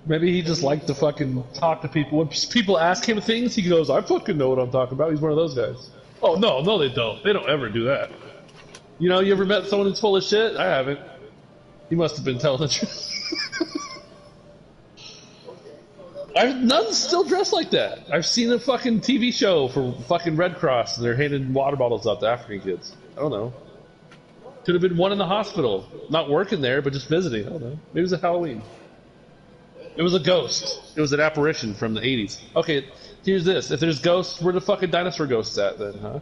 Maybe he just liked to fucking talk to people. When people ask him things, he goes, "I fucking know what I'm talking about." He's one of those guys. Oh no, no, they don't. They don't ever do that. You know, you ever met someone who's full of shit? I haven't. He must have been telling the truth. None's still dressed like that. I've seen a fucking TV show for fucking Red Cross, and they're handing water bottles out to African kids. I don't know. Could have been one in the hospital, not working there, but just visiting. I don't know. Maybe it was a Halloween. It was a ghost. It was an apparition from the 80s. Okay, here's this. If there's ghosts, where the fucking dinosaur ghosts at then, huh?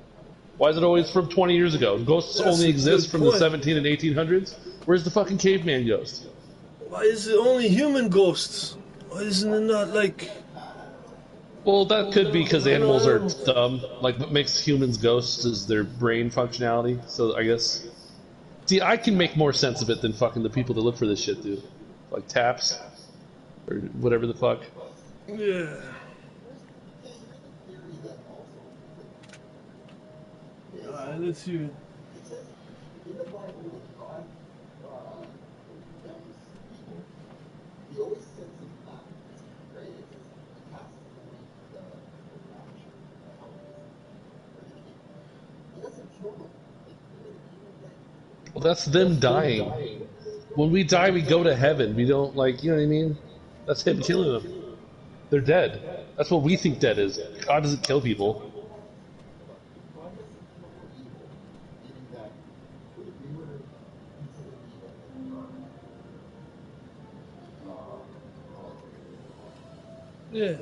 Why is it always from 20 years ago? Ghosts That's only exist from point. the 17 and 1800s? Where's the fucking caveman ghost? Why is it only human ghosts? Why isn't it not like... Well, that could be because animals are dumb. Like, what makes humans ghosts is their brain functionality. So, I guess... See, I can make more sense of it than fucking the people that look for this shit do. Like, taps. Or whatever the fuck. Yeah. Alright, let's hear it. Well, that's them dying. When we die, we go to heaven. We don't, like, you know what I mean? That's him killing them. They're dead. That's what we think dead is. God doesn't kill people. Yeah.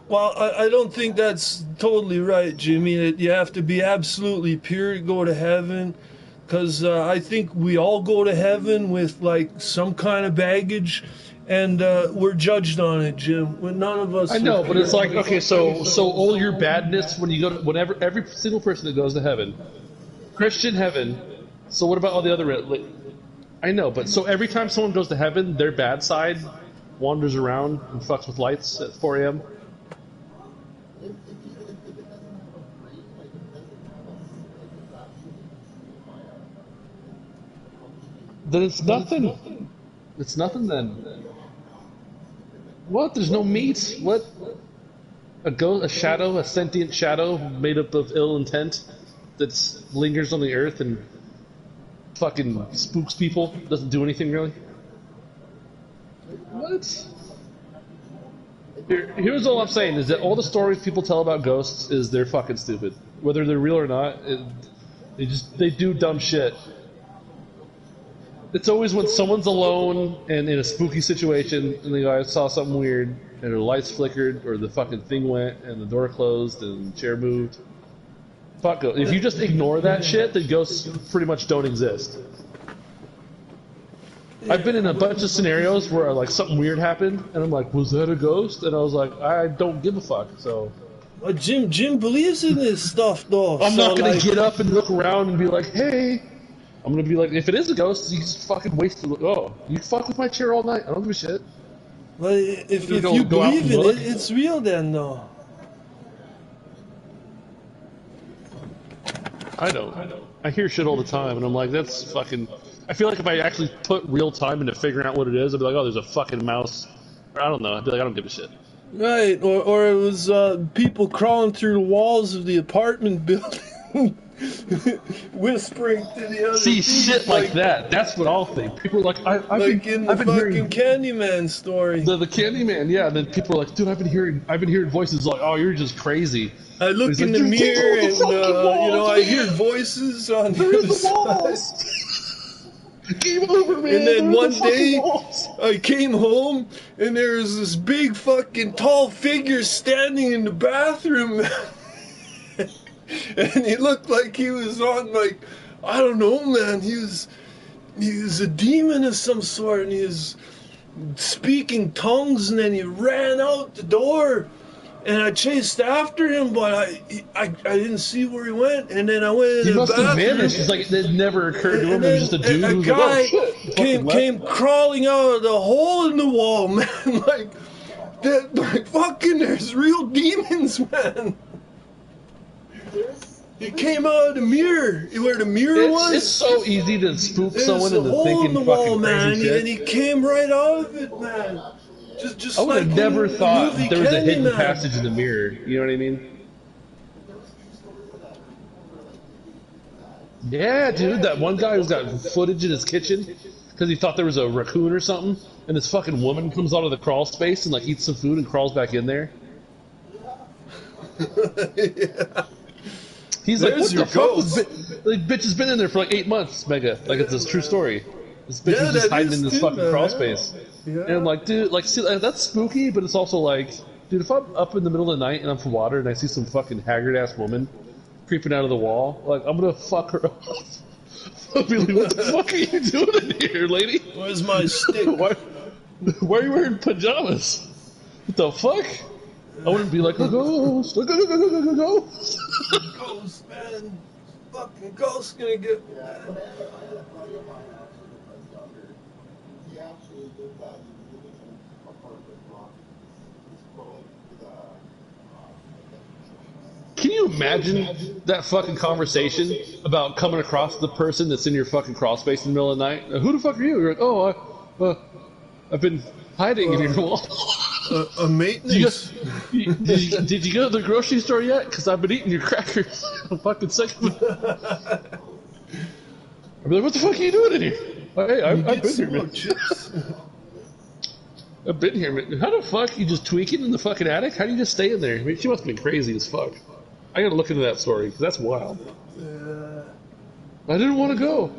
Well, I don't think that's totally right, Jimmy. That you have to be absolutely pure to go to heaven. Because I think we all go to heaven with like some kind of baggage, and we're judged on it, Jim. When none of us. I know, but it's like, okay, so all your badness when you go to, whenever every single person that goes to heaven, Christian heaven. So what about all the other? I know, but so every time someone goes to heaven, their bad side wanders around and fucks with lights at 4 a.m. Then it's nothing. It's nothing then. What? There's no meat? What? A ghost, a shadow, a sentient shadow made up of ill intent that lingers on the earth and fucking spooks people? Doesn't do anything really? What? Here's all I'm saying is that all the stories people tell about ghosts is they're fucking stupid. Whether they're real or not, they do dumb shit. It's always when someone's alone and in a spooky situation and they go, I saw something weird and the lights flickered or the fucking thing went and the door closed and the chair moved. Fuck ghosts. If you just ignore that shit, then ghosts pretty much don't exist. I've been in a bunch of scenarios where like something weird happened and I'm like, was that a ghost? And I was like, I don't give a fuck, so... Jim believes in this stuff though. I'm not gonna get up and look around and be like, hey... I'm gonna be like, if it is a ghost, you just fucking wasted. Oh, you fuck with my chair all night. I don't give a shit. Well, if you believe in it, it's real then, though. I don't. I hear shit all the time, and I'm like, that's fucking. I feel like if I actually put real time into figuring out what it is, I'd be like, oh, there's a fucking mouse. Or I don't know. I'd be like, I don't give a shit. Right, or it was people crawling through the walls of the apartment building. Whispering to the other. See, shit like that. That's what I'll think. People are like, I've like been, in the I've been fucking hearing Candyman story. The Candyman, yeah. And then people are like, dude, I've been hearing voices like, oh, you're just crazy. I look in the mirror and you know I hear voices on the other side. Game over, man. And then one day I came home and there was this big fucking tall figure standing in the bathroom. And he looked like he was on, like, I don't know, man. He was a demon of some sort, and he was speaking tongues, and then he ran out the door, and I chased after him, but I didn't see where he went, and then I went in the bathroom. He must have vanished. It's like it never occurred to him. It was just a dude who was guy like, oh, shit. came crawling out of the hole in the wall, man. Like fucking, there's real demons, man. There's He came out of the mirror, where the mirror was. It's so easy to spook There's someone a into hole thinking in the wall, fucking man, crazy shit. and he came right out of it, man. Just I would like have never in the thought movie there was a hidden Candyman. passage in the mirror. You know what I mean? Yeah, dude, that one guy who's got footage in his kitchen because he thought there was a raccoon or something, and this fucking woman comes out of the crawl space and like eats some food and crawls back in there. Yeah. He's There's like, what the your fuck? ghost. Like, bitch has been in there for like 8 months, Mega. Like, it's a true story. This bitch Yeah, was just that hiding is in this too, fucking man. crawl space. Yeah. And I'm like, dude, like, see, like, that's spooky, but it's also like, dude, if I'm up in the middle of the night and I'm for water and I see some fucking haggard ass woman creeping out of the wall, like, I'm gonna fuck her up. I'll be like, what the fuck are you doing in here, lady? Where's my stick? Why are you wearing pajamas? What the fuck? I wouldn't be like, a ghost, a ghost. Ghost, man. Fucking ghost gonna get. Can you imagine that fucking conversation about coming across the person that's in your fucking crawl space in the middle of the night? Who the fuck are you? You're like, oh, I've been hiding in your wall. A maintenance. Did you go to the grocery store yet? Because I've been eating your crackers. I'm fucking sick of it. I'm like, what the fuck are you doing in here? Hey, I've been here, man. I've been here, man. How the fuck you just tweaking in the fucking attic? How do you just stay in there? I mean, she must have been crazy as fuck. I gotta look into that story because that's wild. I didn't want to go.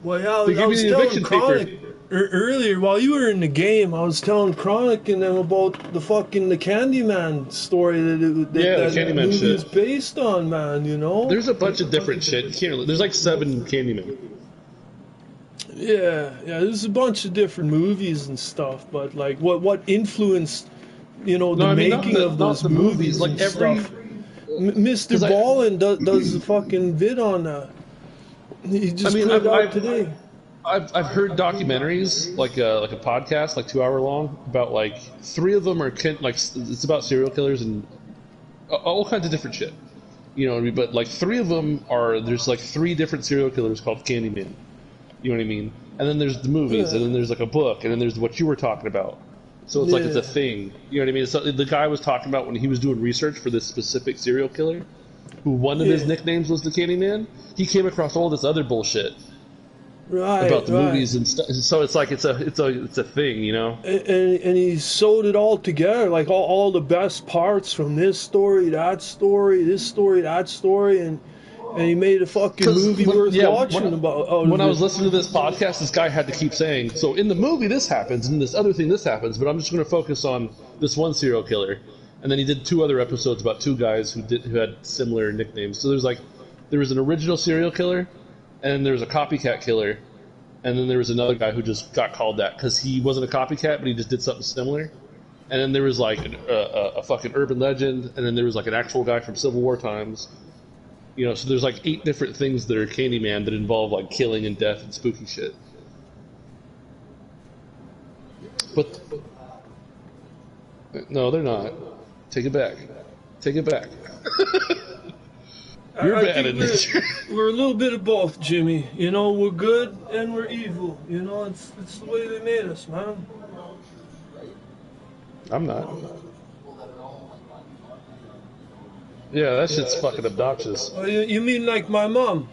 Well, yeah, They I give was you the telling eviction Chronic paper. earlier while you were in the game. I was telling Chronic and them about the Candyman story that the Candyman movie shit is based on, man. You know. There's a bunch of different shit. You can't really, there's like 7 Candymen. Yeah, there's a bunch of different movies and stuff, but like what influenced, the making of those the movies like and every. stuff. Mr. Ballin does a fucking vid on that. He just put it out today. I've heard documentaries like a podcast like 2 hour long about like 3 of them are like it's about serial killers and all kinds of different shit, but like 3 of them there's like 3 different serial killers called Candyman. You know what I mean? And then there's the movies, and then there's like a book, and then there's what you were talking about. So it's like it's a thing. You know what I mean? So the guy was talking about when he was doing research for this specific serial killer, who one of his nicknames was the Candyman. He came across all this other bullshit about the movies and stuff. So it's like it's a thing, And he sewed it all together, like all the best parts from this story, that story, this story, that story, and he made a fucking movie worth watching about. When I was listening to this podcast, this guy had to keep saying, so in the movie this happens, and in this other thing this happens, but I'm just going to focus on this one serial killer. And then he did 2 other episodes about 2 guys who had similar nicknames. So there was an original serial killer, and there was a copycat killer, and then there was another guy who just got called that because he wasn't a copycat, but he just did something similar. And then there was like a fucking urban legend, and then there was like an actual guy from Civil War times. So there's like 8 different things that are Candyman that involve like killing and death and spooky shit. But no, they're not. Take it back. Take it back. You're bad at nature. We're a little bit of both, Jimmy. We're good and we're evil. It's the way they made us, man. I'm not. Yeah, that shit's fucking obnoxious. Oh, you mean like my mom?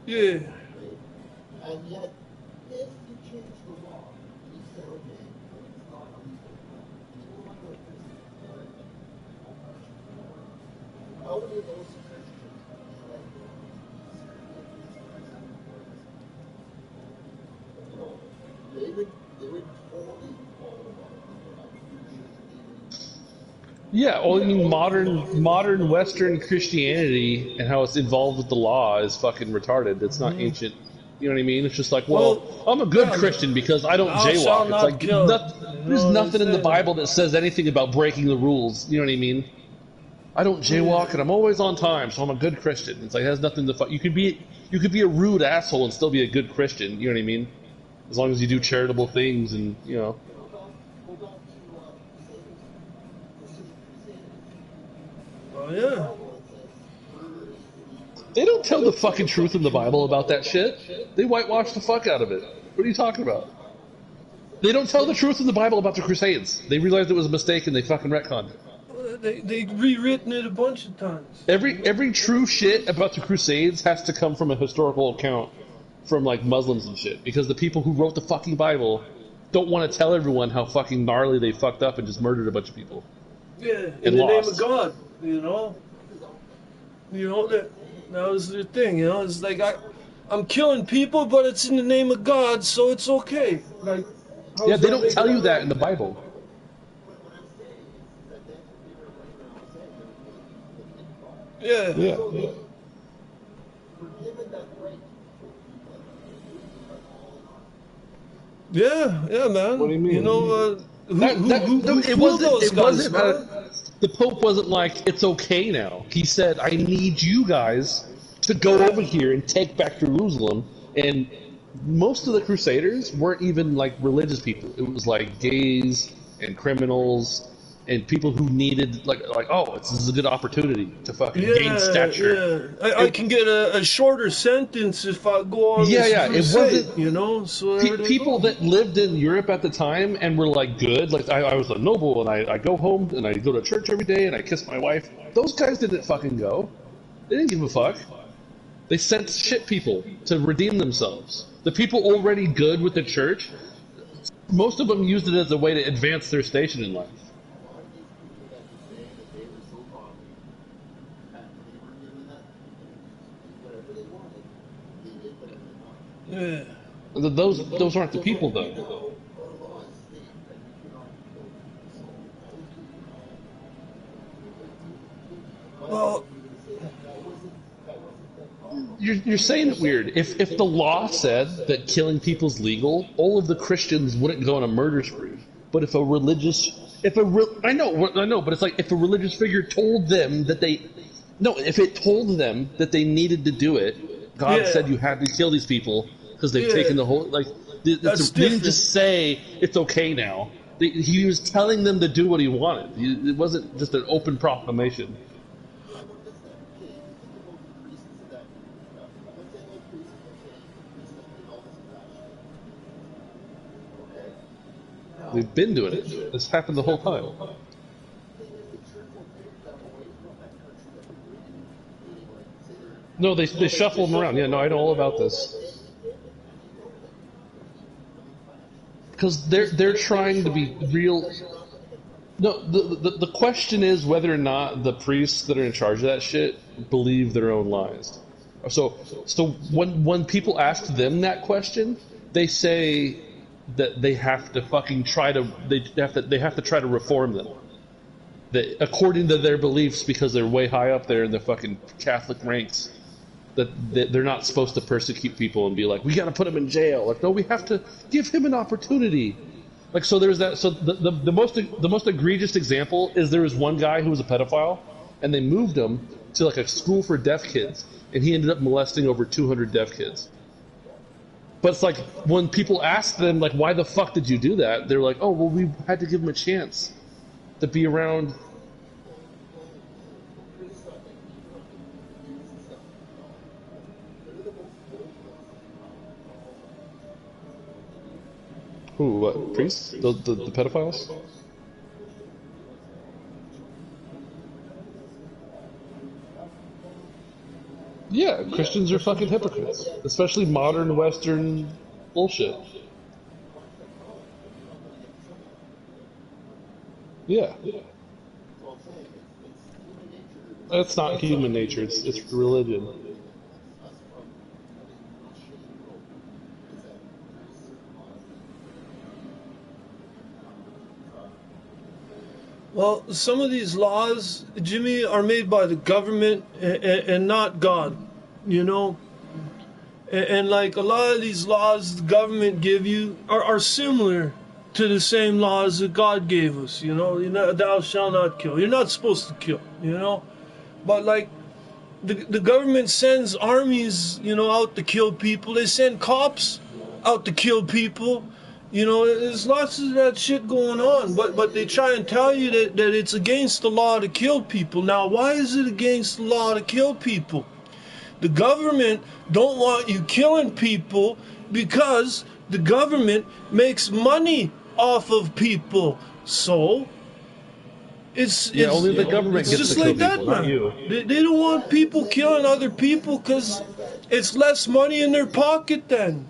Yeah. Yeah, well, I mean, modern Western Christianity and how it's involved with the law is fucking retarded. It's not ancient. You know what I mean? It's just like, well, I'm a good Christian because I don't jaywalk. It's like there's nothing in the Bible that says anything about breaking the rules. You know what I mean? I don't jaywalk and I'm always on time, so I'm a good Christian. It's like it has nothing to. You could be a rude asshole and still be a good Christian. You know what I mean? as long as you do charitable things and Oh yeah. They don't tell the fucking truth in the Bible about that shit. They whitewash the fuck out of it. What are you talking about? They don't tell the truth in the Bible about the Crusades. They realized it was a mistake and they fucking retconned it. They rewritten it a bunch of times. Every true shit about the Crusades has to come from a historical account from like Muslims and shit, because the people who wrote the fucking Bible don't want to tell everyone how fucking gnarly they fucked up and just murdered a bunch of people. Yeah, in the name of God, you know. You know that was their thing, you know. It's like I'm killing people, but it's in the name of God, so it's okay. Like, yeah, they don't tell you that in the Bible. Yeah. Yeah. Yeah, man. What do you mean? You know, it wasn't. The Pope wasn't like, it's okay now. He said, I need you guys to go over here and take back Jerusalem. And most of the Crusaders weren't even like religious people. It was like gays and criminals and people who needed like oh, this is a good opportunity to fucking gain stature. Yeah. I can get a shorter sentence if I go on this crusade, it wasn't, you know. So people that lived in Europe at the time and were like good, like I was a noble and I go home and I go to church every day and I kiss my wife. Those guys didn't fucking go. They didn't give a fuck. They sent shit people to redeem themselves. The people already good with the church, most of them used it as a way to advance their station in life. Yeah. Those aren't the people, though. Well, you're saying it weird. If the law said that killing people's legal, all of the Christians wouldn't go on a murder spree. But if a I know, but it's like if a religious figure told them that if it told them that they needed to do it, God said you had to kill these people because they've taken the whole they didn't just say it's okay now. He was telling them to do what he wanted. It wasn't just an open proclamation. They've been doing it. This happened the whole time. No, they shuffle them around. Yeah, no, I know all about this. Because they're trying to be real. No, the question is whether or not the priests that are in charge of that shit believe their own lies. So when people ask them that question, they say that they have to fucking they have to try to reform them. That according to their beliefs, because they're way high up there in the fucking Catholic ranks, that they're not supposed to persecute people and be like, we got to put him in jail. Like, no, we have to give him an opportunity. Like, so there's that. So the most egregious example is there was one guy who was a pedophile, and they moved him to like a school for deaf kids, and he ended up molesting over 200 deaf kids. But it's like when people ask them like, why the fuck did you do that? They're like, oh, well, we had to give him a chance to be around. Who? What? Priests? The pedophiles? Yeah, Christians are fucking hypocrites. Especially modern Western bullshit. Yeah. That's not human nature, it's religion. Well, some of these laws, Jimmy, are made by the government and not God, you know? And like a lot of these laws the government give you are similar to the same laws that God gave us, you know? Thou shalt not kill. You're not supposed to kill, you know? But like the government sends armies, you know, out to kill people. They send cops out to kill people. You know, there's lots of that shit going on, but they try and tell you that it's against the law to kill people. Now, why is it against the law to kill people? The government don't want you killing people because the government makes money off of people. So only the government it's gets just to kill like that, people, not man. you. They don't want people killing other people because it's less money in their pocket then.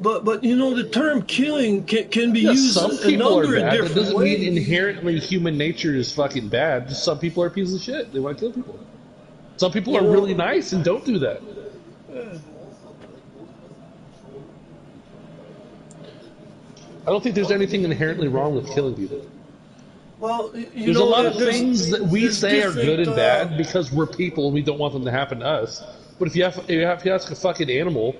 But you know, the term killing can be Yeah, used some a people are number of bad. That different doesn't mean ways. inherently human nature is fucking bad. Just some people are pieces of shit. They want to kill people. Some people You are know, really nice and don't do that. I don't think there's anything inherently wrong with killing people. well, you There's a know, lot of things that we there's say are good different, and bad because we're people and we don't want them to happen to us. But if you ask a fucking animal,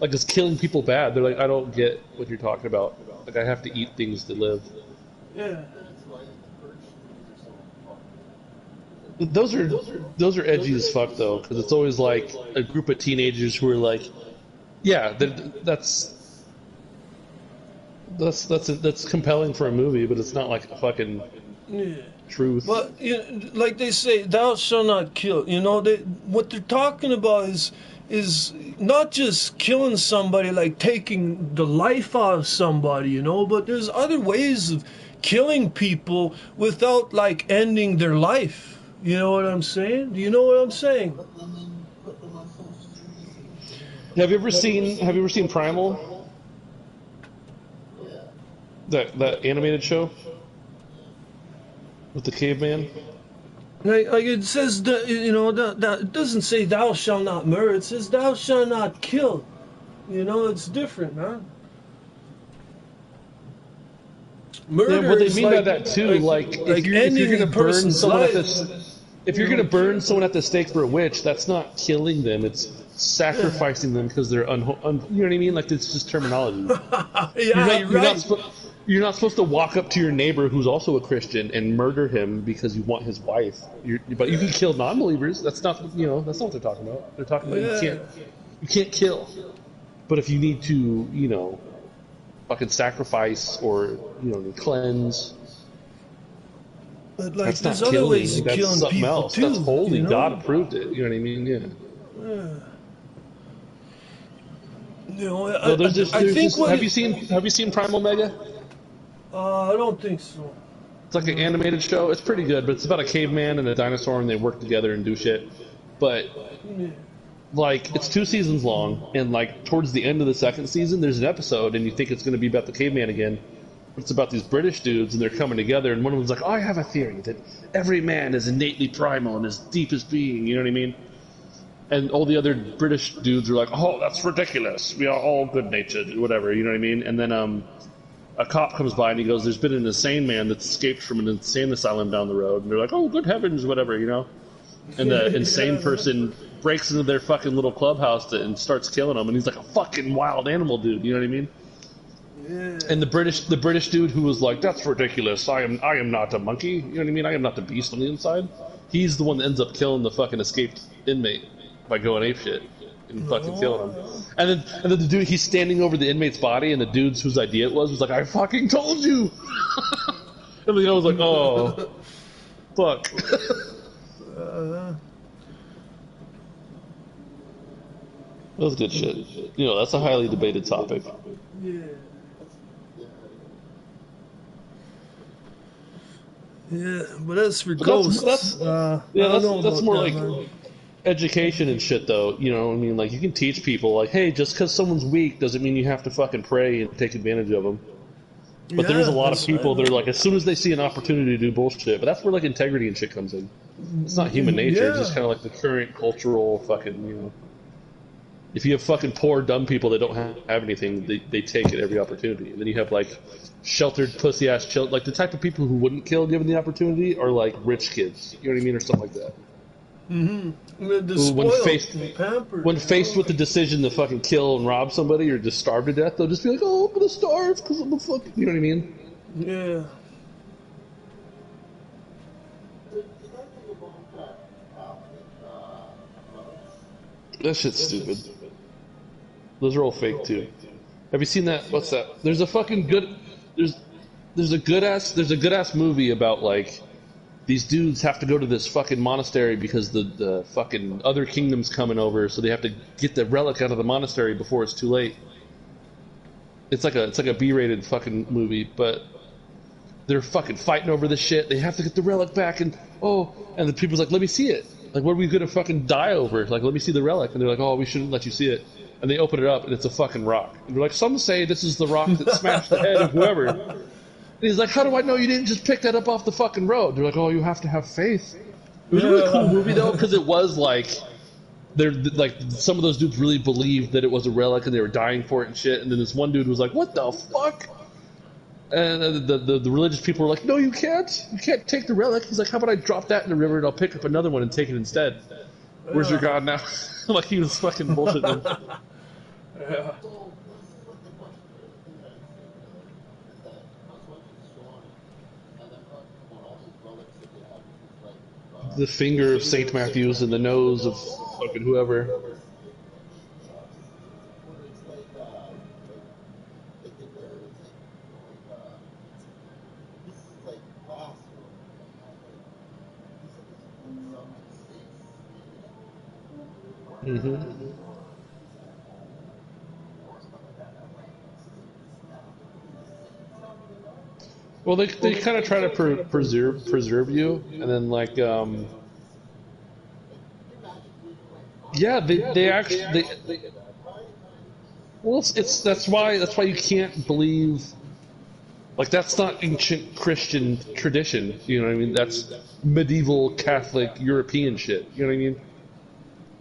like, is killing people bad? They're like, I don't get what you're talking about. Like, I have to eat things to live. yeah. Those are edgy as fuck though, because it's always like a group of teenagers who are like, yeah, that's compelling for a movie, but it's not like a fucking Yeah. truth. But you know, like they say, "Thou shalt not kill." You know, what they're talking about is not just killing somebody, like taking the life out of somebody. You know, but there's other ways of killing people without like ending their life. You know what I'm saying? Do you know what I'm saying? Have you ever seen Primal? That animated show with the caveman? Like it says, you know, that it doesn't say "Thou shalt not murder." It says "Thou shalt not kill." You know, it's different, man. Yeah, Murder what they is mean by that too, like if you're ending a gonna burn person's someone at life. this, if you're gonna burn someone at the stake for a witch, that's not killing them. It's Yeah, sacrificing them because they're you know what I mean? Like, it's just terminology. You're yeah, not you're you're not right. supposed you're not supposed to walk up to your neighbor who's also a Christian and murder him because you want his wife. But you can kill non-believers. That's not that's not what they're talking about. They're talking about Yeah, you can't kill. But if you need to fucking sacrifice or cleanse, but like that's not there's other ways killing. of That's killing something people else. That's too. holy. You God know. approved it. You know what I mean? Yeah. Yeah. You know, No, there's this. I There's think this. what Have you seen Primal Mega? I don't think so. It's like an animated show. It's pretty good, but it's about a caveman and a dinosaur, and they work together and do shit. But Yeah. like, it's 2 seasons long, and like towards the end of the second season, there's an episode, and you think it's going to be about the caveman again. But it's about these British dudes, and they're coming together, and one of them's like, "Oh, I have a theory that every man is innately primal in his deepest being." You know what I mean? And all the other British dudes are like, "Oh, that's ridiculous. We are all good-natured, whatever." You know what I mean? And then a cop comes by and he goes, "There's been an insane man that's escaped from an insane asylum down the road." And they're like, "Oh, good heavens, whatever," you know? And the insane person breaks into their fucking little clubhouse and starts killing them. And he's like a fucking wild animal dude. You know what I mean? Yeah. And the British dude who was like, "That's ridiculous. I am not a monkey." You know what I mean? I am not the beast on the inside. He's the one that ends up killing the fucking escaped inmate by going apeshit and fucking killing him. And then the dude, he's standing over the inmate's body, and the dude's whose idea it was like, "I fucking told you." And I was like, "Oh, fuck." Uh, That was good shit. That's a highly debated topic. yeah. Yeah, but as for But ghosts, that's I yeah, don't know that's about more that, like man. education and shit, though. You know what I mean? Like, you can teach people, like, hey, just because someone's weak doesn't mean you have to fucking pray and take advantage of them. But there is a Yeah, lot of that's people right. that are like, as soon as they see an opportunity to do bullshit, but that's where like integrity and shit comes in. It's not human nature. It's just Yeah. kind of like the current cultural fucking. If you have fucking poor dumb people that don't have anything, they take it every opportunity. And then you have like sheltered pussy ass children, like the type of people who wouldn't kill given the opportunity are like rich kids. You know what I mean, or something like that. Mm-hmm. They're Who, spoiled and pampered, when you know. faced with the decision to fucking kill and rob somebody or just starve to death, they'll just be like, "Oh, I'm gonna starve because I'm a fucking," you know what I mean? Yeah. That shit's stupid. Those are all fake too. Have you seen that? What's that? There's a fucking good. There's there's a good ass movie about like these dudes have to go to this fucking monastery because the fucking other kingdom's coming over, so they have to get the relic out of the monastery before it's too late. It's like a B-rated fucking movie, but they're fucking fighting over this shit. They have to get the relic back, and and the people's like, "Let me see it." Like, what are we gonna fucking die over? Like, let me see the relic, and they're like, "Oh, we shouldn't let you see it." And they open it up, and it's a fucking rock. And they're like, "Some say this is the rock that smashed the head of whoever." And he's like, "How do I know you didn't just pick that up off the fucking road?" They're like, "Oh, you have to have faith." It was a really cool movie though, because it was like they're like some of those dudes really believed that it was a relic, and they were dying for it and shit. And then this one dude was like, "What the fuck?" And the religious people were like, "No, you can't. You can't take the relic." He's like, "How about I drop that in the river and I'll pick up another one and take it instead?" Where's your god now? Like he was fucking bullshitting them. Yeah. The finger of Saint Matthew's and the nose of fucking whoever. Mm-hmm. Well, they kind of try to preserve you, and then like yeah, they actually well it's that's why you can't believe like that's not ancient Christian tradition. You know what I mean? That's medieval Catholic European shit. You know what I mean?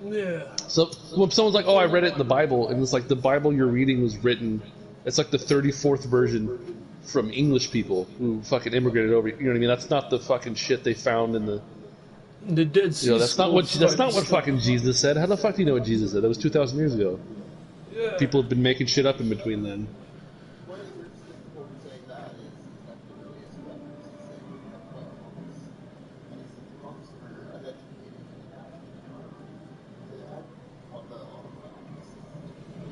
Yeah. So when someone's like, "Oh, I read it in the Bible," and it's like the Bible you're reading was written, it's like the 34th version from English people who fucking immigrated over. You know what I mean? That's not the fucking shit they found in the. The Dead You know, Sea Scrolls that's type not what stuff. fucking Jesus said. How the fuck do you know what Jesus said? That was 2,000 years ago. Yeah. People have been making shit up in between then.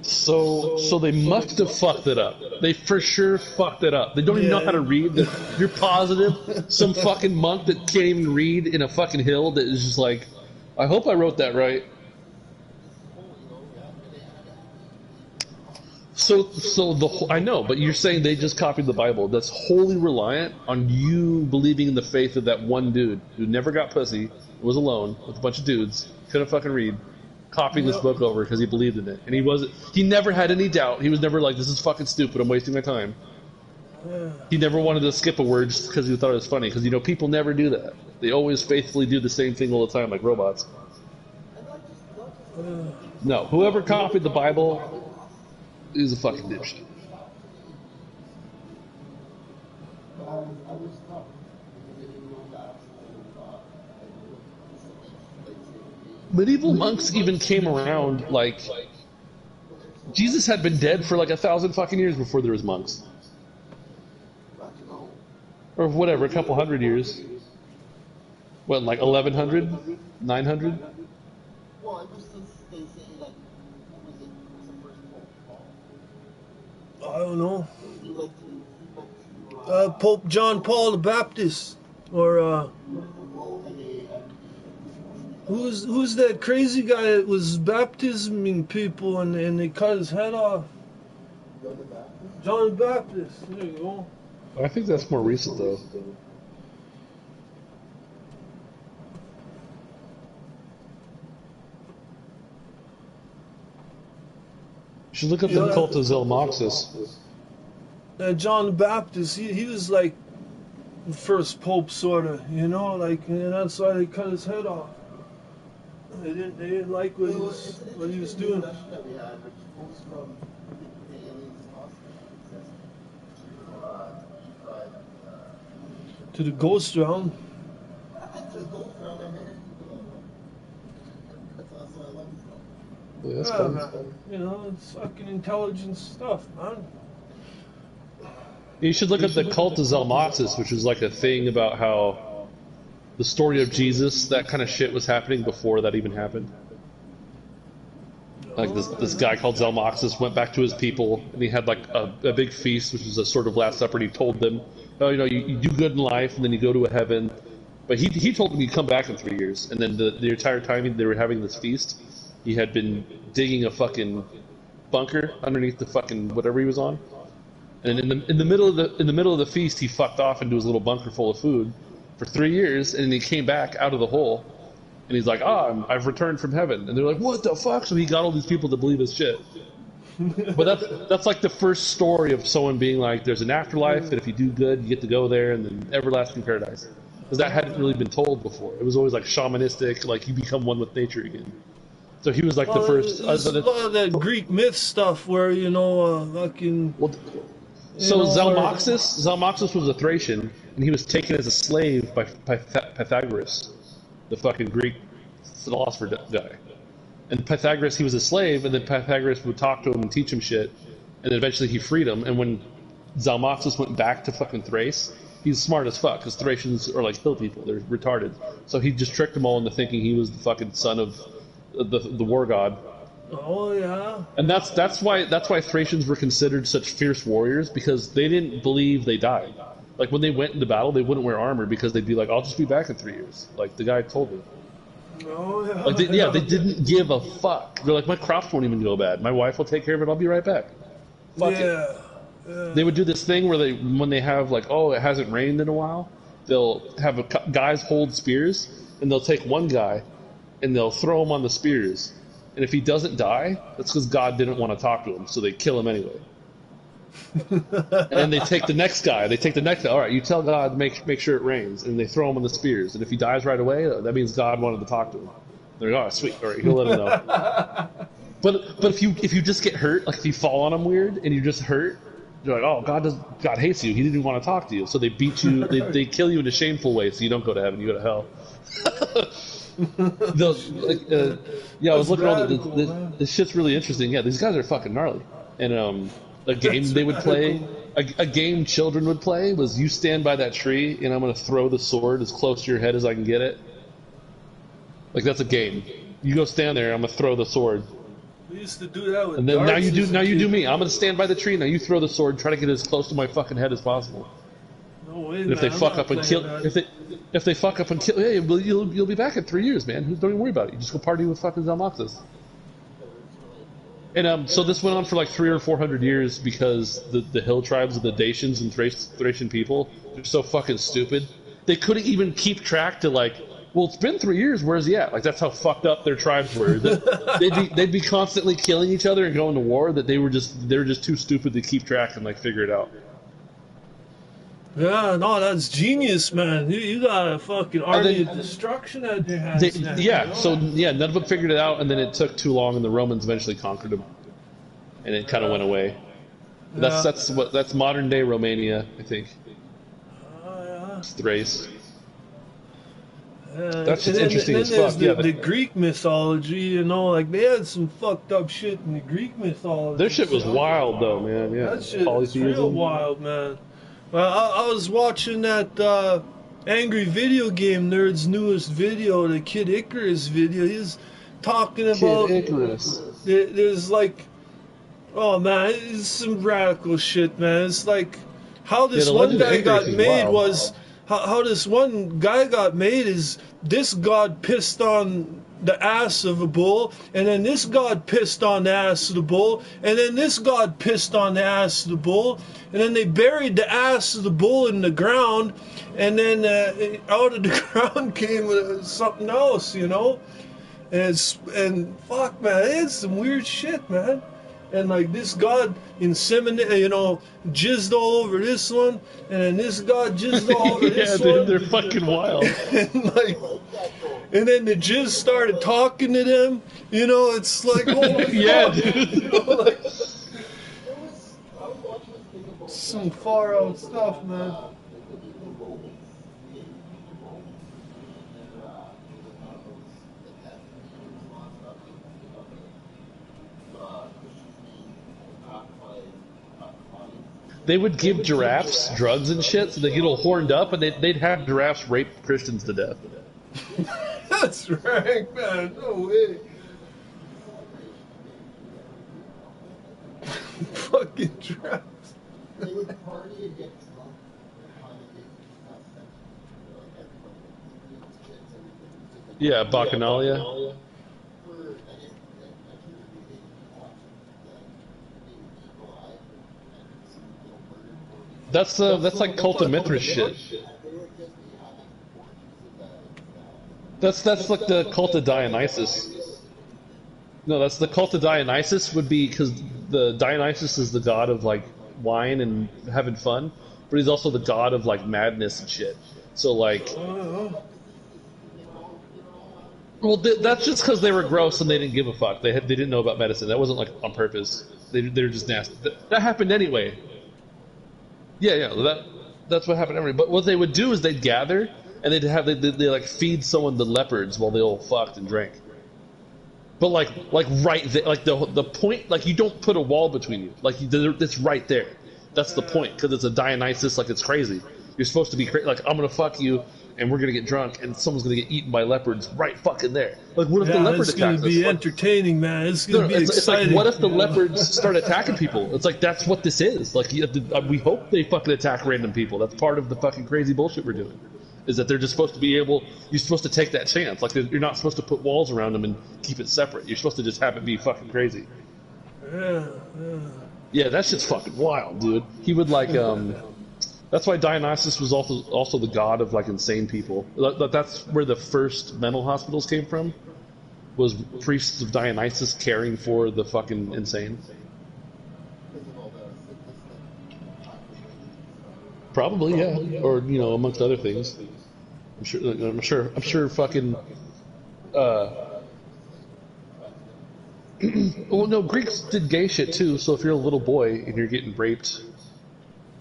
So they must have fucked it up. They for sure fucked it up. They don't even know how Yeah. to read. You're positive some fucking monk that can't even read in a fucking hill that is just like, I hope I wrote that right. So I know, but you're saying they just copied the Bible. That's wholly reliant on you believing in the faith of that one dude who never got pussy, was alone with a bunch of dudes, couldn't fucking read, copying this Yep. book over because he believed in it, and he never had any doubt. He was never like, "This is fucking stupid. I'm wasting my time." Yeah. He never wanted to skip a word just because he thought it was funny. Because people never do that. They always faithfully do the same thing all the time, like robots. No, whoever copied the Bible is a fucking dipshit. Medieval monks even came around like Jesus had been dead for like 1,000 fucking years before there was monks, or whatever, a couple hundred years. What, like 1100, 900? I don't know. Pope John Paul the Baptist, or who's that crazy guy that was baptizing people and they cut his head off? John the Baptist. There you go. I think that's more recent though. You should look up the Yeah. cult of Zelmoxis. John the Baptist. He was like the first pope, sorta. Like, and that's why they cut his head off. They didn't like what he was doing. To the ghost realm. Yeah, that's Yeah, fun. man. You know, it's fucking intelligent stuff, man. You should look at the cult of Zalmoxis, which is like a thing about how the story of Jesus, that kind of shit was happening before that even happened. Like this guy called Zalmoxis went back to his people, and he had like a big feast, which was a sort of Last Supper, and he told them, oh, you know, you do good in life, and then you go to a heaven. But he told them you come back in 3 years, and then the entire time they were having this feast, he had been digging a fucking bunker underneath the fucking whatever he was on. And in the middle of the feast, he fucked off into his little bunker full of food for 3 years, and then he came back out of the hole, and he's like, I've returned from heaven. And they're like, what the fuck? So he got all these people to believe his shit. But that's like the first story of someone being like, there's an afterlife, that if you do good, you get to go there, and then everlasting paradise. Because that hadn't really been told before. It was always like shamanistic, like you become one with nature again. So he was like the Well, first. there's a lot of that Greek myth stuff where, you know, fucking. Well, You so know, Zalmoxis was a Thracian, and he was taken as a slave by Pythagoras, the fucking Greek philosopher guy. And Pythagoras, he was a slave, and then Pythagoras would talk to him and teach him shit, and then eventually he freed him. And when Zalmoxis went back to fucking Thrace, he's smart as fuck, because Thracians are like hill people, they're retarded. So he just tricked them all into thinking he was the fucking son of the war god. Oh yeah. And that's why Thracians were considered such fierce warriors, because they didn't believe they died. Like when they went into battle, they wouldn't wear armor because they'd be like, "I'll just be back in 3 years." Like the guy told me. Oh yeah. Like they didn't give a fuck. They're like, my crops won't even go bad. My wife will take care of it. I'll be right back. Fuck it. Yeah. They would do this thing where when they have like, oh, it hasn't rained in a while, they'll have guys hold spears, and they'll take one guy, and they'll throw him on the spears. And if he doesn't die, that's because God didn't want to talk to him, so they kill him anyway. And then they take the next guy. All right, you tell God make sure it rains, and they throw him on the spears. And if he dies right away, that means God wanted to talk to him. They're like, oh, sweet, all right, he'll let him know. But if you just get hurt, like if you fall on him weird and you're just hurt, you're like, oh, God hates you. He didn't want to talk to you, so they beat you. They kill you in a shameful way, so you don't go to heaven. You go to hell. I was looking at this shit's really interesting. Yeah, these guys are fucking gnarly. And a game they would play, a game children would play was you stand by that tree and I'm gonna throw the sword as close to your head as I can get it. Like that's a game. You go stand there, I'm gonna throw the sword. We used to do that with And then now you darts do me. I'm gonna stand by the tree. Now you throw the sword. Try to get as close to my fucking head as possible. No way, And if man, they I'm fuck not up and playing kill, that. if they fuck up and kill, hey, well, you'll be back in 3 years, man. Don't even worry about it. You just go party with fucking Zalmoxis. And so this went on for like 300 or 400 years because the hill tribes of the Dacians and Thracian people, they're so fucking stupid. They couldn't even keep track to like, well, it's been 3 years. Where's he at? Like that's how fucked up their tribes were. They'd be constantly killing each other and going to war. That they were just too stupid to keep track and like figure it out. Yeah, no, that's genius, man. You got a fucking army of destruction at your hands now. Yeah, You know? so yeah, none of them figured it out, and then it took too long, and the Romans eventually conquered them, and it kind of went away. Yeah. That's modern day Romania, I think. Yeah. It's Thrace. Yeah. That's just interesting and as then there's fuck. Yeah, the Greek mythology, you know, like they had some fucked up shit in the Greek mythology. their shit was wild though, man. Yeah, That shit is polytheism. real wild, man. Well, I was watching that Angry Video Game Nerd's newest video, the Kid Icarus video. He's talking about Kid Icarus. there's like, oh man, it's some radical shit, man. It's like how this the one Legend of guy Icarus got is made wild. was how this one guy got made is this god pissed on the ass of a bull, and then this god pissed on the ass of the bull, and then this god pissed on the ass of the bull, and then they buried the ass of the bull in the ground, and then out of the ground came something else, you know. And fuck, man, it's some weird shit, man. And like this god inseminated, you know, jizzed all over this one, and then this god jizzed all over Yeah, this dude, one. they're fucking wild. And like, and then the jizz started talking to them. You know, it's like, oh my Yeah, god, dude. you know, like some far out stuff, man. they would give giraffes drugs and shit, so they get all horned up, and they'd have giraffes rape Christians to death. That's right, man. No way. Fucking giraffes. They would party and get drunk. Yeah, Bacchanalia. That's like cult of Mithras shit. That's like the cult of Dionysus. No, that's the cult of Dionysus would be because the Dionysus is the god of like wine and having fun, but he's also the god of like madness and shit. So like, well, that's just because they were gross and they didn't give a fuck. They didn't know about medicine. That wasn't like on purpose. They were just nasty. That happened anyway. Yeah. That's what happened anyway. But what they would do is they'd gather and they like feed someone the leopards while they all fucked and drank. But like right there, like the point, like you don't put a wall between you. Like it's right there. That's the point because it's a Dionysus. Like it's crazy. You're supposed to be like I'm gonna fuck you and we're gonna get drunk and someone's gonna get eaten by leopards right fucking there. Like what if the leopard attacks us? It's gonna be entertaining, man. It's gonna be exciting. It's like what if the leopards start attacking people? It's like that's what this is. Like we hope they fucking attack random people. That's part of the fucking crazy bullshit we're doing. Is that they're just supposed to be able, you're supposed to take that chance. Like, you're not supposed to put walls around them and keep it separate. You're supposed to just have it be fucking crazy. Yeah, that shit's fucking wild, dude. He would, like, that's why Dionysus was also the god of, like, insane people. That's where the first mental hospitals came from, was priests of Dionysus caring for the fucking insane. Probably, yeah, or amongst other things. I'm sure. Fucking. Well, no, Greeks did gay shit too. So if you're a little boy and you're getting raped,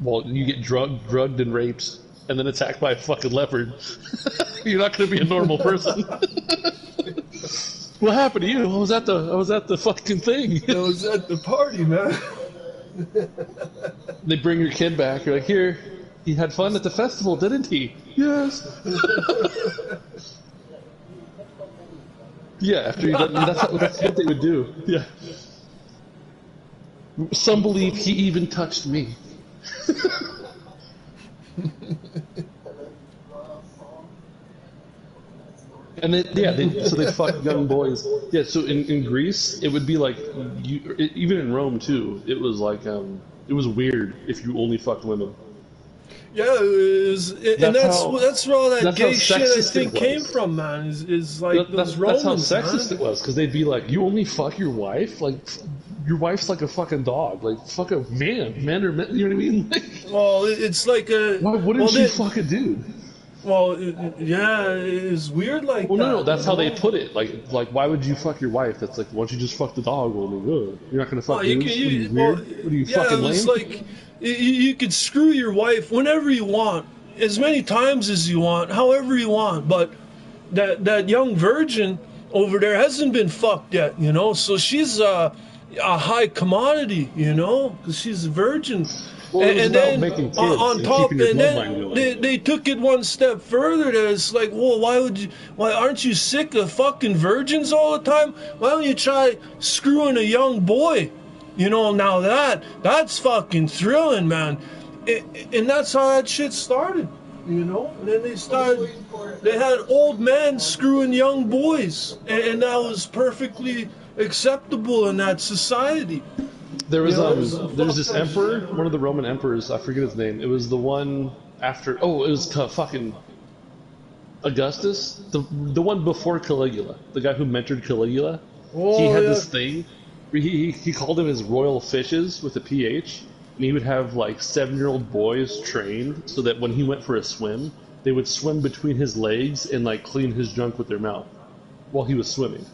well, you get drugged and raped, and then attacked by a fucking leopard, you're not going to be a normal person. What happened to you? I was at the fucking thing. I was at the party, man. They bring your kid back. You're like, here. He had fun at the festival, didn't he? Yes. Yeah, after he done, that's what they would do. Yeah. Some believe he even touched me. And so they fuck young boys. Yeah, so in Greece, it would be like, even in Rome too, it was like, it was weird if you only fucked women. Yeah, and that's where all that gay shit I think came from, man. Is like those Romans, that's how sexist it was, because they'd be like, "You only fuck your wife? Like, your wife's like a fucking dog. Like, fuck a man or men." You know what I mean? Like, well, it's like a. Why wouldn't you fuck a dude? Well, it's weird like that. No, that's how they put it. Like, why would you fuck your wife? That's like, why don't you just fuck the dog? Well, you're not gonna fuck dudes? What are you, weird? What are you fucking lame? It's like you could screw your wife whenever you want, as many times as you want, however you want. But that young virgin over there hasn't been fucked yet, so she's a high commodity, because she's a virgin. Well, and then on top, and then they took it one step further. That it's like, well, why aren't you sick of fucking virgins all the time? Why don't you try screwing a young boy? Now that's fucking thrilling, man. And that's how that shit started. And then they had old men screwing young boys, and that was perfectly acceptable in that society. There was this emperor, one of the Roman emperors, I forget his name. It was the one after. Oh, it was fucking Augustus, the one before Caligula, the guy who mentored Caligula. He had this thing. He called them his royal fishes with a PH, and he would have like 7-year-old boys trained so that when he went for a swim, they would swim between his legs and like clean his junk with their mouth while he was swimming.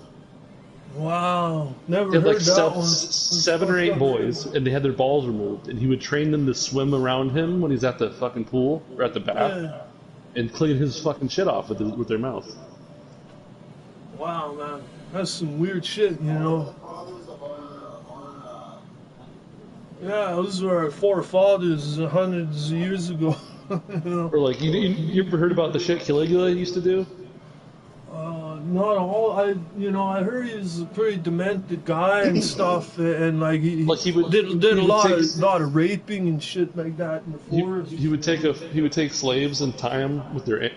Wow, never heard like that one. 7 or 8 boys, and they had their balls removed, and he would train them to swim around him when he's at the fucking pool or at the bath, and clean his fucking shit off with their mouth. Wow, man, that's some weird shit, Yeah, those were our forefathers hundreds of years ago. you know. Or like, you ever heard about the shit Caligula used to do? Not all. I heard he was a pretty demented guy and stuff, and like he Like did he a would lot take of raping and shit like that in the forest. he would take slaves and tie them with their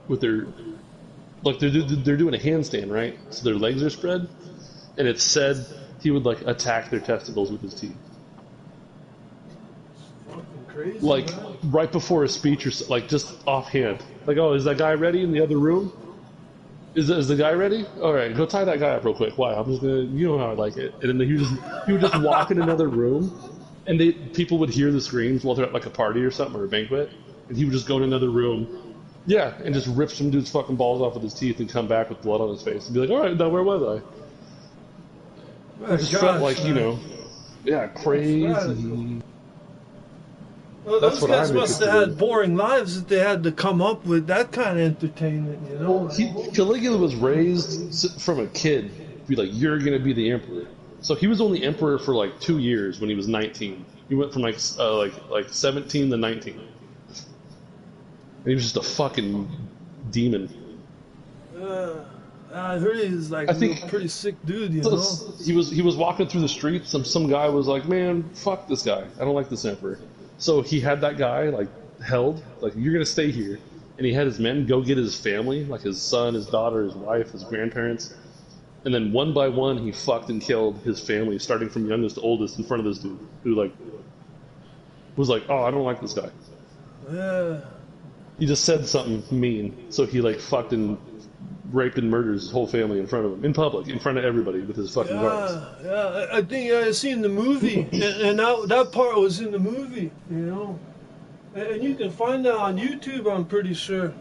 with their like they're doing a handstand, right? So their legs are spread, and it said he would like attack their testicles with his teeth. Fucking crazy. Like Man. right before a speech or like just offhand. Like, oh, is that guy ready in the other room? Is the guy ready? All right, go tie that guy up real quick. Why? I'm just gonna, you know how I like it. And then he would just walk in another room, and people would hear the screams while they're at like a party or something or a banquet, and he would just go in another room, yeah, and just rip some dude's fucking balls off with his teeth and come back with blood on his face and be like, all right, now where was I? It just felt like, you know, yeah, crazy. Well, That's those what guys I'm must have interested had in. boring lives that they had to come up with that kind of entertainment, you know? Caligula was raised from a kid to be like, you're gonna be the emperor. So he was only emperor for like 2 years when he was 19. He went from like 17 to 19, and he was just a fucking demon. I heard he's like I think a pretty sick dude, you so know? he was walking through the streets, and some guy was like, man, fuck this guy. I don't like this emperor. So he had that guy like held, like, you're gonna stay here, and he had his men go get his family, like his son, his daughter, his wife, his grandparents, and then one by one he fucked and killed his family, starting from youngest to oldest, in front of this dude who like was like, oh, I don't like this guy. Yeah. He just said something mean, so he like fucked and raped and murdered his whole family in front of him, in public, in front of everybody with his fucking guards. Yeah, I think I seen the movie, and that part was in the movie, you know? And you can find that on YouTube, I'm pretty sure.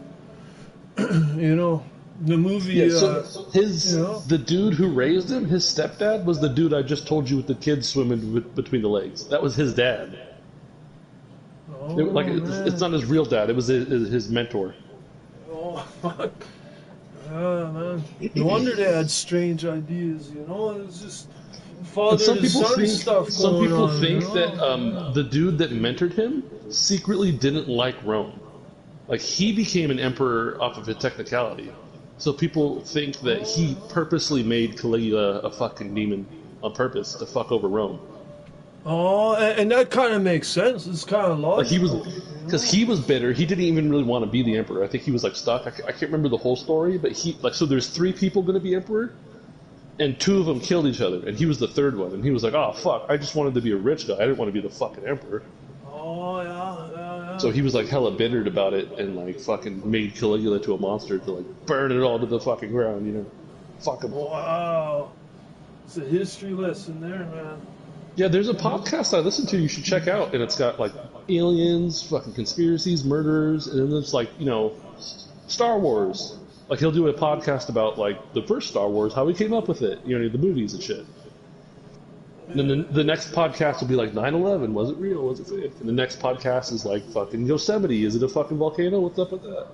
you know, the movie, Yeah, so you know? the dude who raised him, his stepdad, was the dude I just told you with the kids swimming between the legs. That was his dad. Oh, Like man. it's not his real dad. It was his mentor. Oh, fuck. Man. No wonder they had strange ideas, you know? It was just father And some to people son think stuff some going people on, think you know? that the dude that mentored him secretly didn't like Rome. Like, he became an emperor off of a technicality. So people think that he purposely made Caligula a fucking demon on purpose to fuck over Rome. Oh, and that kind of makes sense. It's kind of Like, he was, logical. because he was bitter. He didn't even really want to be the emperor. I think he was like stuck. I can't remember the whole story, but so there's 3 people going to be emperor, and 2 of them killed each other, and he was the 3rd one. And he was like, oh fuck, I just wanted to be a rich guy. I didn't want to be the fucking emperor. Oh, yeah. So he was like hella bittered about it, and like fucking made Caligula to a monster to like burn it all to the fucking ground, you know? Fuck him. Wow. It's a history lesson there, man. Yeah, there's a podcast I listen to you should check out, and it's got like aliens, fucking conspiracies, murderers, and then there's like, you know, Star Wars. Like, he'll do a podcast about like the first Star Wars, how he came up with it, you know, the movies and shit. And then the next podcast will be like 9/11, was it real, was it fake? And the next podcast is like fucking Yosemite, is it a fucking volcano? What's up with that?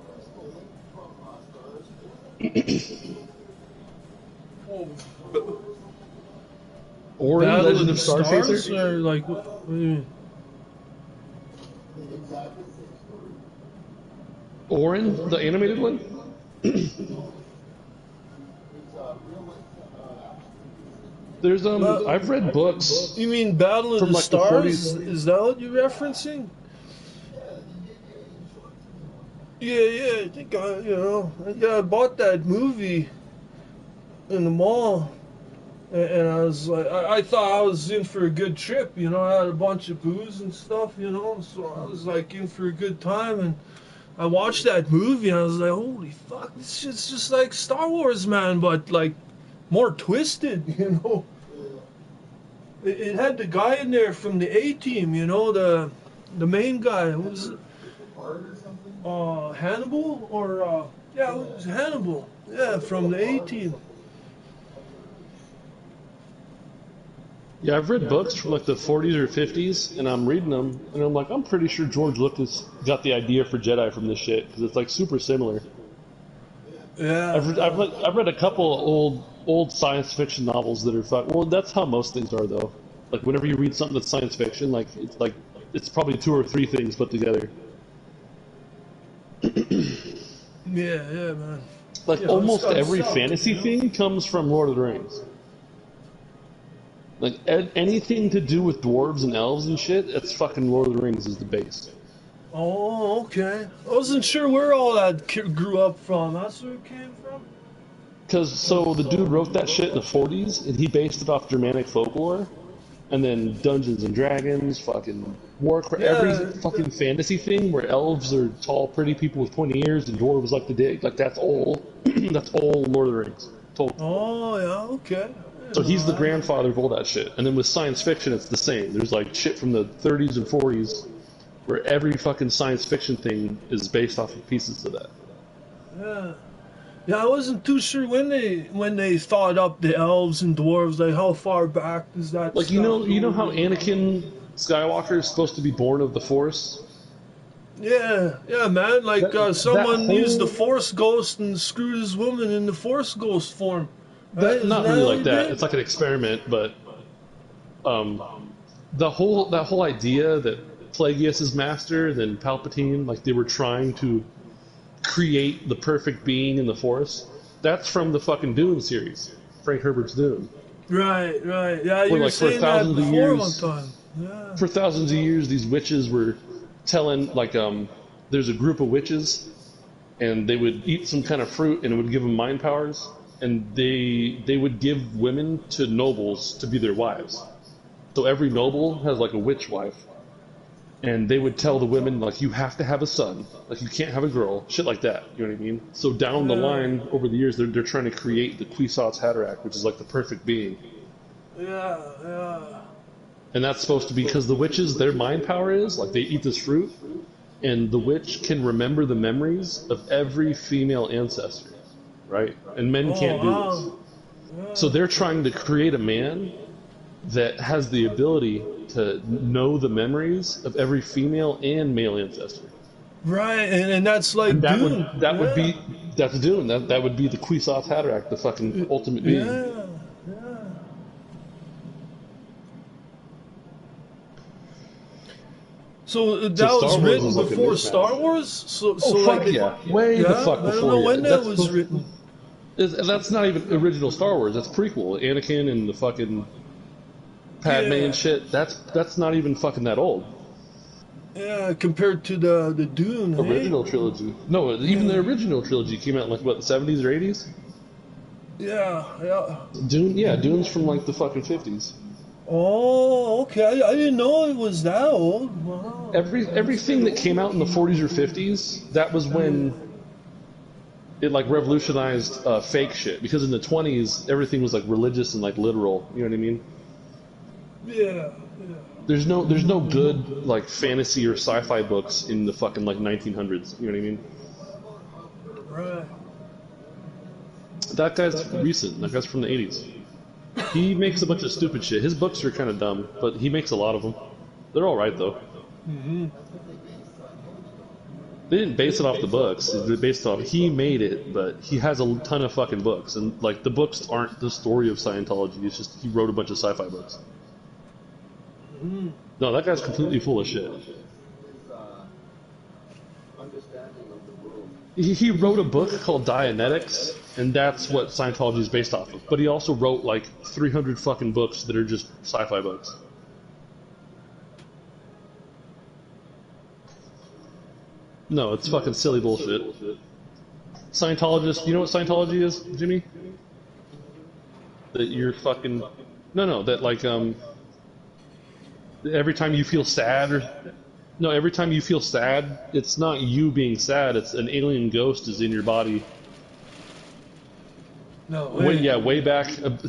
Orin, Battle Legend of the Stars, Starfacer? or like, what do you mean? Orin, the animated one? There's I've read books. You mean Battle of From, the like, the Stars? 40s. Is that what you're referencing? Yeah, I think I bought that movie in the mall, and I was like, I thought I was in for a good trip, you know. I had a bunch of booze and stuff, you know, so I was like in for a good time, and I watched that movie, and I was like, holy fuck, this shit's just like Star Wars, man, but like more twisted, you know. It had the guy in there from the A-Team, you know, the main guy. Who was it? Hannibal? Or, yeah, it was Hannibal. Yeah, from the A-Team. Yeah, I've read books from like the 40s or 50s, and I'm reading them, and I'm like, I'm pretty sure George Lucas got the idea for Jedi from this shit, because it's like super similar. Yeah. I've read a couple of old science fiction novels that are well, that's how most things are, though. Like whenever you read something that's science fiction, like it's probably two or three things put together. Yeah, yeah, man. Like You know, it's almost got every stuff, fantasy you know? thing comes from Lord of the Rings. Like anything to do with dwarves and elves and shit, it's fucking Lord of the Rings is the base. Oh, okay. I wasn't sure where all that grew up from. That's where it came from? Because so the dude wrote that shit in the 40s, and he based it off Germanic folklore, and then Dungeons and Dragons, fucking Warcraft, every Yeah. fucking fantasy thing where elves are tall, pretty people with pointy ears, and dwarves like the dick. Like that's all. That's all Lord of the Rings. Total. Oh, yeah, okay. I So didn't he's know the that. grandfather of all that shit. And then with science fiction, it's the same. There's like shit from the 30s and 40s where every fucking science fiction thing is based off of pieces of that. Yeah. Yeah, I wasn't too sure when they thought up the elves and dwarves, like how far back does that Like stuff you know go? how Anakin Skywalker is supposed to be born of the Force. Yeah, yeah, man. Like That someone used the whole Force Ghost and screwed his woman in the Force Ghost form. Right? that Isn't not that really how like he that. did? It's like an experiment, but um, that whole idea that Plagueis is master, then Palpatine, like they were trying to create the perfect being in the Force. That's from the fucking Dune series, Frank Herbert's Dune, Right, right. Yeah, where you were like saying that before one time. Yeah. for thousands of years, these witches were telling there's a group of witches and they would eat some kind of fruit and it would give them mind powers and they would give women to nobles to be their wives. So every noble has like a witch wife, and they would tell the women like you have to have a son, like you can't have a girl, shit like that. You know what I mean? So down the Yeah. line over the years, they're trying to create the Kwisatz Haderach, which is like the perfect being, Yeah, yeah. and that's supposed to be because the witches their mind power is like they eat this fruit, and the witch can remember the memories of every female ancestor, right? And men Oh, can't do this. wow. So Yeah. they're trying to create a man that has the ability to know the memories of every female and male ancestor. Right, and that's And like Dune. that would Yeah. be that's Dune. That would be the Kwisatz Haderach, the fucking ultimate being. Yeah, yeah. So So that Star was Wars written was like a before Star mismatch. Wars? So, Oh so like, fuck yeah, way the yeah, fuck I don't before know you. when that was written. That's not even original Star Wars. That's prequel. Anakin and the fucking Padme and Yeah, shit. That's not even fucking that old. yeah, compared to the Dune, hey? Original trilogy. No, even the Yeah, original trilogy came out in like what the 70s or 80s. yeah, yeah. Dune, yeah, Dune's from like the fucking 50s. Oh, okay. I didn't know it was that old. Wow. Everything that came out in the 40s or 50s, that was Yeah, when it like revolutionized fake shit. Because in the 20s, everything was like religious and like literal. You know what I mean? yeah, yeah. There's no good like fantasy or sci-fi books in the fucking like 1900s. You know what I mean? Right. That guy's recent. That guy's from the 80s. He makes a bunch of stupid shit. His books are kind of dumb, but he makes a lot of them. They're all right though. Hmm. They didn't base it off the books. They based it off he made it, but he has a ton of fucking books, and like the books aren't the story of Scientology. It's just he wrote a bunch of sci-fi books. Hmm. No, that guy's completely full of shit. He wrote a book called Dianetics, and that's what Scientology is based off of. But he also wrote like 300 fucking books that are just sci-fi books. No, it's fucking silly bullshit. Scientologist, you know what Scientology is, Jimmy? That you're fucking no, that like every time you feel sad or no, every time you feel sad, it's not you being sad, it's an alien ghost is in your body. No way. Way back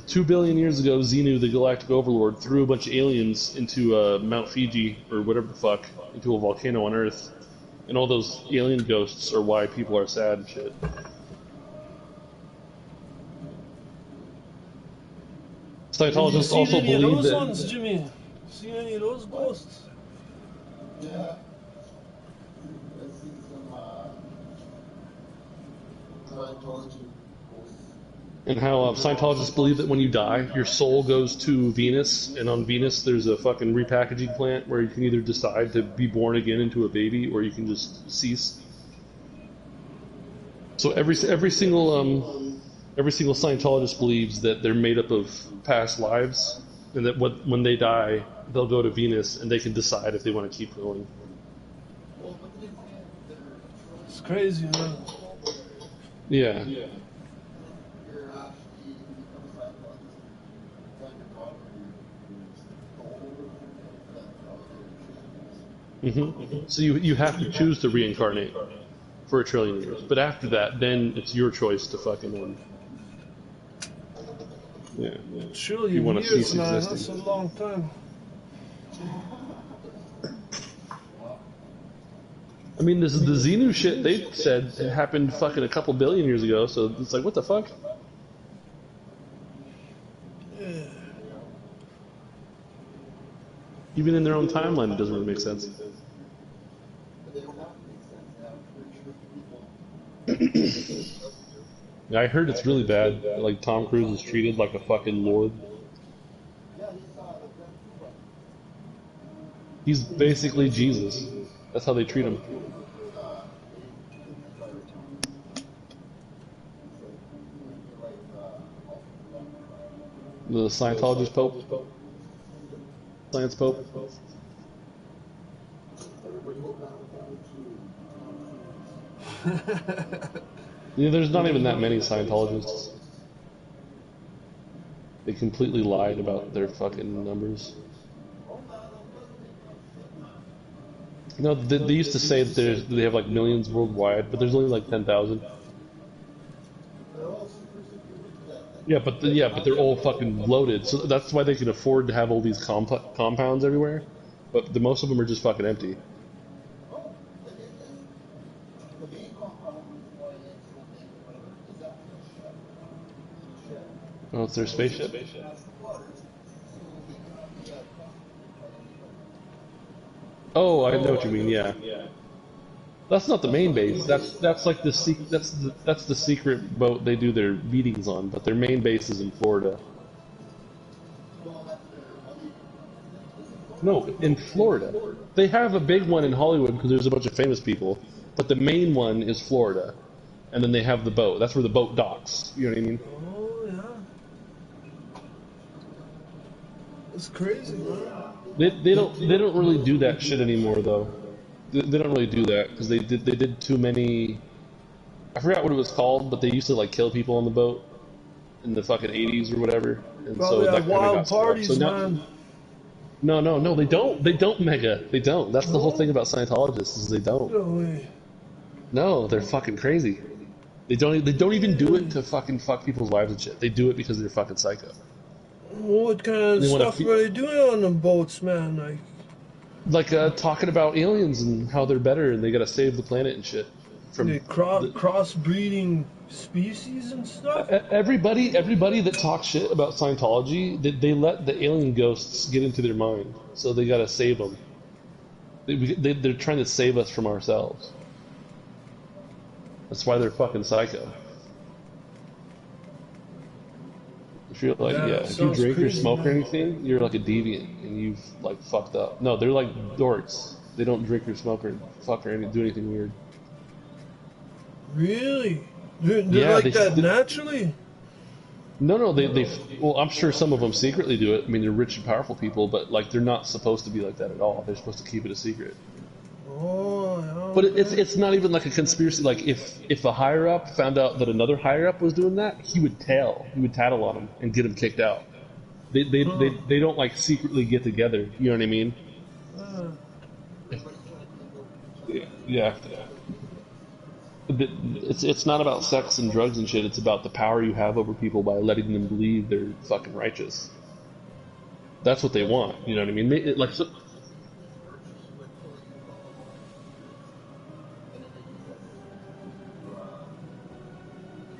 2 billion years ago, Xenu, the galactic overlord, threw a bunch of aliens into Mount Fiji or whatever the fuck, into a volcano on Earth, and all those alien ghosts are why people are sad and shit. Have you Scientologists seen also any of believe those that. ones, Jimmy? Seen any of those ghosts? Yeah. I see some Scientology posts. And how Scientologists believe that when you die, your soul goes to Venus, and on Venus there's a fucking repackaging plant where you can either decide to be born again into a baby, or you can just cease. So every single Scientologist believes that they're made up of past lives, and that when they die, they'll go to Venus, and they can decide if they want to keep going. It's crazy, man. Yeah. So you have to choose to reincarnate for 1 trillion years, but after that, then it's your choice to fucking yeah. A trillion wanna years, cease man. existing. That's a long time. I mean, the Xenu shit they said it happened fucking a couple billion years ago, so it's like, what the fuck? Yeah. Even in their own timeline, it doesn't really make sense. Yeah, I heard it's really bad. Like, Tom Cruise is treated like a fucking lord. He's basically Jesus. That's how they treat him. The Scientologist Pope? Science Pope? Yeah, there's not even that many Scientologists. They completely lied about their fucking numbers. No, they used to say that they have like millions worldwide, but there's only like 10,000. Yeah, but they're all fucking loaded, so that's why they can afford to have all these compounds everywhere. But most of them are just fucking empty. Oh, it's their spaceship. Oh, I know what you mean. Yeah, that's not the main base. That's like that's the secret boat they do their meetings on. But their main base is in Florida. No, in Florida. They have a big one in Hollywood because there's a bunch of famous people. But the main one is Florida, and then they have the boat. That's where the boat docks. You know what I mean? Oh, yeah. It's crazy, man. They don't really do that shit anymore though. They don't really do that because they did too many. I forgot what it was called, but they used to like kill people on the boat in the fucking 80s or whatever, and Probably so that have kind of wild got stopped. parties, So now, man. no, they don't. They don't, Mega. They don't. That's the whole thing about Scientologists is they don't. No way. No, they're fucking crazy. They don't even do it to fucking fuck people's lives and shit. They do it because they're fucking psycho. What kind of They wanna stuff are they doing on the boats, man? Like talking about aliens and how they're better and they gotta save the planet and shit. From They crossbreeding species and stuff? everybody that talks shit about Scientology, they let the alien ghosts get into their mind, so they gotta save them. They're trying to save us from ourselves. That's why they're fucking psycho. If you're like, Yeah, if you sounds drink or crazy, smoke or man. anything, you're like a deviant and you've like fucked up. No, they're like dorks. They don't drink or smoke or fuck or do anything weird. Really? They're Yeah, like that naturally? No, well, I'm sure some of them secretly do it. I mean, they're rich and powerful people, but like they're not supposed to be like that at all. They're supposed to keep it a secret. Oh, yeah. But it's not even like a conspiracy. Like if a higher up found out that another higher up was doing that, he would tattle on him and get him kicked out. They don't like secretly get together. You know what I mean? Yeah. It's not about sex and drugs and shit. It's about the power you have over people by letting them believe they're fucking righteous. That's what they want. You know what I mean?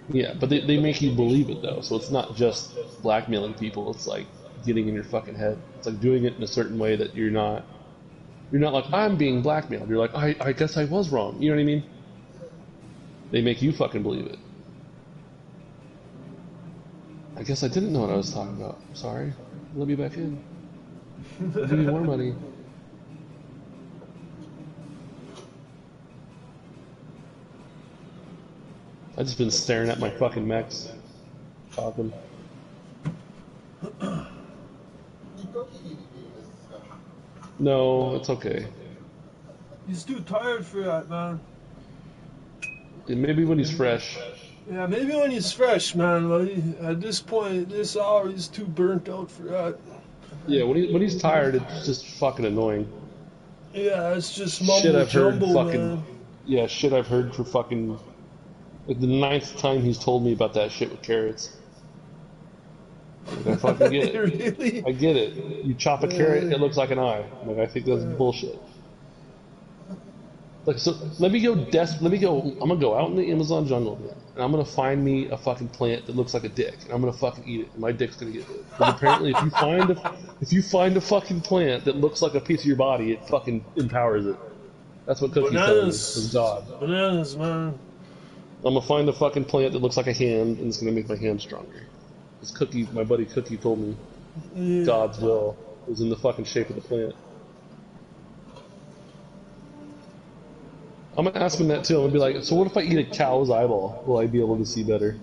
Yeah, but they make you believe it though. So it's not just blackmailing people. It's like getting in your fucking head. It's like doing it in a certain way that you're not like, I'm being blackmailed. You're like, I guess I was wrong. You know what I mean? They make you fucking believe it. I guess I didn't know what I was talking about. Sorry. Let me back in. I'll give you more money. I've just been staring at my fucking mechs. Talking. No, it's okay. He's too tired for that, man. Maybe when he's fresh. Yeah, maybe when he's fresh, man. But at this point, at this hour, he's too burnt out for that. Yeah, when he's tired, it's just fucking annoying. Yeah, it's just Shit mumbo I've heard jumbo, fucking. man. Yeah, shit I've heard for fucking. Like the 9th time he's told me about that shit with carrots. Like, I fucking get it. Really? I get it. You chop a carrot, it looks like an eye. Like, I think that's bullshit. Like, so let me go. I'm gonna go out in the Amazon jungle, man, and I'm gonna find me a fucking plant that looks like a dick, and I'm gonna fucking eat it. And my dick's gonna get big. Because apparently, if you find a fucking plant that looks like a piece of your body, it fucking empowers it. That's what Cookie's telling me. It's God. Bananas, man. I'm gonna find a fucking plant that looks like a hand, and it's gonna make my hand stronger. This Cookie, my buddy Cookie, told me God's will was in the fucking shape of the plant. I'm gonna ask him that too. I'm gonna be like, so what if I eat a cow's eyeball? Will I be able to see better?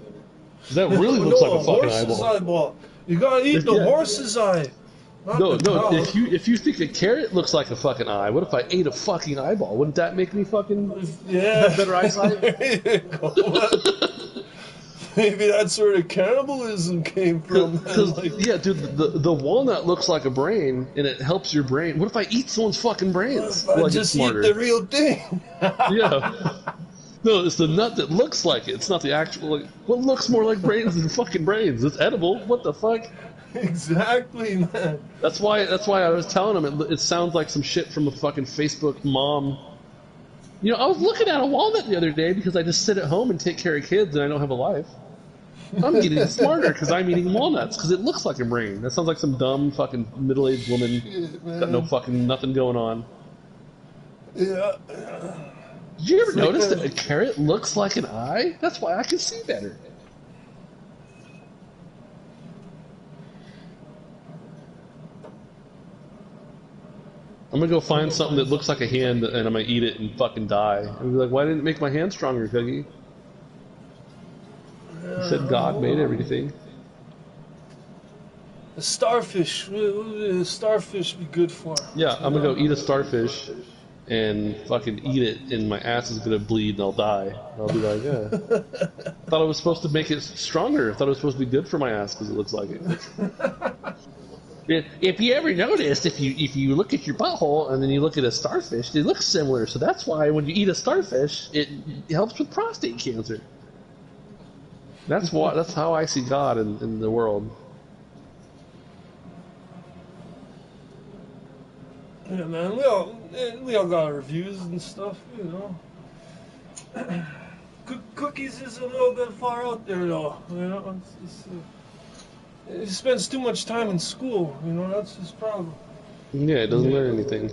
'Cause that really looks like a fucking eyeball. You gotta eat the horse's eye. No. If you think a carrot looks like a fucking eye, what if I ate a fucking eyeball? Wouldn't that make me fucking have better eyesight? There you go. Maybe that's where the cannibalism came from. Yeah, dude, the walnut looks like a brain, and it helps your brain. What if I eat someone's fucking brains? I just eat the real thing. Yeah. No, it's the nut that looks like it. It's not the actual. Like, what looks more like brains than fucking brains? It's edible. What the fuck? Exactly, man. That's why I was telling him it sounds like some shit from a fucking Facebook mom. You know, I was looking at a walnut the other day because I just sit at home and take care of kids and I don't have a life. I'm getting smarter because I'm eating walnuts because it looks like a brain. That sounds like some dumb fucking middle-aged woman got no fucking nothing going on. Yeah. Did you ever notice that a carrot looks like an eye? That's why I can see better. I'm gonna go find something that looks like a hand and I'm gonna eat it and fucking die. And be like, why didn't it make my hand stronger, Cookie? You said God made everything. A starfish. What would a starfish be good for? Yeah, I'm gonna go eat a starfish and fucking eat it, and my ass is gonna bleed and I'll die. And I'll be like, yeah. I thought I was supposed to make it stronger. I thought it was supposed to be good for my ass because it looks like it. If you ever noticed, if you look at your butthole and then you look at a starfish, they look similar. So that's why when you eat a starfish, it helps with prostate cancer. That's how I see God in the world. Yeah, man. We all got reviews and stuff, you know. Cookies is a little bit far out there, though. You know, he spends too much time in school. You know, that's his problem. Yeah, he doesn't learn anything.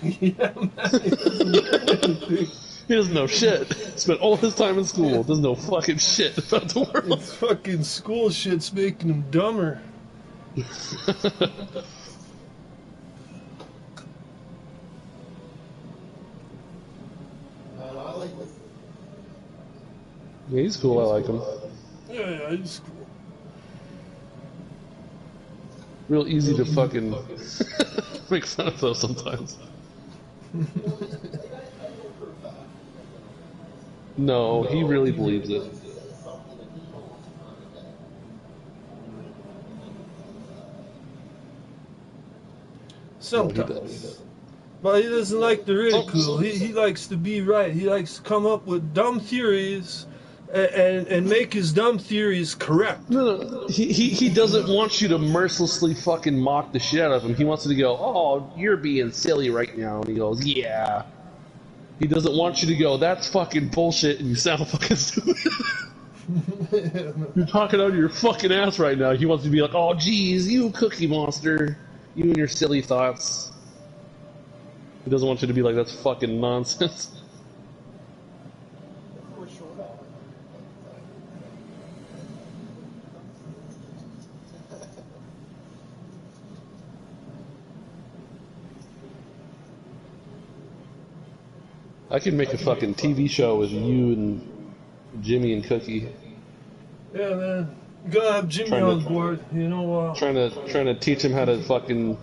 Yeah, man. He doesn't learn anything. He doesn't know shit. Spent all his time in school. Doesn't know fucking shit about the world. It's fucking school shit's making him dumber. Yeah, he's cool. I like him. Yeah, he's cool. Real easy to fucking make fun of though sometimes. No, he really believes it. Sometimes. But he doesn't like the ridicule. He likes to be right. He likes to come up with dumb theories and make his dumb theories correct. No. He doesn't want you to mercilessly fucking mock the shit out of him. He wants you to go, oh, you're being silly right now. And he goes, yeah. He doesn't want you to go, that's fucking bullshit and you sound fucking stupid. You're talking out of your fucking ass right now. He wants you to be like, oh, geez, you cookie monster. You and your silly thoughts. He doesn't want you to be like, that's fucking nonsense. I could make a fucking TV show with you and Jimmy and Cookie. Yeah, man. You gotta have Jimmy Trying to- on board. You know, Trying to teach him how to fucking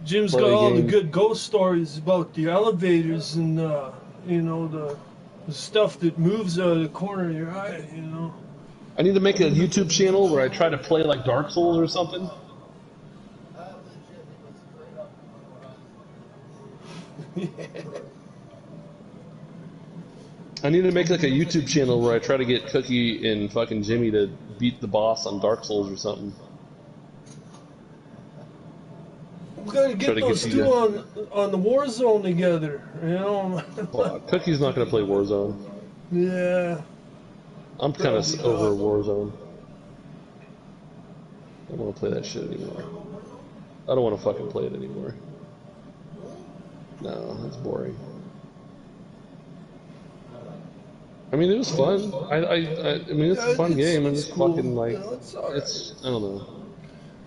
Jim's play got a all the game. good ghost stories about the elevators and you know the stuff that moves out of the corner of your eye. You know. I need to make a YouTube channel where I try to play like Dark Souls or something. I need to make like a YouTube channel where I try to get Cookie and fucking Jimmy to beat the boss on Dark Souls or something. We gotta Try get to those get two you- on the Warzone together. You know. Well, Cookie's not gonna play Warzone. Yeah. I'm kind of Probably over not. Warzone. I don't want to play that shit anymore. I don't want to fucking play it anymore. No, that's boring. I mean, it was fun. I mean, it's a fun game, and it's cool. fucking like, You know, it's alright. I don't know.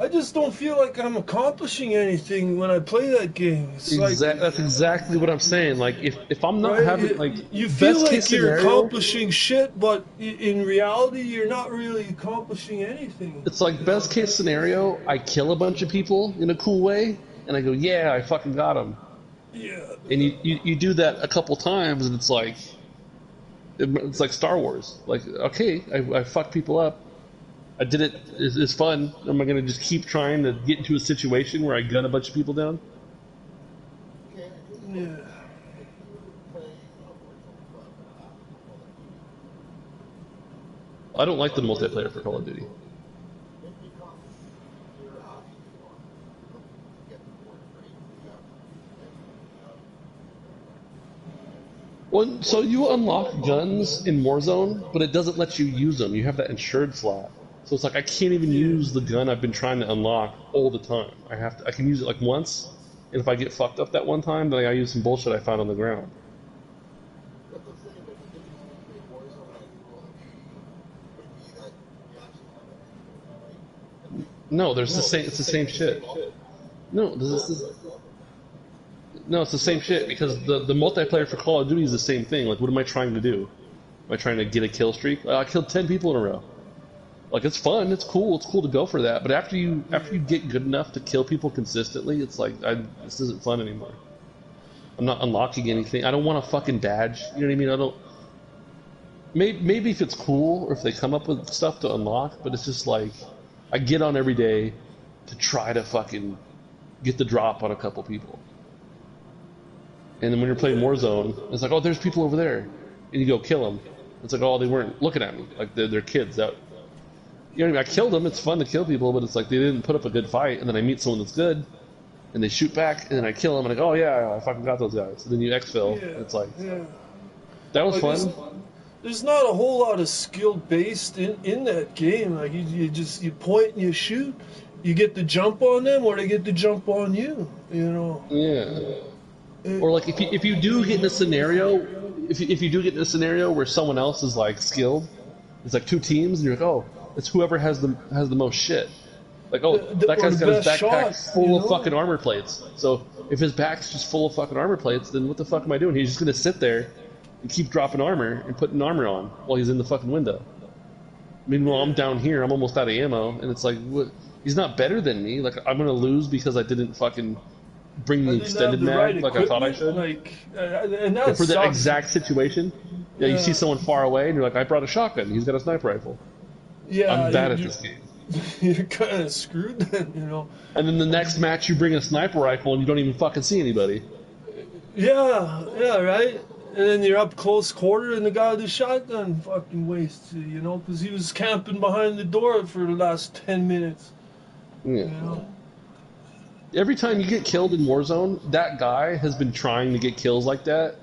I just don't feel like I'm accomplishing anything when I play that game. It's like That's exactly what I'm saying. Like, if I'm not right? having like you feel best like case you're scenario, accomplishing shit, but in reality, you're not really accomplishing anything. it's like best case scenario, I kill a bunch of people in a cool way, and I go, yeah, I fucking got them. Yeah. And you do that a couple times, and it's like Star Wars. Like, okay, I fucked people up. I did it. It's fun. Am I gonna just keep trying to get into a situation where I gun a bunch of people down? Yeah. I don't like the multiplayer for Call of Duty. Well, so you unlock guns in Warzone, but it doesn't let you use them. You have that insured slot. So it's like I can't even use the gun I've been trying to unlock all the time. I can use it like once, and if I get fucked up that one time, then I use some bullshit I found on the ground. No, there's the same. It's the same shit. No, no, it's the same shit because the multiplayer for Call of Duty is the same thing. Like, what am I trying to do? Am I trying to get a kill streak? I killed 10 people in a row. Like, it's fun, it's cool to go for that. But after you get good enough to kill people consistently, it's like this isn't fun anymore. I'm not unlocking anything. I don't want a fucking badge. You know what I mean? I don't. Maybe if it's cool or if they come up with stuff to unlock, but it's just like I get on every day to try to fucking get the drop on a couple people. And then when you're playing Warzone, it's like, oh, there's people over there, and you go kill them. It's like, oh, they weren't looking at me, like they're kids. That, you know what I mean? I killed them. It's fun to kill people, but it's like they didn't put up a good fight. And then I meet someone that's good, and they shoot back, and then I kill them, and I go, oh yeah, I fucking got those guys. And then you exfil. Yeah, It's like yeah. that was Like, fun. There's not a whole lot of skill based in that game. Like you point and you shoot, you get the jump on them, or they get the jump on you. You know. Yeah. Or like if you do get in a scenario, if you do get in a scenario where someone else is like skilled, it's like two teams, and you're like, oh, it's whoever has the most shit. Like, oh, that guy's got his best backpack shot, full you of know? fucking armor plates. So if his back's just full of fucking armor plates, then what the fuck am I doing? He's just gonna sit there and keep dropping armor and putting armor on while he's in the fucking window. Meanwhile, I'm down here, I'm almost out of ammo, and it's like, what? He's not better than me. Like, I'm gonna lose because I didn't fucking bring the I didn't extended have the mag right like I thought I equipment, should. Like, and that And for the sucks. exact situation, yeah, you see someone far away, and you're like, I brought a shotgun. He's got a sniper rifle. Yeah, I'm bad at this game. You're kind of screwed then, you know. And then the next match, you bring a sniper rifle, and you don't even fucking see anybody. Yeah, right. And then you're up close quarter, and the guy with the shotgun fucking wastes you, you know, because he was camping behind the door for the last 10 minutes. Yeah. You know. Every time you get killed in Warzone, that guy has been trying to get kills like that.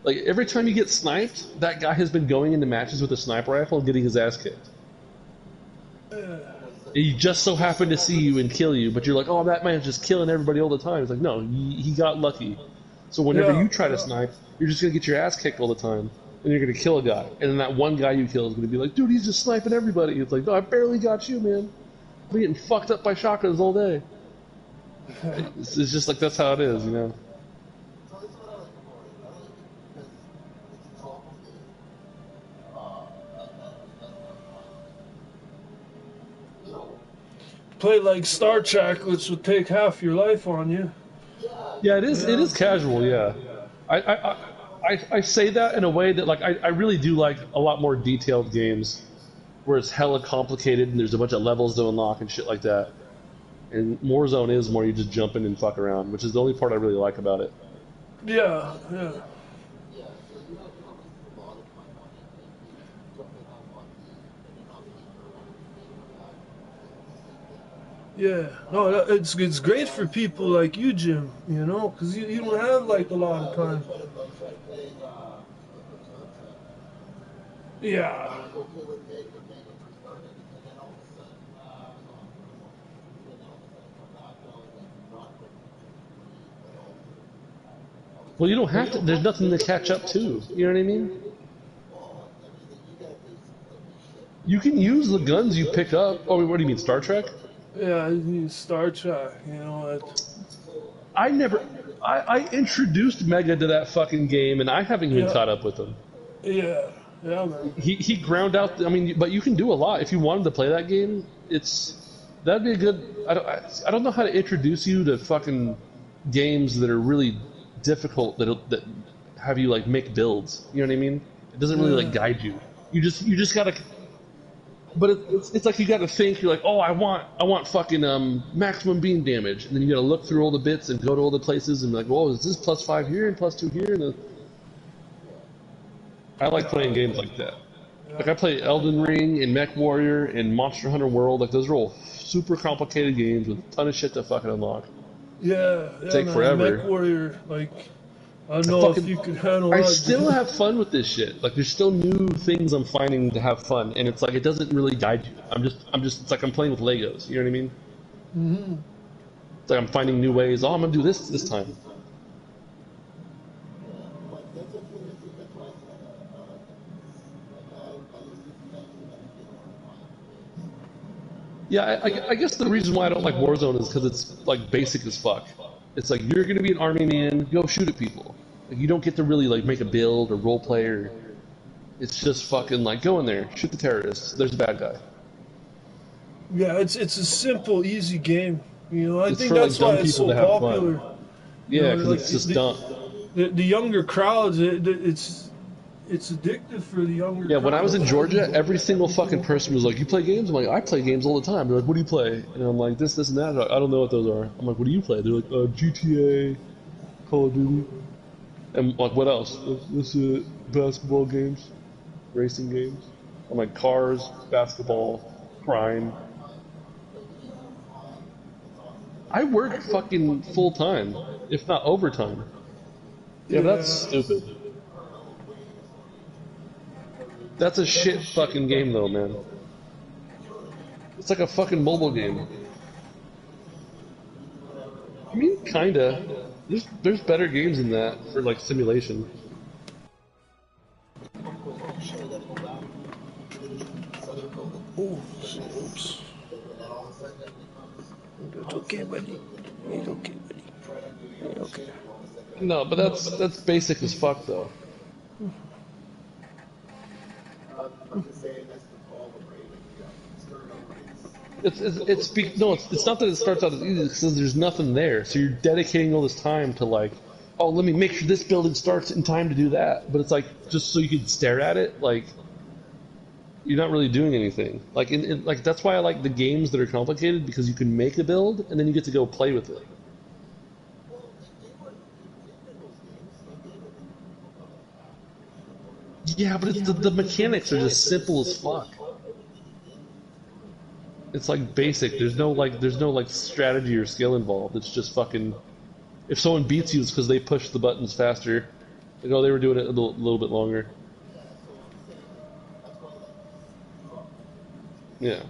Like, every time you get sniped, that guy has been going into matches with a sniper rifle and getting his ass kicked. He just so happened to see you and kill you, but you're like, oh, that man's just killing everybody all the time. It's like, no, he got lucky. So whenever you try to snipe, you're just going to get your ass kicked all the time, and you're going to kill a guy. And then that one guy you kill is going to be like, dude, he's just sniping everybody. It's like, no, I barely got you, man. I'm getting fucked up by shotguns all day. It's just like, that's how it is, you know? play like Star Trek, which would take half your life on you. Yeah, it is. It is casual. Yeah, I say that in a way that like I really do like a lot more detailed games where it's hella complicated and there's a bunch of levels to unlock and shit like that. And Warzone is more you just jump in and fuck around, which is the only part I really like about it. Yeah, yeah. Yeah, no, it's great for people like you, Jim. You know, because you don't have like a lot of time. Yeah, Well, you don't have to. There's nothing to catch up to. You know what I mean? You can use the guns you pick up. Oh, what do you mean, Star Trek? yeah. You need Star Trek. You know it. I never. I introduced Mega to that fucking game, and I haven't even Yeah, caught up with him. yeah, yeah, man. He ground out. I mean, but you can do a lot if you wanted to play that game. That'd be a good. I don't know how to introduce you to fucking games that are really difficult that have you like make builds. You know what I mean? It doesn't really like Yeah, guide you. You just gotta. But it's like you gotta think. You're like, oh, I want fucking maximum beam damage, and then you gotta look through all the bits and go to all the places and be like, oh, is this +5 here and +2 here? And I like playing games like that. Like I play Elden Ring and Mech Warrior and Monster Hunter World. Like those are all super complicated games with a ton of shit to fucking unlock. yeah, yeah, Take man. forever. Mech Warrior, like, I don't know if you could handle I that. still have fun with this shit. Like there's still new things I'm finding to have fun, and it's like it doesn't really guide you. I'm just. It's like I'm playing with Legos. You know what I mean? Hmm. It's like I'm finding new ways. Oh, I'm gonna do this time. Yeah, I guess the reason why I don't like Warzone is because it's like basic as fuck. It's like you're gonna be an army man, go shoot at people. Like you don't get to really like make a build or role play or it's just fucking like go in there, shoot the terrorists. There's a bad guy. Yeah, it's a simple, easy game. You know, I It's think for like that's why dumb it's people so to have popular. fun. You Yeah, know, because like it's just dumb. the younger crowds, it's addictive for the younger Yeah, when I was crowd. in Georgia, every single fucking person was like, "You play games?" I'm like, "I play games all the time." They're like, "What do you play?" And I'm like, "This, and that." Like, I don't know what those are. I'm like, "What do you play?" They're like, "GTA, Call of Duty." And like, what else? This basketball games, racing games. I'm like, cars, basketball, crime. I work fucking full time, if not overtime. Yeah, but that's Yeah, stupid. That's a shit fucking game though, man. It's like a fucking mobile game. I mean, kinda. There's better games than that for like simulation. oh, oops. It's okay, buddy. It's okay, buddy. It's okay. No, but that's basic as fuck though. It's not that it starts out as easy because there's nothing there. So you're dedicating all this time to like, oh, let me make sure this building starts in time to do that. But it's like just so you can stare at it, like you're not really doing anything. Like like that's why I like the games that are complicated because you can make a build and then you get to go play with it. Yeah, but the mechanics are just simple as fuck. It's like basic. There's no like strategy or skill involved. It's just fucking. If someone beats you, it's because they pushed the buttons faster. Like, oh, they were doing it a little bit longer. Yeah.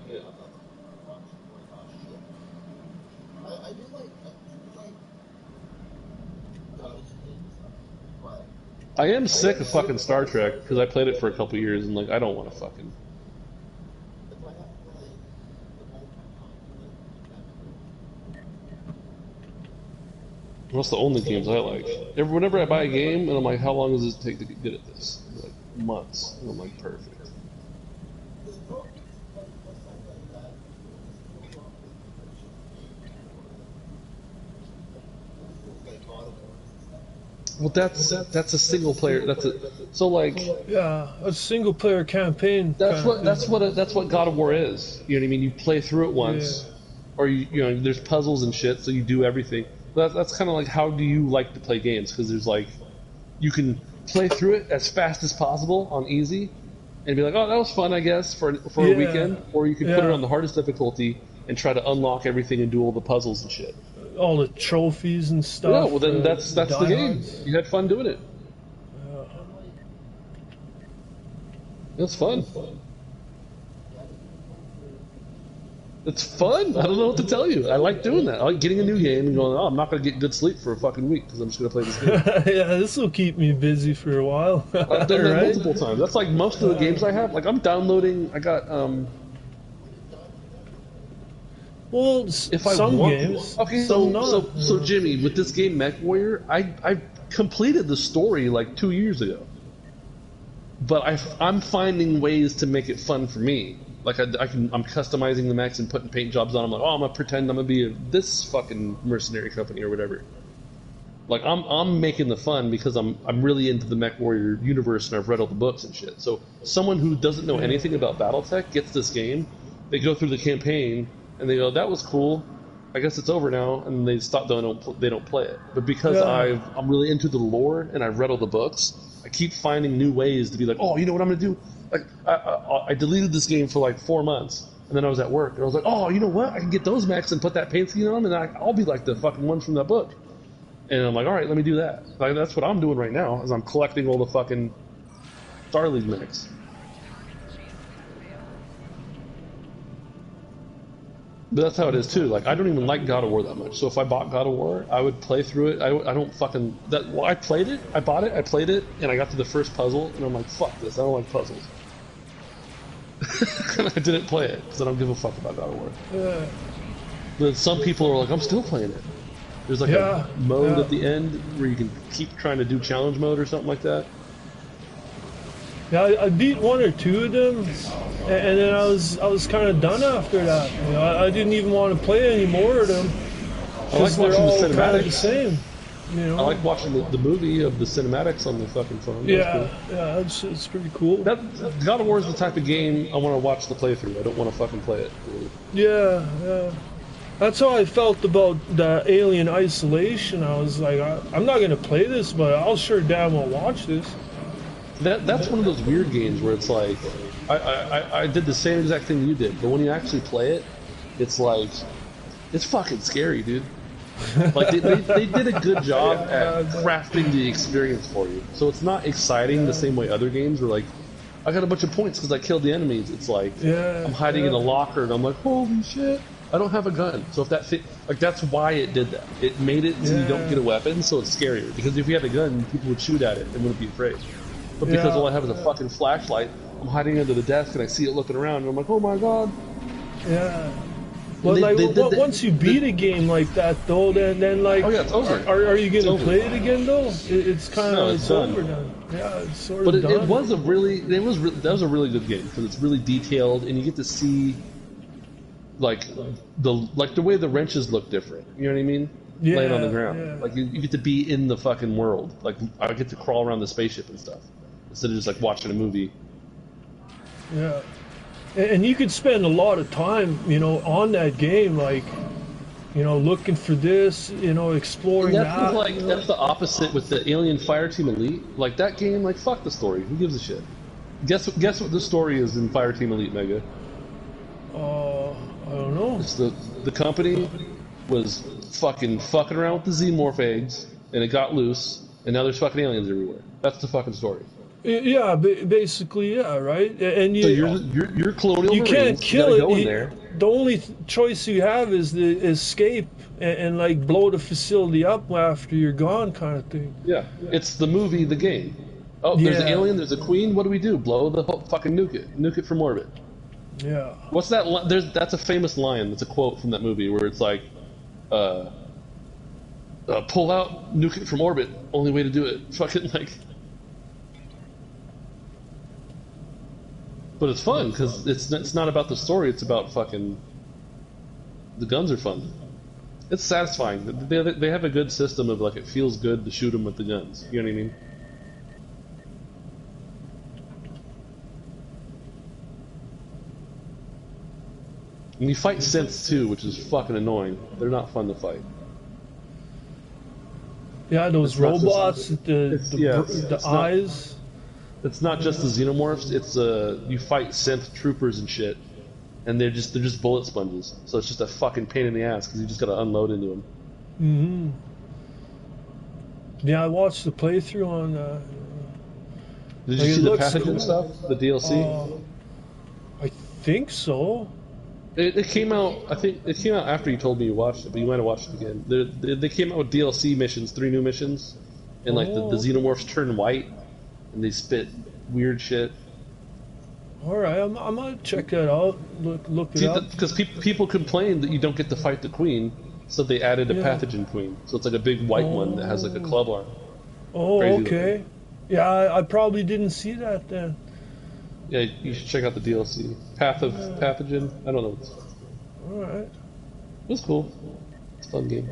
I am sick of fucking Star Trek because I played it for a couple years and like I don't want to fucking. That's the only games I like. Whenever I buy a game and I'm like, how long does it take to get good at this? Like months. And I'm like, perfect. Well, that's a single player. So like Yeah, a single player campaign. that's what God of War is. You know what I mean? You play through it once, or you know there's puzzles and shit, so you do everything. That's kind of like how do you like to play games? Because there's like you can play through it as fast as possible on easy, and be like, oh, that was fun, I guess, for a weekend. Or you can put it on the hardest difficulty and try to unlock everything and do all the puzzles and shit. All the trophies and stuff. Yeah, well then that's the game. You had fun doing it. It's fun. It's fun. I don't know what to tell you. I like doing that. I like getting a new game and going, oh, I'm not going to get good sleep for a fucking week because I'm just going to play this game. Yeah, this will keep me busy for a while. I've done that multiple times. That's like most of the games I have. Like I'm downloading. I got Well, if I some want, games. okay, so Jimmy, with this game Mech Warrior, I completed the story like 2 years ago, but I'm finding ways to make it fun for me. Like I'm customizing the mechs and putting paint jobs on. I'm like, oh, I'm gonna pretend I'm gonna be this fucking mercenary company or whatever. Like I'm making the fun because I'm really into the Mech Warrior universe and I've read all the books and shit. So someone who doesn't know anything about BattleTech gets this game, they go through the campaign. And they go, that was cool. I guess it's over now, and they stop. They don't play it. But because I'm really into the lore and I've read all the books, I keep finding new ways to be like, oh, you know what I'm gonna do? Like I deleted this game for like 4 months, and then I was at work, and I was like, oh, you know what? I can get those mechs and put that paint scheme on them, and I'll be like the fucking ones from that book. And I'm like, all right, let me do that. Like that's what I'm doing right now, is I'm collecting all the fucking Star League mechs. But that's how it is too. Like I don't even like God of War that much. So if I bought God of War, I would play through it. I don't fucking I played it. I bought it. I played it, and I got to the first puzzle, and I'm like, fuck this. I don't like puzzles. And I didn't play it because I don't give a fuck about God of War. Yeah. But some people are like, I'm still playing it. There's like a mode at the end where you can keep trying to do challenge mode or something like that. Yeah, I beat 1 or 2 of them, and then I was kind of done after that. You know, I didn't even want to play any more of them because they're all kind of the same. You know? I like watching the movie of the cinematics on the fucking phone. Yeah, yeah, it's pretty cool. God of War is the type of game I want to watch the playthrough. I don't want to fucking play it. Yeah, yeah. That's how I felt about the Alien Isolation. I was like, I'm not gonna play this, but I'll sure damn well watch this. That's one of those weird games where it's like I did the same exact thing you did, but when you actually play it, it's like it's fucking scary, dude. Like they did a good job at crafting the experience for you, so it's not exciting the same way other games were like. I got a bunch of points because I killed the enemies. It's like I'm hiding in a locker and I'm like, holy shit, I don't have a gun. So if that fit, like that's why it did that. It made it so you don't get a weapon, so it's scarier. Because if you had a gun, people would shoot at it and wouldn't be afraid. But because all I have is a fucking flashlight, I'm hiding under the desk and I see it looking around and I'm like, oh my god. Yeah. But once you beat a game like that, though, then like, oh yeah, it's over. Are you gonna play it again though? It's kind of it's over done. Yeah, it's sort of done. But it was a really that was a really good game because it's really detailed and you get to see like the way the wrenches look different. You know what I mean? Yeah, laying on the ground. Yeah. Like you get to be in the fucking world. Like I get to crawl around the spaceship and stuff instead of just like watching a movie. Yeah. And you could spend a lot of time, you know, on that game, like, you know, looking for this, you know, exploring that. Like, that's the opposite with the Alien Fireteam Elite. Like, that game, like, fuck the story. Who gives a shit? Guess what the story is in Fireteam Elite, Mega? I don't know. It's the company was fucking around with the Xenomorph eggs, and it got loose, and now there's fucking aliens everywhere. That's the fucking story. Yeah, basically, yeah, right. And so you're colonial. You can't kill it. Go in there. The only choice you have is to escape and like blow the facility up after you're gone, kind of thing. Yeah, it's the movie, the game. Oh, there's an alien. There's a queen. What do? Blow the whole fucking nuke it from orbit. Yeah. What's that? That's a famous line. That's a quote from that movie where it's like, pull out, nuke it from orbit. Only way to do it. Fucking like. But it's fun because it's not about the story. It's about fucking. The guns are fun, It's satisfying. They have a good system of like it feels good to shoot them with the guns. You know what I mean? And you fight synths too, which is fucking annoying. They're not fun to fight. Yeah, those It's not just- robots, the it's eyes. It's not just the xenomorphs. It's you fight synth troopers and shit, and they're just bullet sponges. So it's just a fucking pain in the ass because you just gotta unload into them. Mm-hmm. Yeah, I watched the playthrough on. Did Like, you it see the looks pathogen cool. stuff? The DLC? I think so. It came out. I think it came out after you told me you watched it, but you might have watched it again. They came out with DLC missions, 3 new missions, and like the xenomorphs turn white, and they spit weird shit. All right, I'm gonna check that out. Look it up. Because people complain that you don't get to fight the queen, so they added a pathogen queen. So it's like a big white one that has like a club arm. Oh, Crazy okay. looking. Yeah, I probably didn't see that then. Yeah, you should check out the DLC. Path of Pathogen. I don't know. All right. It was cool. It's a fun game.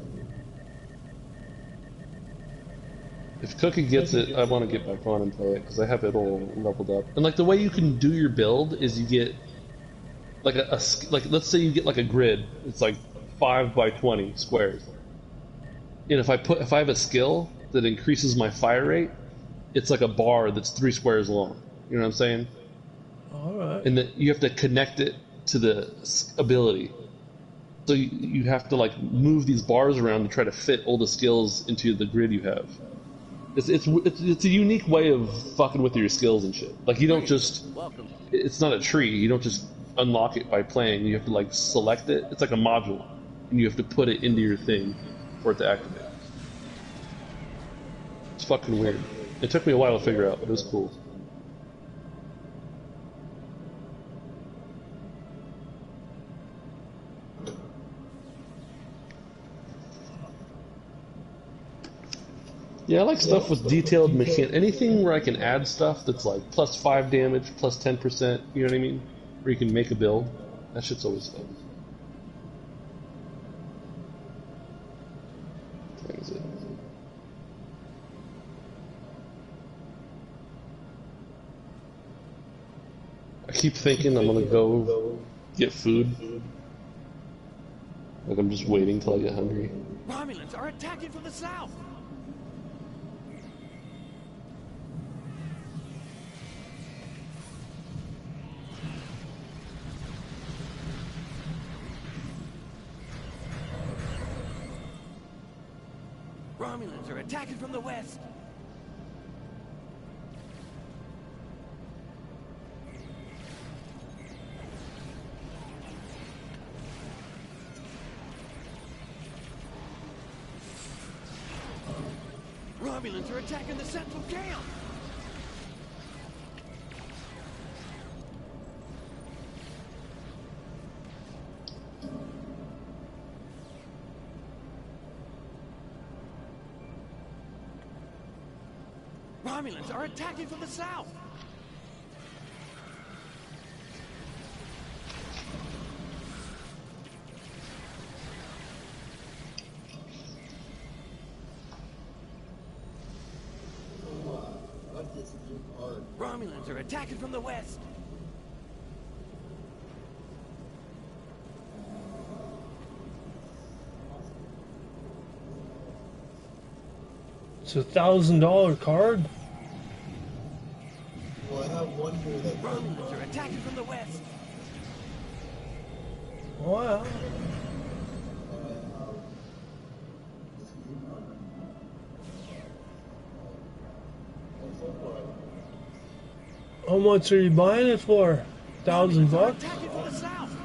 If Cookie gets it, I want to get back on and play it because I have it all leveled up. And like the way you can do your build is you get like like let's say you get like a grid. It's like 5 by 20 squares. And if I have a skill that increases my fire rate, it's like a bar that's 3 squares long. You know what I'm saying? All right. And that you have to connect it to the ability. So you have to like move these bars around to try to fit all the skills into the grid you have. It's a unique way of fucking with your skills and shit. Like you don't just. It's not a tree. You don't just unlock it by playing. You have to like select it. It's like a module, and you have to put it into your thing for it to activate. It's fucking weird. It took me a while to figure out, but it was cool. Yeah, I like stuff with detailed mechanics. Anything where I can add stuff that's like plus 5 damage, plus 10%, you know what I mean? Where you can make a build. That shit's always fun. What is it? I keep thinking I'm gonna go get food. Like I'm just waiting till I get hungry. Romulans are attacking from the south! Romulans are attacking from the west! Romulans are attacking the central camp! Romulans are attacking from the south! Romulans are attacking from the west! It's $1,000 card. Well, I have one here that. Romulans are attacking from the west! Wow. How much are you buying it for? $1,000 bucks? Attacking from the south!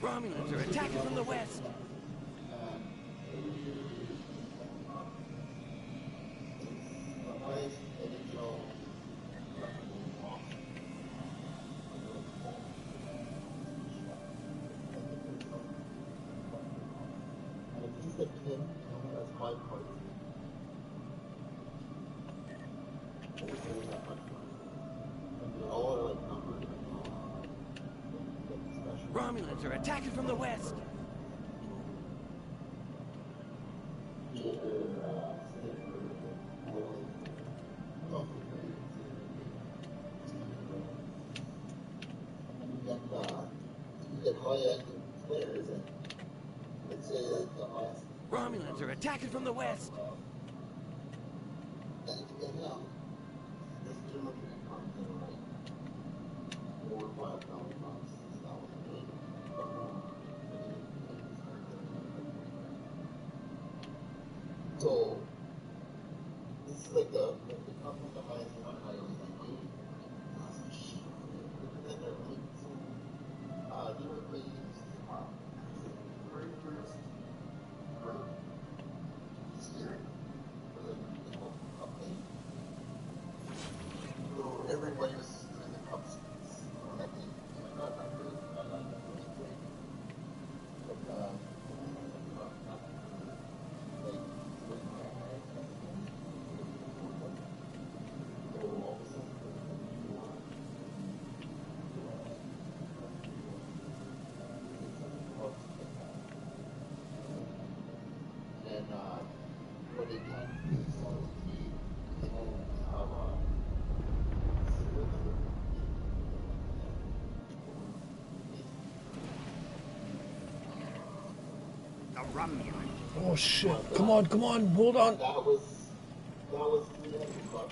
Romulans are attacking from the west! Romulans are attacking from the west. Romulans are attacking from the west. So, this is like the company the highest one I was like, and then they're like, so, they were paying the very first year for the company. So everybody was doing the cups. That day. I got that really, I like that really great. But, like, Oh shit! Come on, hold on. that was $300.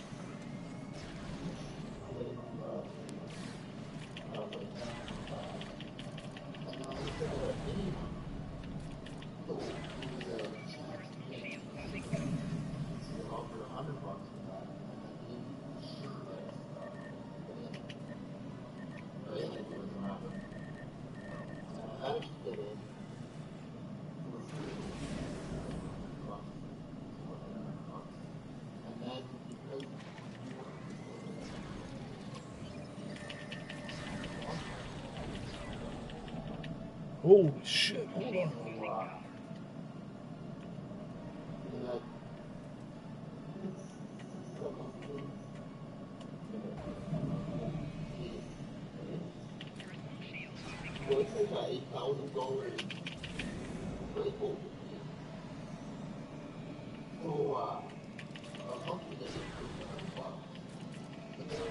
Holy shit! Hold on. Well, it's like $8,000 really cool. So, a monthly they get $300. And then so,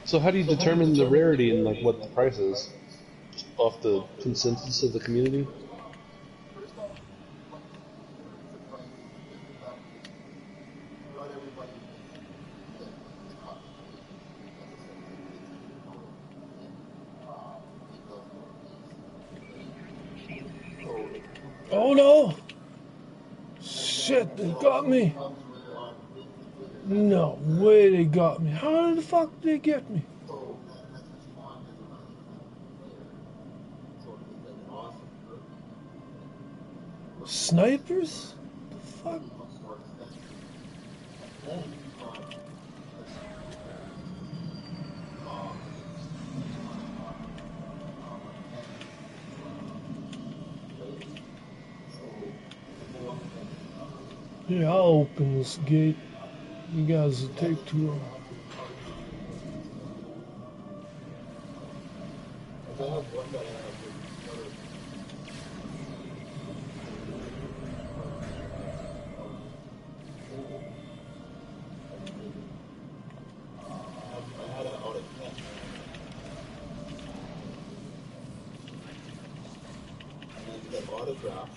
So how do you determine the rarity and like what the price is? Off the consensus of the community? not everybody Oh no! Shit! They got me. No way they got me. How the fuck did they get me? Snipers? The fuck? Yeah, I'll open this gate. You guys will take too long. autograph.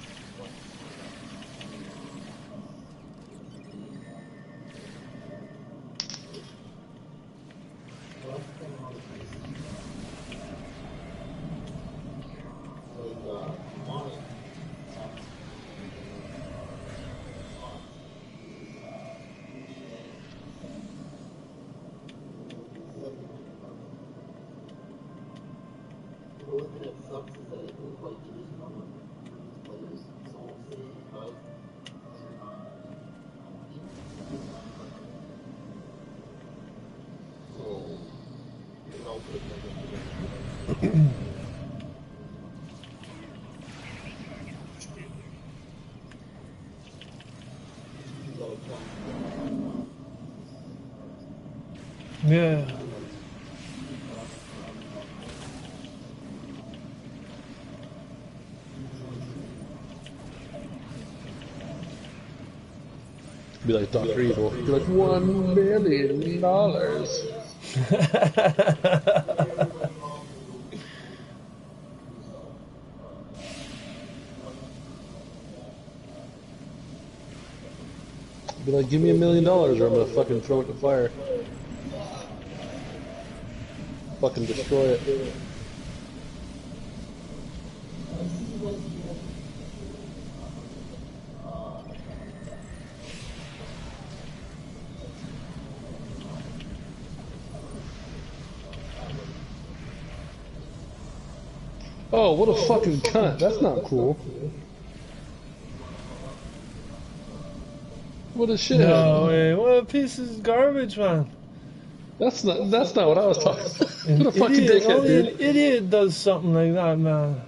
looking at subs is that it was like trading on these players. So say if I was so it all put Yeah. Be like Dr. Evil. Be like $1 million. Be like, give me $1 million or I'm gonna fucking throw it in the fire. Fucking destroy it. Oh, what a fucking cunt. That's not cool. What a shithead. No way. What a piece of garbage, man. That's not what I was talking about. An What a fucking idiot, dickhead, only an dude. idiot does something like that, man.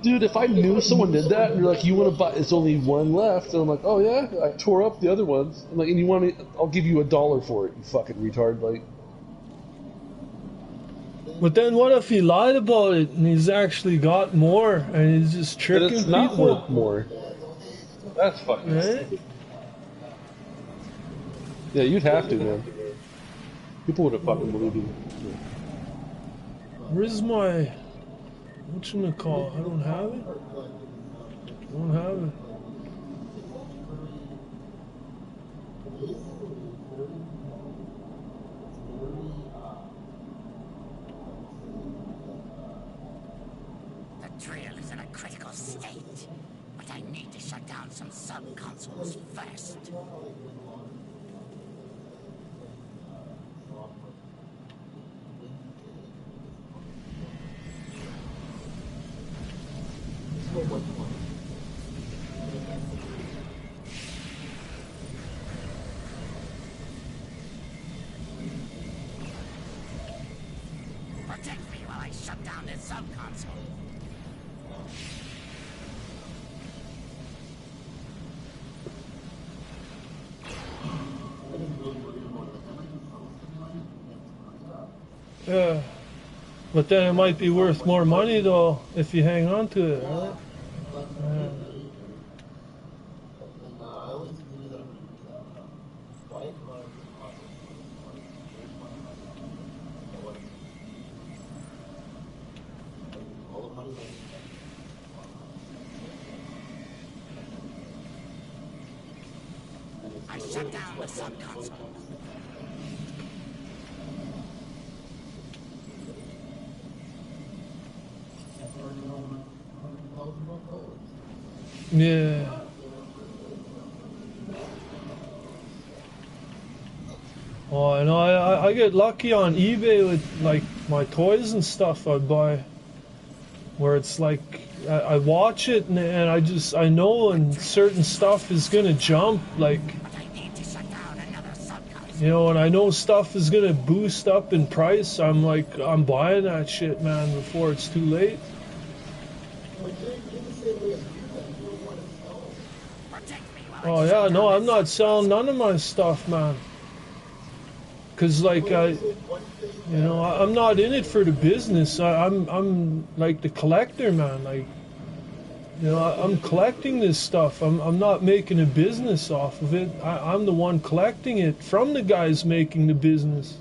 Dude, if I knew someone did that and you're like, you want to buy, it's only one left, and I'm like, oh yeah, I tore up the other ones. I'm like, and you want me, I'll give you $1 for it, you fucking retard. Like, But then what if he lied about it and he's actually got more and he's just and tricking it's not people? worth more. That's fucking Right? stupid. Yeah, you'd have to, man. People would have fucking believed you. Where's my... whatchamacallit? I don't have it? I don't have it. The drill is in a critical state, but I need to shut down some sub-consoles first. Protect me while I shut down this sub-console. Yeah. But then it might be worth more money though if you hang on to it, right? Yeah. I shut down the sub-console. Yeah. Oh, I know. I get lucky on eBay with like my toys and stuff I buy, where it's like I watch it and I know when certain stuff is gonna jump, like, I need to shut down another sub-console. you know, and I know stuff is gonna boost up in price. I'm like, I'm buying that shit, man, before it's too late. Protect me while I Oh shut yeah, down no, this I'm not selling none of my stuff, man. Cause like I'm not in it for the business. I'm like the collector, man. Like, you know, I'm collecting this stuff. I'm not making a business off of it. I'm the one collecting it from the guys making the business.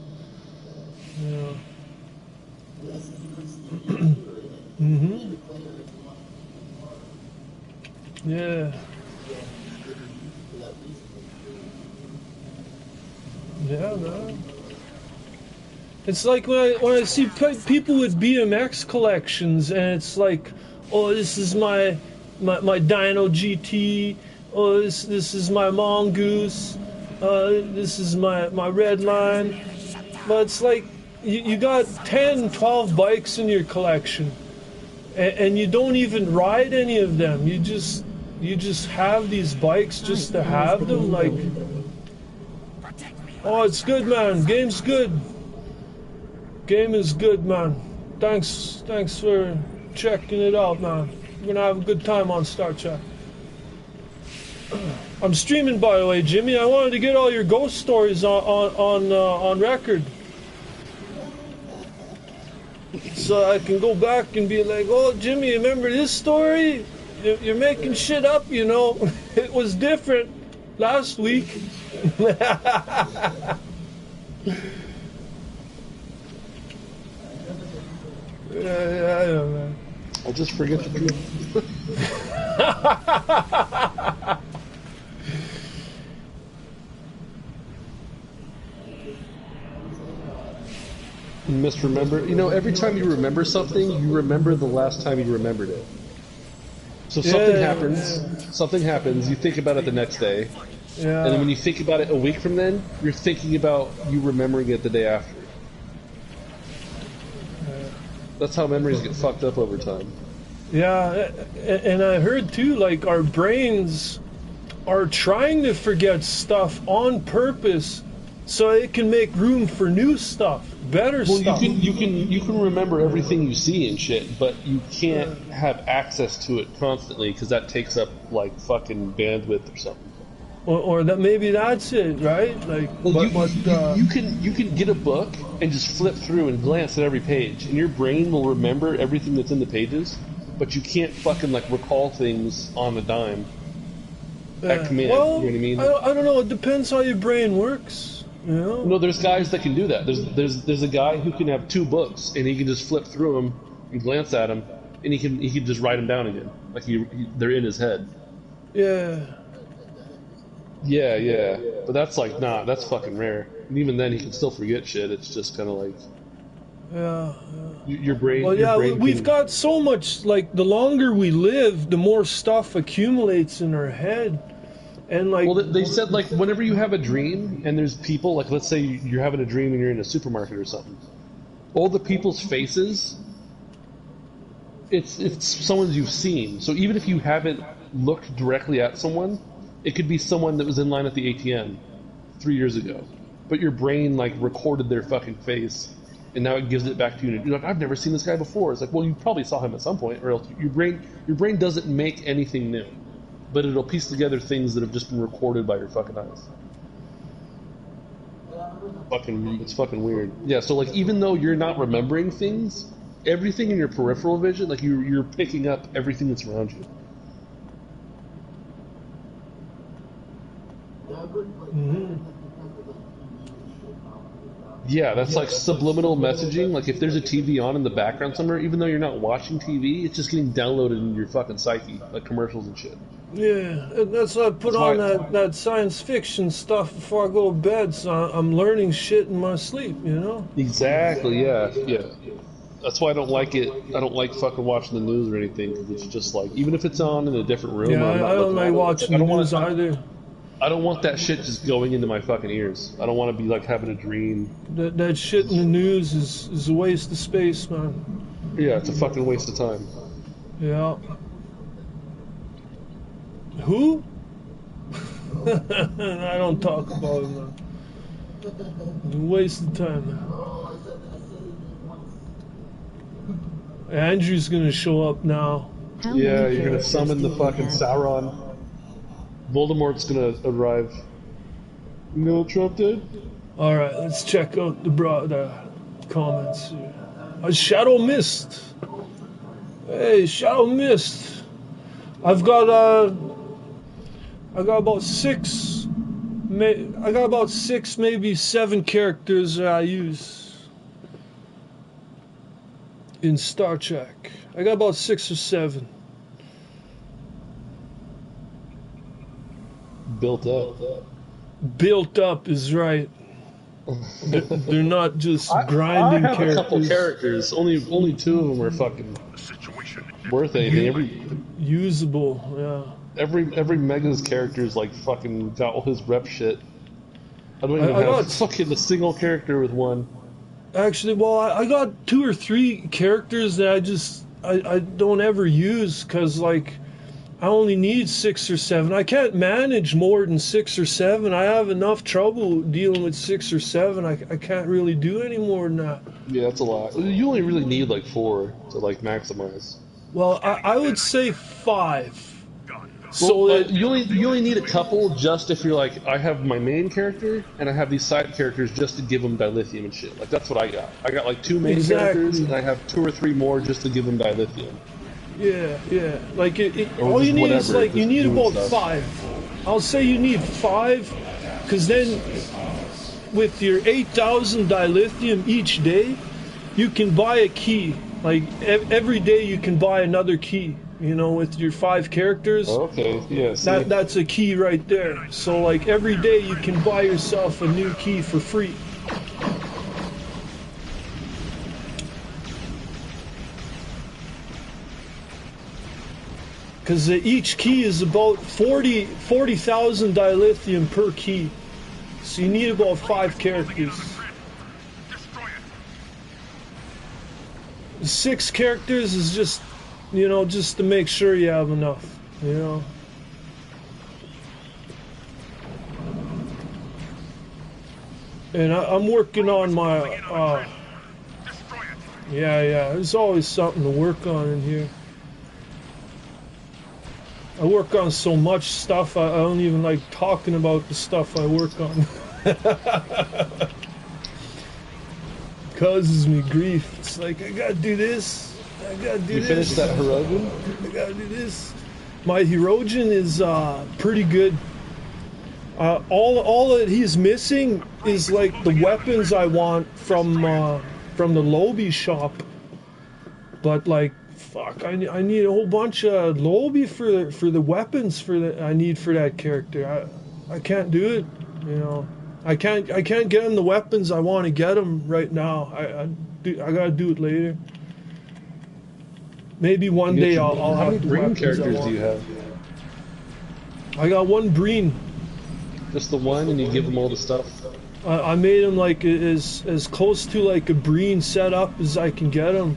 You know. Mhm. Yeah. Yeah, man. It's like when I see people with BMX collections, and it's like, oh, this is my Dino GT. Oh, this is my Mongoose. This is my Red Line. But it's like, you got 10, 12 bikes in your collection, and you don't even ride any of them. You just have these bikes just to have them. Like, oh, it's good, man. Game's good. Game is good, man. Thanks for checking it out, man. We're gonna have a good time on Star Trek. I'm streaming, by the way, Jimmy. I wanted to get all your ghost stories on record, so I can go back and be like, "Oh, Jimmy, remember this story? You're making shit up, you know. It was different last week." Yeah, man. I'll just forget the truth. Misremember. You know, every time you remember something, you remember the last time you remembered it. So something happens, you think about it the next day, and then when you think about it a week from then, you're thinking about you remembering it the day after. That's how memories get fucked up over time. Yeah, and I heard too, like, our brains are trying to forget stuff on purpose so it can make room for new stuff, better stuff. Well, you can remember everything you see and shit, but you can't have access to it constantly because that takes up like fucking bandwidth or something. Or that maybe that's it, right? Like, well, you can get a book and just flip through and glance at every page, and your brain will remember everything that's in the pages, but you can't fucking like recall things on a dime at command. Well, you know what I mean? I don't know. It depends how your brain works. You know? No, there's guys that can do that. There's a guy who can have 2 books and he can just flip through them and glance at them, and he can just write them down again, like they're in his head. Yeah. Yeah, but that's like that's fucking rare. And even then, he can still forget shit. It's just kind of like, your brain. Well, yeah, we've got so much. Like, the longer we live, the more stuff accumulates in our head, and like. Well, they said like whenever you have a dream and there's people, like let's say you're having a dream and you're in a supermarket or something, all the people's faces. It's someone you've seen. So even if you haven't looked directly at someone. It could be someone that was in line at the ATM 3 years ago, but your brain like recorded their fucking face, and now it gives it back to you. And you're like, I've never seen this guy before. It's like, well, you probably saw him at some point, or else your brain doesn't make anything new, but it'll piece together things that have just been recorded by your fucking eyes. It's fucking weird. Yeah. So like, even though you're not remembering things, everything in your peripheral vision, like you're picking up everything that's around you. Mm-hmm. Yeah, that's like subliminal messaging. Like if there's a TV on in the background somewhere, even though you're not watching TV, it's just getting downloaded into your fucking psyche, like commercials and shit. Yeah, that's why I put on that science fiction stuff before I go to bed, so I'm learning shit in my sleep, you know? Exactly, yeah. That's why I don't like it. I don't like fucking watching the news or anything, because it's just like, even if it's on in a different room. Yeah, I don't like watching the news either. I don't want that shit just going into my fucking ears. I don't want to be like having a dream. That shit in the news is a waste of space, man. Yeah, it's a fucking waste of time. Yeah. Who? I don't talk about it, man. It's a waste of time, man. Andrew's gonna show up now. Yeah, you're gonna summon the fucking Sauron. Voldemort's gonna arrive. You know what Trump did? Alright, let's check out the comments here. Shadow Mist. Hey, Shadow Mist. I got about six, maybe 7 characters that I use in Star Trek. I got about 6 or 7. Built up. Built up is right. They're not just grinding I have characters. a couple characters. Only 2 of them are fucking worth anything. Usable, yeah. Every Mega's character is like fucking got all his rep shit. I don't even have fucking a single character with one. Actually, well, I got 2 or 3 characters that I don't ever use because like I only need 6 or 7. I can't manage more than 6 or 7. I have enough trouble dealing with 6 or 7. I can't really do any more than that. Yeah, that's a lot. You only really need like 4 to like maximize. Well, I would say 5. Well, So that you only need a couple just if you're like I have my main character and I have these side characters just to give them dilithium and shit. Like that's what I got. I got like 2 main characters exactly. and I have 2 or 3 more just to give them dilithium. Yeah, yeah. Like Or all just you need is whatever, like you just need doing about stuff. 5. I'll say you need 5, because then with your 8,000 dilithium each day, you can buy a key. Like every day you can buy another key. You know, with your 5 characters, Okay, yeah. See, that's a key right there. So like every day you can buy yourself a new key for free. Because each key is about 40,000 dilithium per key. So you need about 5 characters. 6 characters is just, you know, just to make sure you have enough, you know. And I'm working on my, yeah, there's always something to work on in here. I work on so much stuff, I don't even like talking about the stuff I work on. Causes me grief. It's like, I gotta do this, I gotta do you this. finished that Hirogen? I gotta do this. My Hirogen is pretty good. All that he's missing is like the weapons I want from the Lobby shop. But like, fuck, I need a whole bunch of Lobby for the weapons I need for that character. I can't do it, you know. I can't get him the weapons I want to get him right now. I gotta do it later. Maybe one day I'll How have many the Breen weapons I characters want. do you have? I got 1 Breen. Just the one, and you give them all the stuff. I made him like as close to like a Breen setup as I can get him.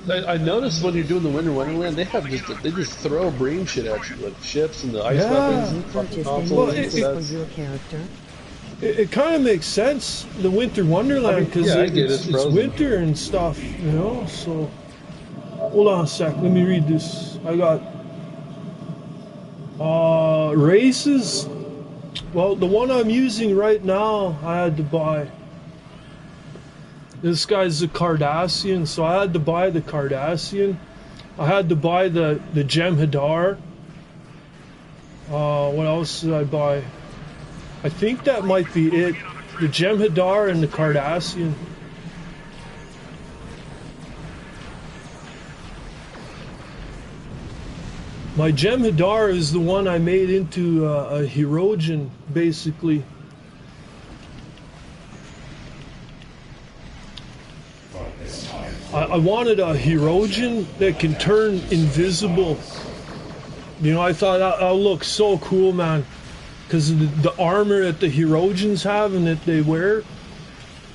I noticed when you're doing the Winter Wonderland, they just throw Breen shit at you, like ships and the ice Yeah. weapons and Purchase fucking any consoles. Well, and items for stuff. your character. It kind of makes sense, the Winter Wonderland, because yeah, I get it, it's frozen. winter and stuff, you know. So hold on a sec, let me read this. I got races. Well, the one I'm using right now, I had to buy. This guy's a Cardassian, so I had to buy the Cardassian. I had to buy the Jem'Hadar. What else did I buy? I think that might be it. The Jem'Hadar and the Cardassian. My Jem'Hadar is the one I made into a Hirogen, basically. I wanted a Hirogen that can turn invisible. You know, I thought that'll look so cool, man. Because the armor that the Hirogens have and that they wear,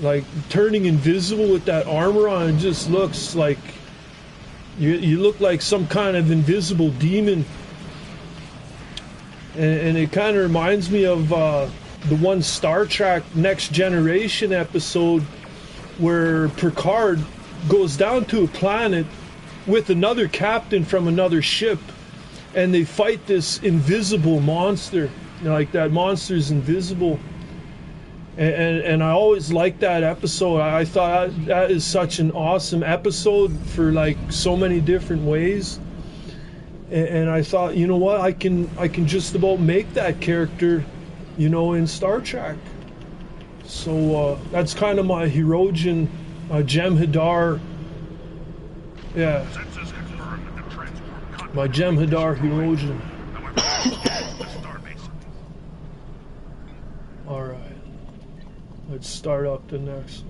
like turning invisible with that armor on, it just looks like you look like some kind of invisible demon. And it kind of reminds me of the one Star Trek Next Generation episode where Picard goes down to a planet with another captain from another ship, and they fight this invisible monster. You know, like that monster's invisible. And I always liked that episode. I thought that is such an awesome episode for like so many different ways. And I thought, you know what, I can just about make that character, you know, in Star Trek. So that's kind of my Hirogen, Jem'Hadar. Yeah, my Jem'Hadar Hirogen. All right, let's start up the next one.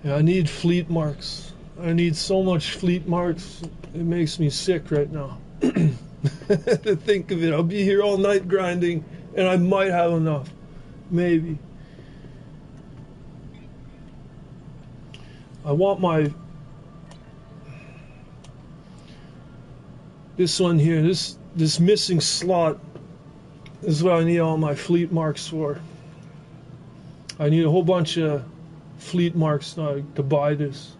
Yeah, I need fleet marks. I need so much fleet marks. It makes me sick right now. to think of it. I'll be here all night grinding, and I might have enough. Maybe. I want my... This one here, this missing slot is what I need all my fleet marks for. I need a whole bunch of fleet marks to buy this.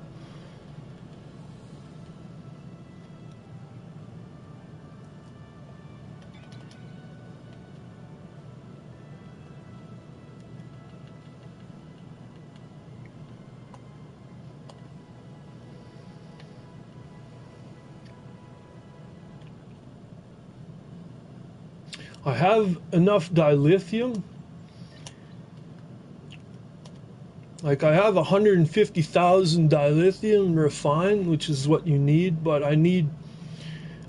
I have enough dilithium. Like I have 150,000 dilithium refined, which is what you need, but I need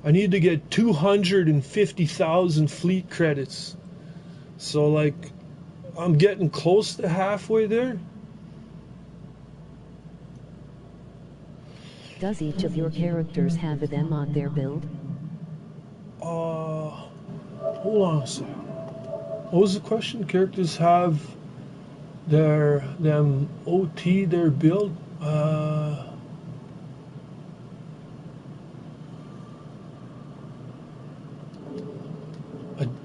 to get 250,000 fleet credits. So like I'm getting close to halfway there. Does each of your characters have them on their build? Hold on a second. What was the question? Characters have them OT their build? I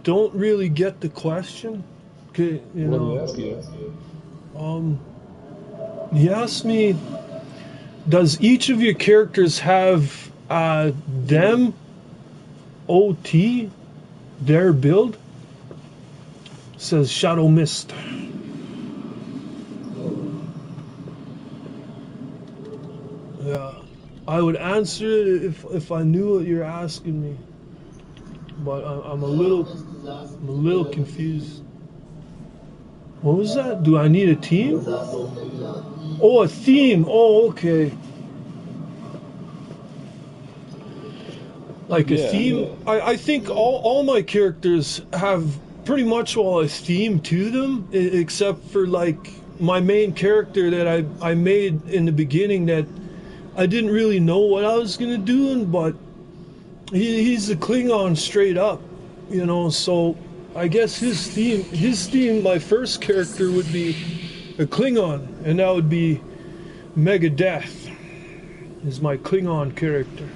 don't really get the question. Okay, you know. What did he ask you? He asked me, does each of your characters have them OT their build? Says Shadow Mist. Yeah, I would answer it if I knew what you're asking me, but I'm a little confused. What was that? Do I need a team? Oh, a theme. Oh, okay. Like a theme. Yeah. I think all my characters have pretty much all a theme to them, except for like my main character that I made in the beginning that I didn't really know what I was gonna do, but he's a Klingon straight up, you know. So I guess his theme, my first character would be a Klingon, and that would be Megadeth, is my Klingon character.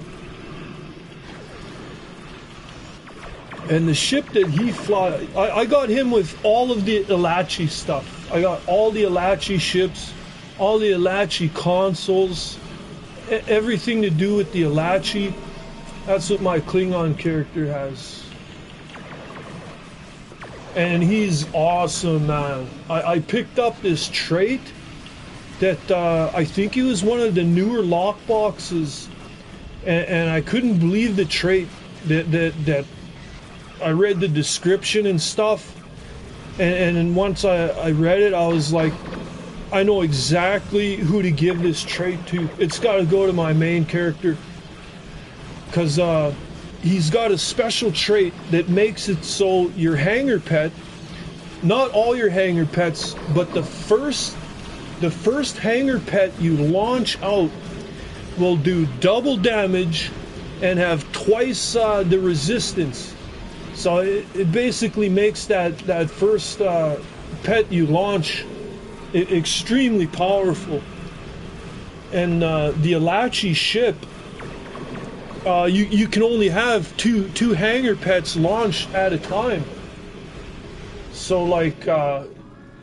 And the ship that he flies, I got him with all of the Ilachi stuff. I got all the Ilachi ships, all the Ilachi consoles, everything to do with the Ilachi. That's what my Klingon character has. And he's awesome, man. I picked up this trait that I think it was one of the newer lock boxes, and I couldn't believe the trait that I read the description and stuff, and then once I read it, I was like, I know exactly who to give this trait to. It's got to go to my main character, because he's got a special trait that makes it so your hangar pet, not all your hangar pets, but the first hangar pet you launch out will do double damage and have twice the resistance. So it basically makes that first pet you launch extremely powerful. And the Ilachi ship, you can only have two hangar pets launched at a time. So like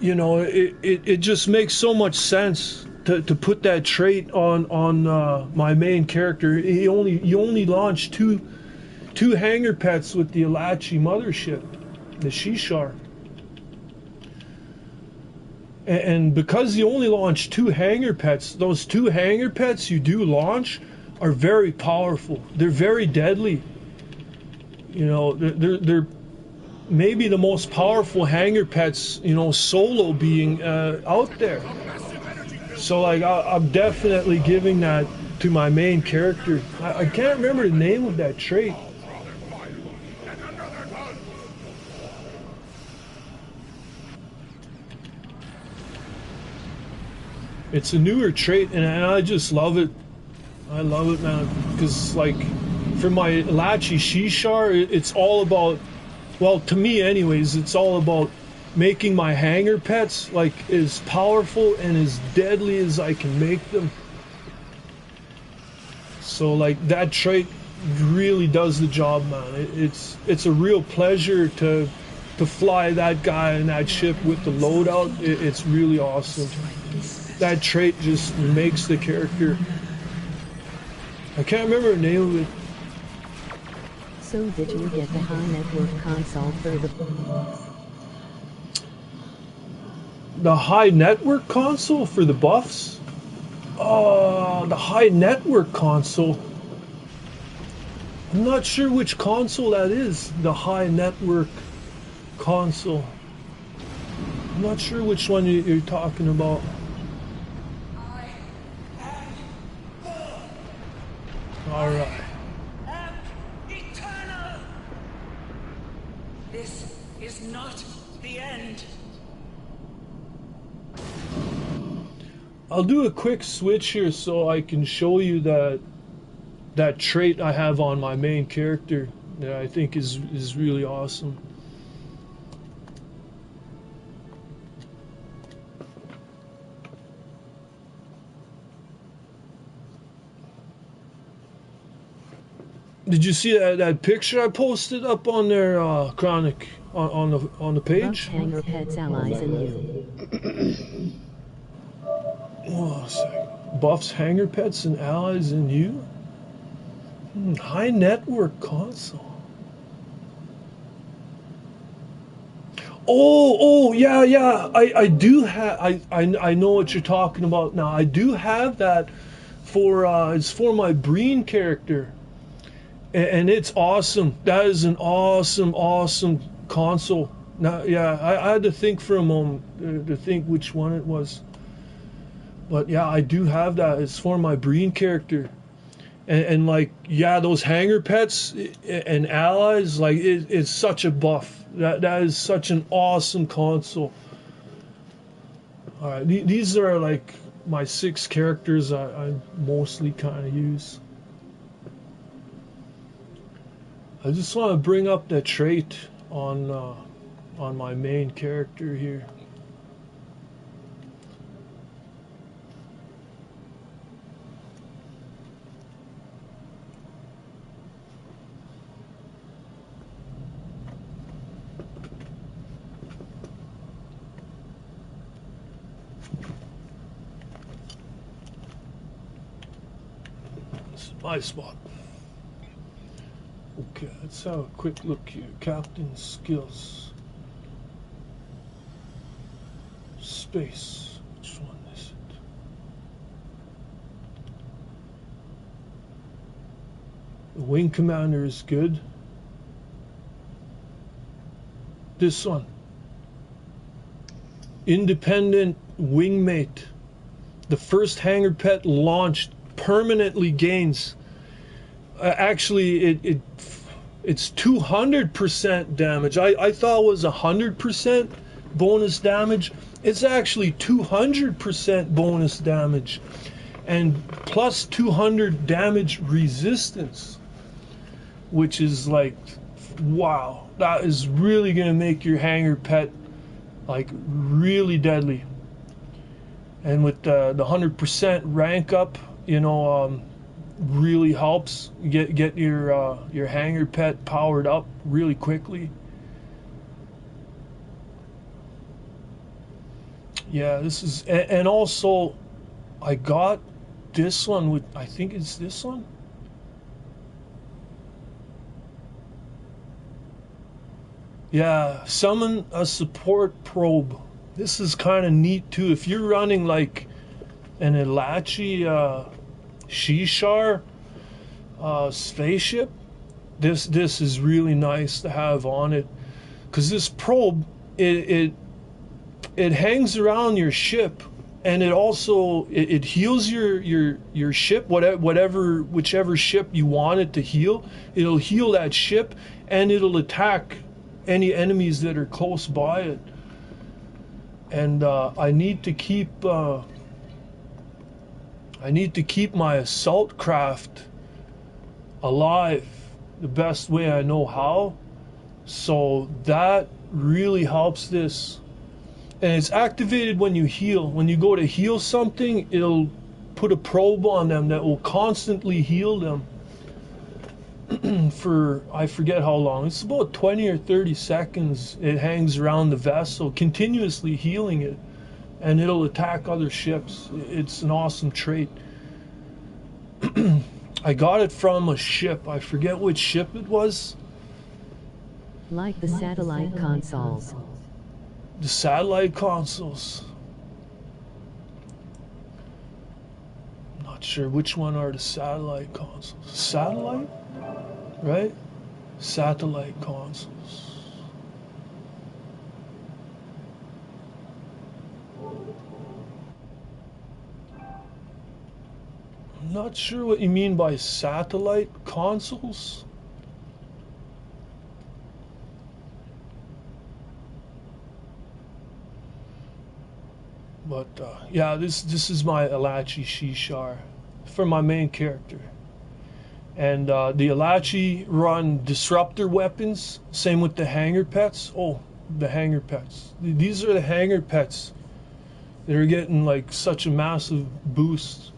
you know, it just makes so much sense to put that trait on my main character. You only launch two hangar pets with the Ilachi mothership, the Shishar. And because you only launch two hangar pets, those two hangar pets you do launch are very powerful. They're very deadly. You know, they're maybe the most powerful hangar pets, you know, solo being out there. So like I'm definitely giving that to my main character. I can't remember the name of that trait. It's a newer trait, and I just love it. I love it, man, because like for my Lachi Shishar, it's all about, well, to me anyways, it's all about making my hanger pets like as powerful and as deadly as I can make them. So like that trait really does the job, man. It's a real pleasure to fly that guy in that ship with the loadout. It's really awesome. That trait just makes the character. I can't remember the name of it. So did you get the high network console for The high network console for the buffs? The high network console. I'm not sure which console that is. The high network console. I'm not sure which one you're talking about. All right. Am eternal. This is not the end. I'll do a quick switch here so I can show you that trait I have on my main character that I think is really awesome. Did you see that picture I posted up on there, Chronic, on the Buffs, page? hanger pets, allies, and you? Oh, a second. Buffs, hanger pets, and allies, and you? High network console. Oh, yeah. I do have. I know what you're talking about now. I do have that for. It's for my Breen character. And it's awesome. That is an awesome console. Now, yeah, I had to think for a moment to think which one it was. But yeah, I do have that. It's for my Breen character. And like, yeah, those hanger pets and allies, like, it's such a buff. That is such an awesome console. All right, these are like my 6 characters I mostly kind of use. I just want to bring up that trait on my main character here. This is my spot. Okay, let's have a quick look here. Captain skills. Space. Which one is it? The wing commander is good. This one. Independent wingmate. The first hanger pet launched permanently gains. Actually, it's 200% damage. I thought it was 100% bonus damage. It's actually 200% bonus damage, and plus 200 damage resistance, which is like, wow, that is really gonna make your hanger pet like really deadly. And with the 100% rank up, really helps get your hanger pet powered up really quickly. Yeah, this is, and also I got this one with, I think it's this one. Yeah, summon a support probe. This is kind of neat too. If you're running like an Elachi Shishar spaceship, this is really nice to have on it, because this probe it hangs around your ship, and it also it heals your ship, whichever ship you want it to heal. It'll heal that ship, and it'll attack any enemies that are close by it. And I need to keep my assault craft alive the best way I know how. So that really helps this. And it's activated when you heal. When you go to heal something, it'll put a probe on them that will constantly heal them for, I forget how long. It's about 20 or 30 seconds. It hangs around the vessel, continuously healing it, and it'll attack other ships. It's an awesome trait. I got it from a ship. I forget which ship it was. Like the satellite consoles. The satellite consoles. I'm not sure which one are the satellite consoles. Satellite? Right? Satellite consoles. I'm not sure what you mean by satellite consoles. But yeah, this is my Alachi Shishar for my main character. And the Alachi run disruptor weapons. Same with the hanger pets. Oh, the hanger pets. These are the hanger pets that are getting like such a massive boost.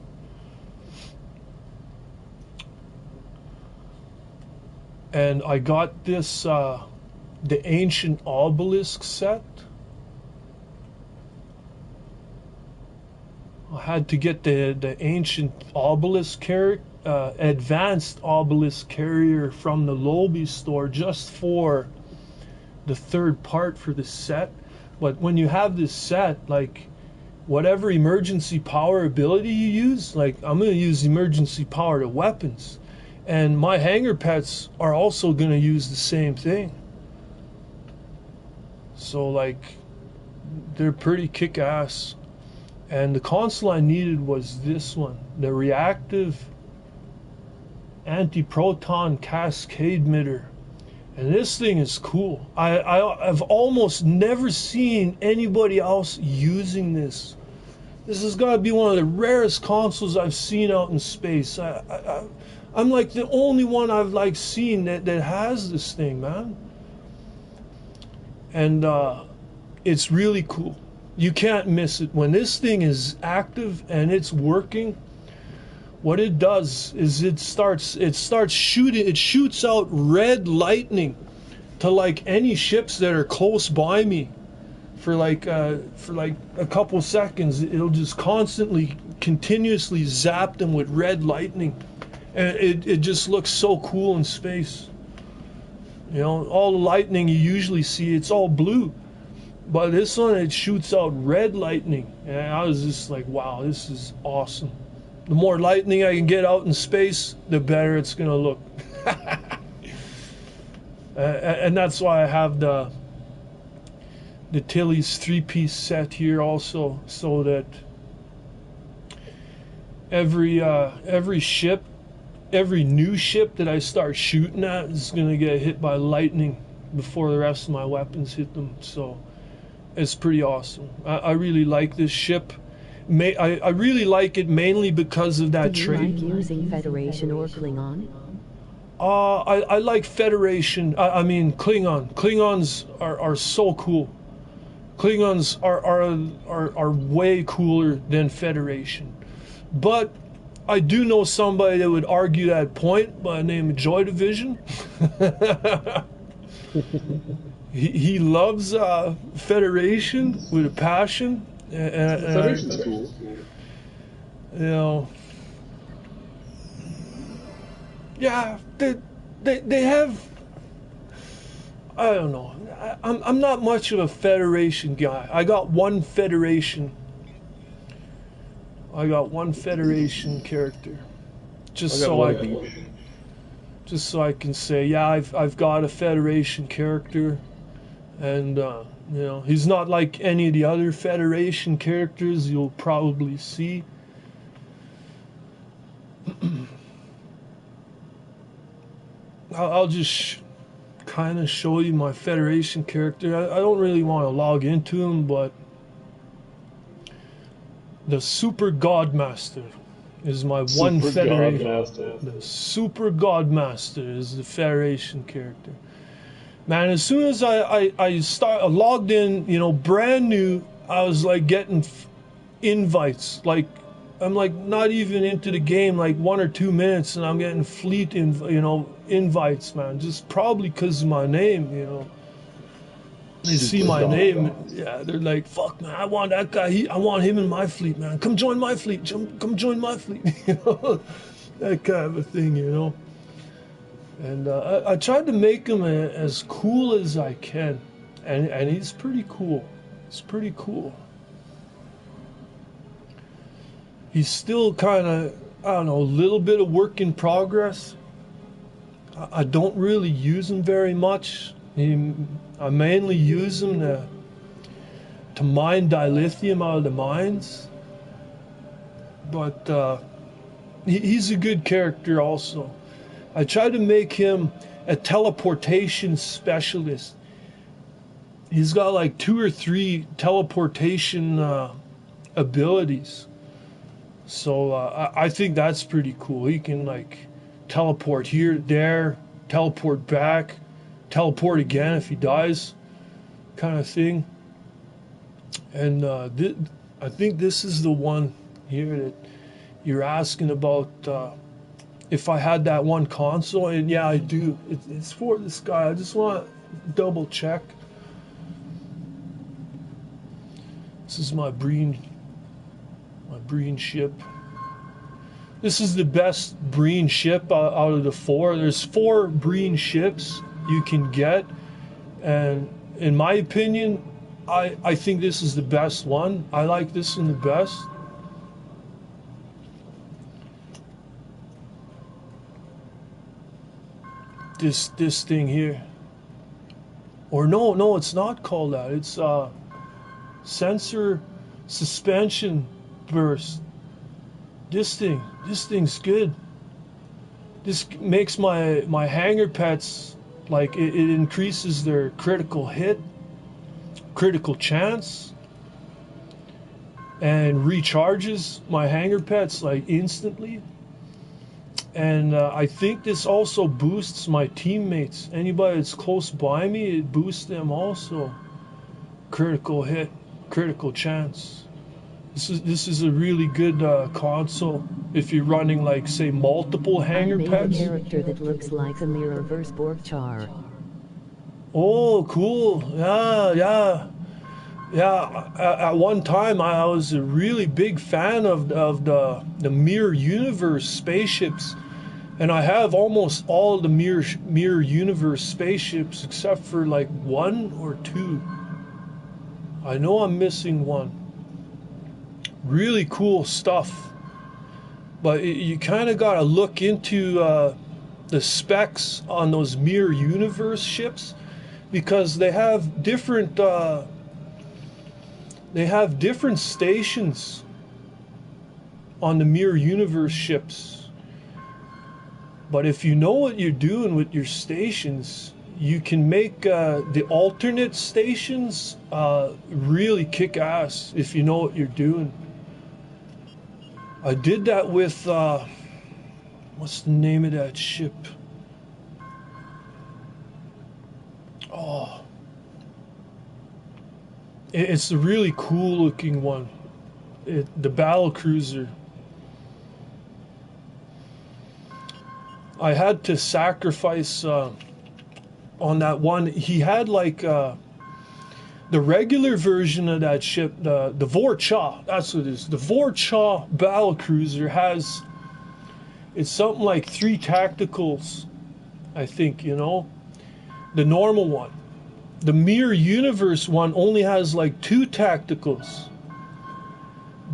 And I got this the ancient obelisk set. I had to get the ancient obelisk advanced obelisk carrier from the Lobby store just for the third part for the set. But when you have this set, like whatever emergency power ability you use, like I'm going to use emergency power to weapons. And my hanger pets are also going to use the same thing. So like they're pretty kick-ass. And the console I needed was this one, the reactive anti-proton cascade emitter. And this thing is cool. I've almost never seen anybody else using this. This has got to be one of the rarest consoles I've seen out in space. I'm like the only one I've like seen that has this thing, man. And it's really cool. You can't miss it. When this thing is active and it's working, what it does is it starts shooting. It shoots out red lightning to like any ships that are close by me for like a couple seconds. It'll just constantly, continuously zap them with red lightning, and it just looks so cool in space. You know, all the lightning you usually see, it's all blue. But this one, it shoots out red lightning. And I was just like, wow, this is awesome. The more lightning I can get out in space, the better it's going to look. And that's why I have the Tilly's 3-piece set here also, so that every ship, every new ship that I start shooting at is going to get hit by lightning before the rest of my weapons hit them. So it's pretty awesome. I really like this ship. I really like it mainly because of that trait. Do you like using Federation or Klingon? I like Federation. I mean Klingon. Klingons are so cool. Klingons are way cooler than Federation. But I do know somebody that would argue that point by the name of Joy Division. He loves Federation with a passion. Federation's cool. You know, yeah, they have. I don't know. I'm not much of a Federation guy. I got one Federation character, just so I can say, yeah, I've got a Federation character, and you know, he's not like any of the other Federation characters you'll probably see. I'll just kind of show you my Federation character. I don't really want to log into him, but the Super Godmaster. is my one Super Federation. Godmaster. The Super Godmaster is the Federation character. Man, as soon as I logged in, you know, brand new, I was like getting invites. Like, I'm like not even into the game, like 1 or 2 minutes, and I'm getting invites, man. Just probably because of my name, you know. They see my name, yeah, they're like, "Fuck, man, I want that guy. I want him in my fleet, man. Come join my fleet. Come join my fleet." You know, that kind of a thing, you know. And I tried to make him as cool as I can, and he's pretty cool. He's pretty cool. He's still kind of, I don't know, a little bit of work in progress. I don't really use him very much. I mainly use him to mine dilithium out of the mines. But he's a good character also. I tried to make him a teleportation specialist. He's got like 2 or 3 teleportation abilities. So I think that's pretty cool. He can like teleport here, there, teleport back, teleport again if he dies, kind of thing. And I think this is the one here that you're asking about. If I had that one console, and yeah, I do. It's for this guy. I just want to double check. This is my Breen ship. This is the best Breen ship out of the 4. There's 4 Breen ships you can get, and in my opinion, I think this is the best one. I like this one the best. This thing here, or no, it's not called that. It's sensor suspension burst. This thing's good. This makes my hanger pets, like it increases their critical hit, critical chance, and recharges my hanger pets like instantly. And I think this also boosts my teammates. Anybody that's close by me, it boosts them also. Critical hit, critical chance. This is a really good console if you're running like say multiple hanger I made pets. a character that looks like a mirrorverse Borgchar. Oh, cool! Yeah. At one time, I was a really big fan of the Mirror Universe spaceships, and I have almost all the Mirror Universe spaceships except for like 1 or 2. I know I'm missing one. Really cool stuff, but you kind of got to look into the specs on those Mirror Universe ships, because they have different stations on the Mirror Universe ships. But if you know what you're doing with your stations, you can make the alternate stations really kick ass if you know what you're doing. I did that with what's the name of that ship? Oh, it's a really cool looking one. The battle cruiser. I had to sacrifice on that one. He had like the regular version of that ship, the Vorcha. That's what it is. The Vorcha battle cruiser has, it's something like 3 tacticals, I think, you know, the normal one. The Mirror Universe one only has like 2 tacticals.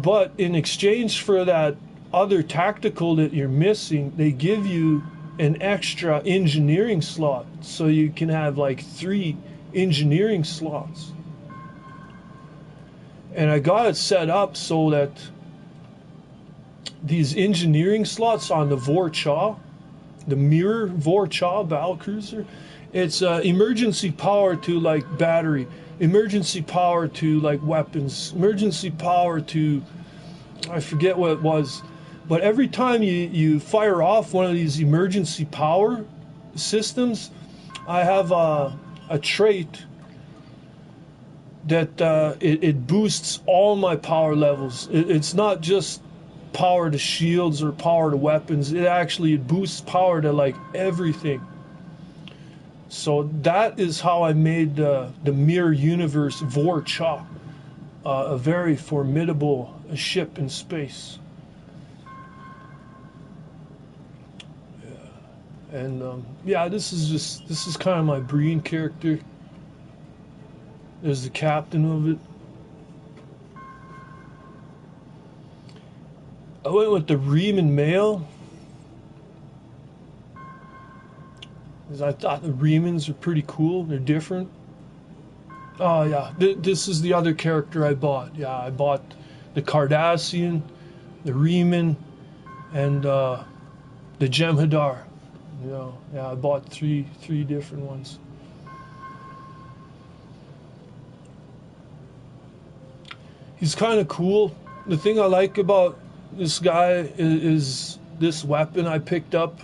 But in exchange for that other tactical that you're missing, they give you an extra engineering slot. So you can have like 3 engineering slots. And I got it set up so that these engineering slots on the Vorcha, the Mirror Vorcha battlecruiser, it's emergency power to like battery, emergency power to like weapons, emergency power to, I forget what it was, But every time you fire off one of these emergency power systems, I have a trait that it boosts all my power levels. It's not just power to shields or power to weapons. It boosts power to like everything. So that is how I made the Mirror Universe Vorcha, a very formidable ship in space. And yeah, this is kind of my Breen character. There's the captain of it. I went with the Riemann male, because I thought the Riemanns are pretty cool. They're different. Oh yeah, this is the other character I bought. Yeah, I bought the Cardassian, the Riemann, and the Jem'Hadar. You know, yeah, I bought three different ones. He's kind of cool. The thing I like about this guy is this weapon I picked up.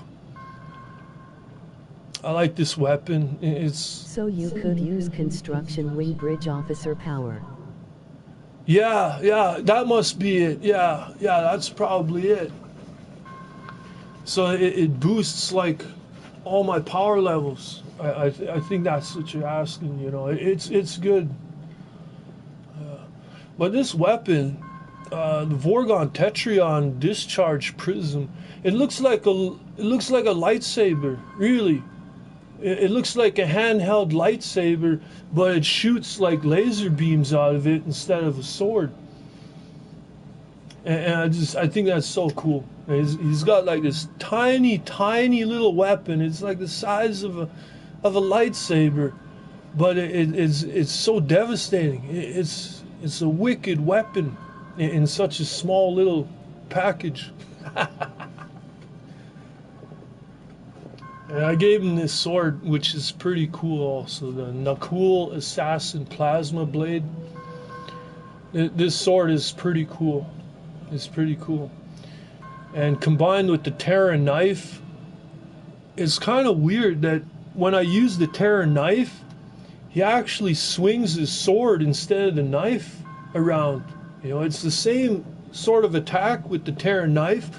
I like this weapon. It's So you could use construction wing bridge officer power. yeah, that must be it. Yeah, that's probably it. So it boosts like all my power levels. I think that's what you're asking. You know, it's good. But this weapon, the Vorgon Tetrion discharge prism, it looks like a lightsaber. Really, it looks like a handheld lightsaber, but it shoots like laser beams out of it instead of a sword. And I think that's so cool. He's got like this tiny little weapon. It's like the size of a lightsaber, but it's so devastating. It's a wicked weapon in such a small little package. And I gave him this sword, which is pretty cool also, the Nakul Assassin Plasma Blade. This sword is pretty cool. It's pretty cool. And combined with the Terra knife, it's kind of weird that when I use the Terra knife, he actually swings his sword instead of the knife around. You know, it's the same sort of attack with the Terra knife,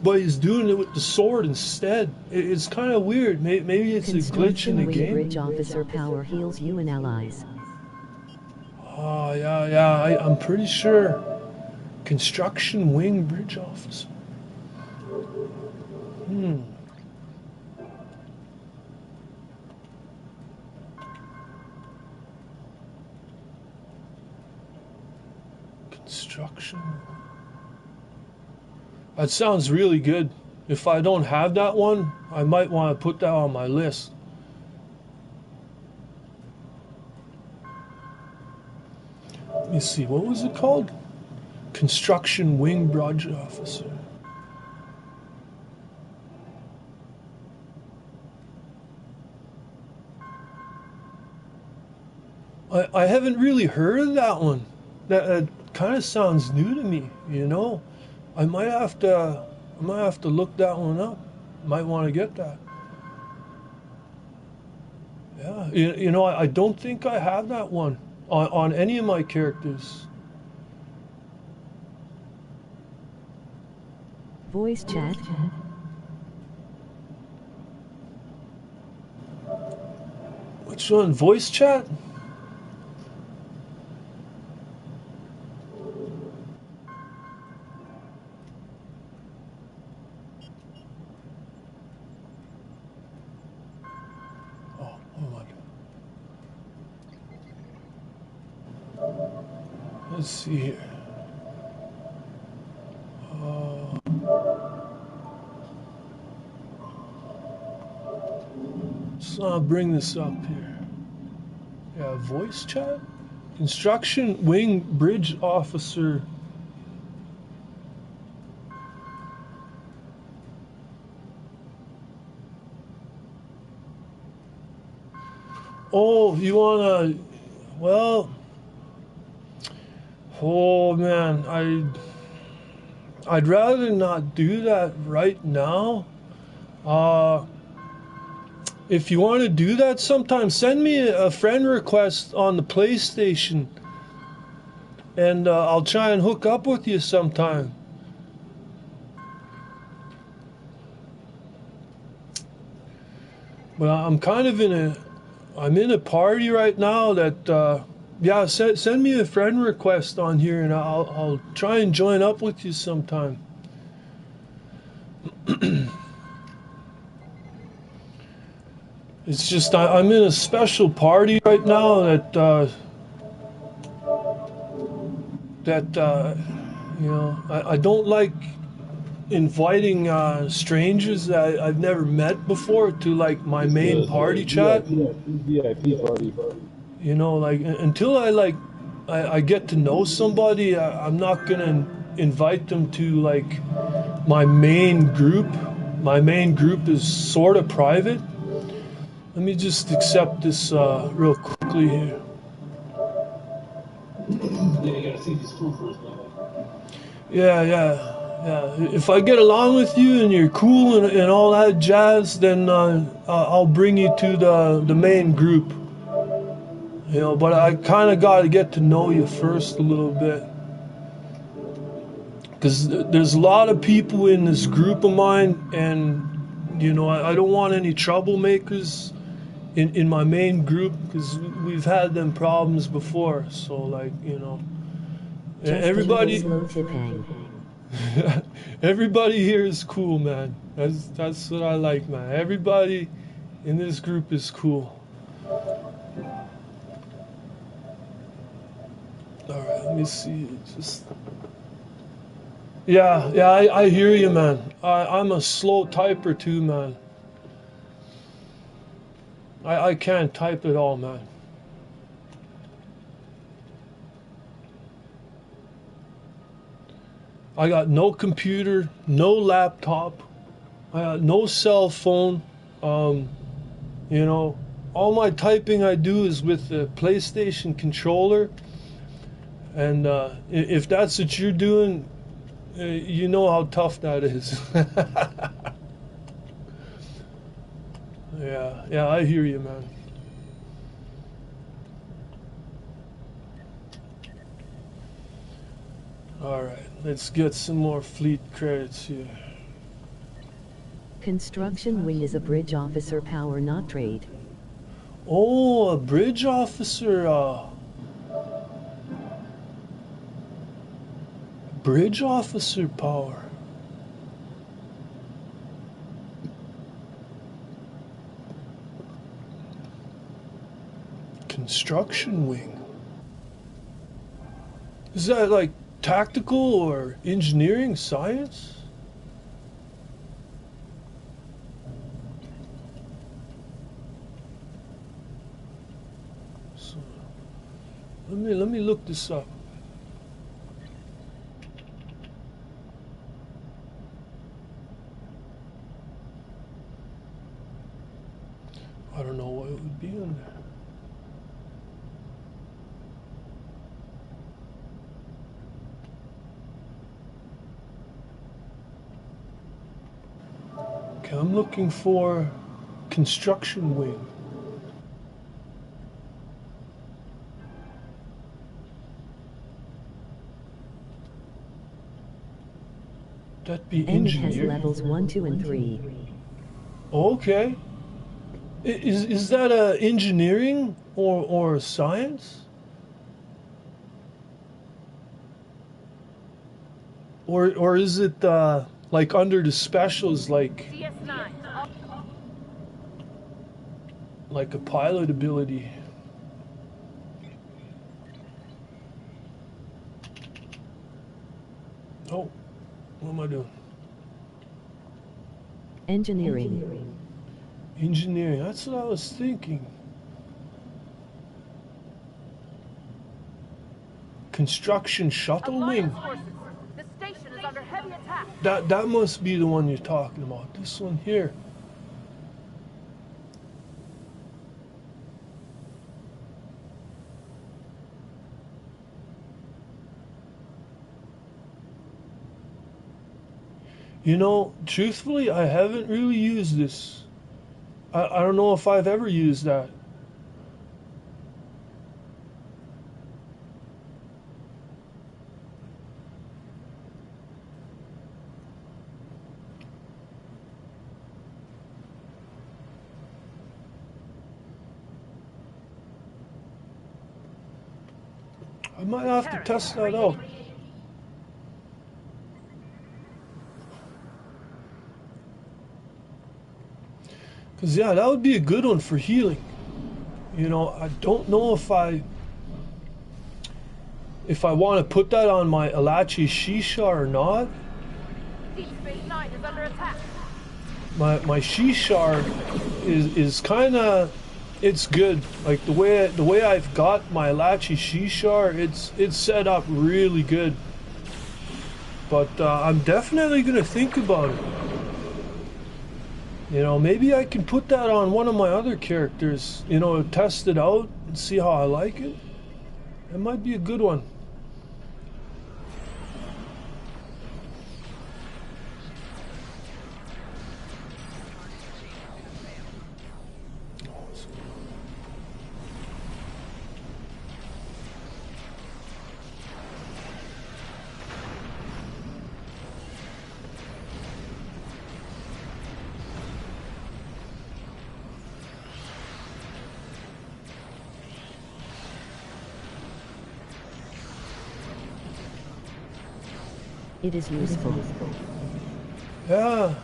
but he's doing it with the sword instead. It's kind of weird. Maybe it's a glitch in the game. Bridge officer power heals you and allies. Oh, yeah. I'm pretty sure. Construction wing bridge officer. Construction. That sounds really good. If I don't have that one, I might want to put that on my list. Let me see, what was it called? Construction wing bridge officer. I haven't really heard of that one. That kind of sounds new to me, you know. I might have to look that one up. Might want to get that. Yeah, you know, I don't think I have that one on any of my characters. Voice chat. Which one? Voice chat? Let's see here. So I'll bring this up here. Yeah, voice chat? Construction wing bridge officer. Oh, you wanna, well, oh man, I'd rather not do that right now. Uh, if you want to do that sometime, send me a friend request on the PlayStation, and I'll try and hook up with you sometime. But I'm in a party right now that, yeah, send me a friend request on here, and I'll try and join up with you sometime. It's just I'm in a special party right now that I don't like inviting strangers that I've never met before to like my It's main the party chat. VIP party. You know, like until I get to know somebody, I'm not gonna invite them to like my main group. My main group is sort of private. Let me just accept this real quickly here. Yeah, you gotta see if he's cool first, man. Yeah. If I get along with you and you're cool and all that jazz, then I'll bring you to the main group. You know, but I kind of got to get to know you first a little bit. Because there's a lot of people in this group of mine, and, you know, I don't want any troublemakers in my main group, because we've had them problems before. So, like, you know, Just a little everybody. slow tip hang. Everybody here is cool, man. That's what I like, man. Everybody in this group is cool. All right, let me see. Just yeah. I hear you, man. I'm a slow typer too, man. I can't type at all, man. I got no computer, no laptop, I got no cell phone. Um, you know, all my typing I do is with the PlayStation controller. And if that's what you're doing, you know how tough that is. Yeah, I hear you, man. All right, let's get some more fleet credits here. Construction wing is a bridge officer power, not trade. Oh, a bridge officer. Bridge officer power. Construction wing. Is that like tactical or engineering science? So, let me look this up. I don't know what it would be on there. Okay, I'm looking for construction wing. That'd be And it has engineering. levels 1, 2, and 3. Okay. Is that engineering or science? Or is it like under the specials like a pilot ability? Oh, what am I doing? Engineering. Engineering. That's what I was thinking. Construction shuttle wing. The station is under heavy attack. That must be the one you're talking about. This one here. You know, truthfully, I haven't really used this. I don't know if I've ever used that. I might have to test that out. Cause yeah, that would be a good one for healing. You know, I don't know if I want to put that on my Alachi Shisha or not. Deep Space Nine is under attack. My Shisha is kind of, it's good. Like the way I've got my Alachi Shisha, it's set up really good. But I'm definitely gonna think about it. You know, maybe I can put that on one of my other characters. You know, test it out and see how I like it. It might be a good one. It is useful. Yeah.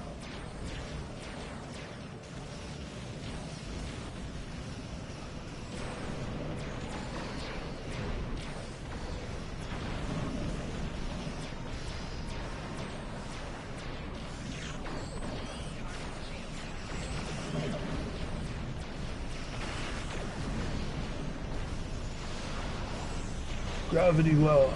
Gravity well.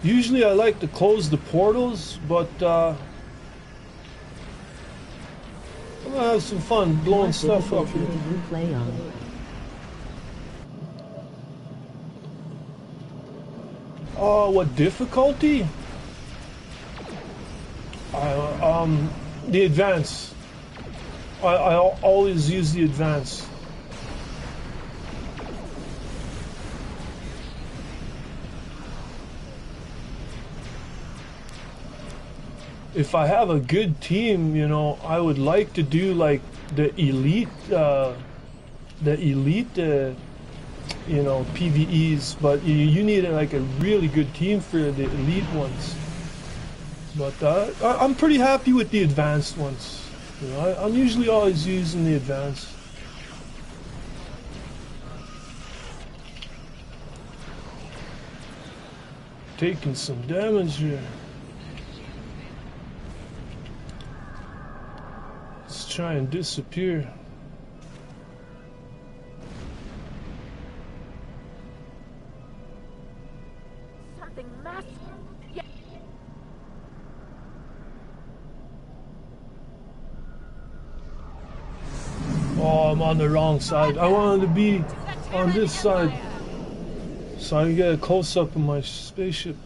Usually I like to close the portals, but I'm gonna have some fun blowing What stuff up difficulty here. do you play on? Oh, what difficulty? The advance. I always use the advance. If I have a good team, you know, I would like to do like the elite, you know, PVEs, but you need like a really good team for the elite ones. But I'm pretty happy with the advanced ones. You know, I'm usually always using the advanced. Taking some damage here. Let's try and disappear. Something massive. Yeah. Oh, I'm on the wrong side. I wanted to be on this side so I can get a close-up of my spaceship.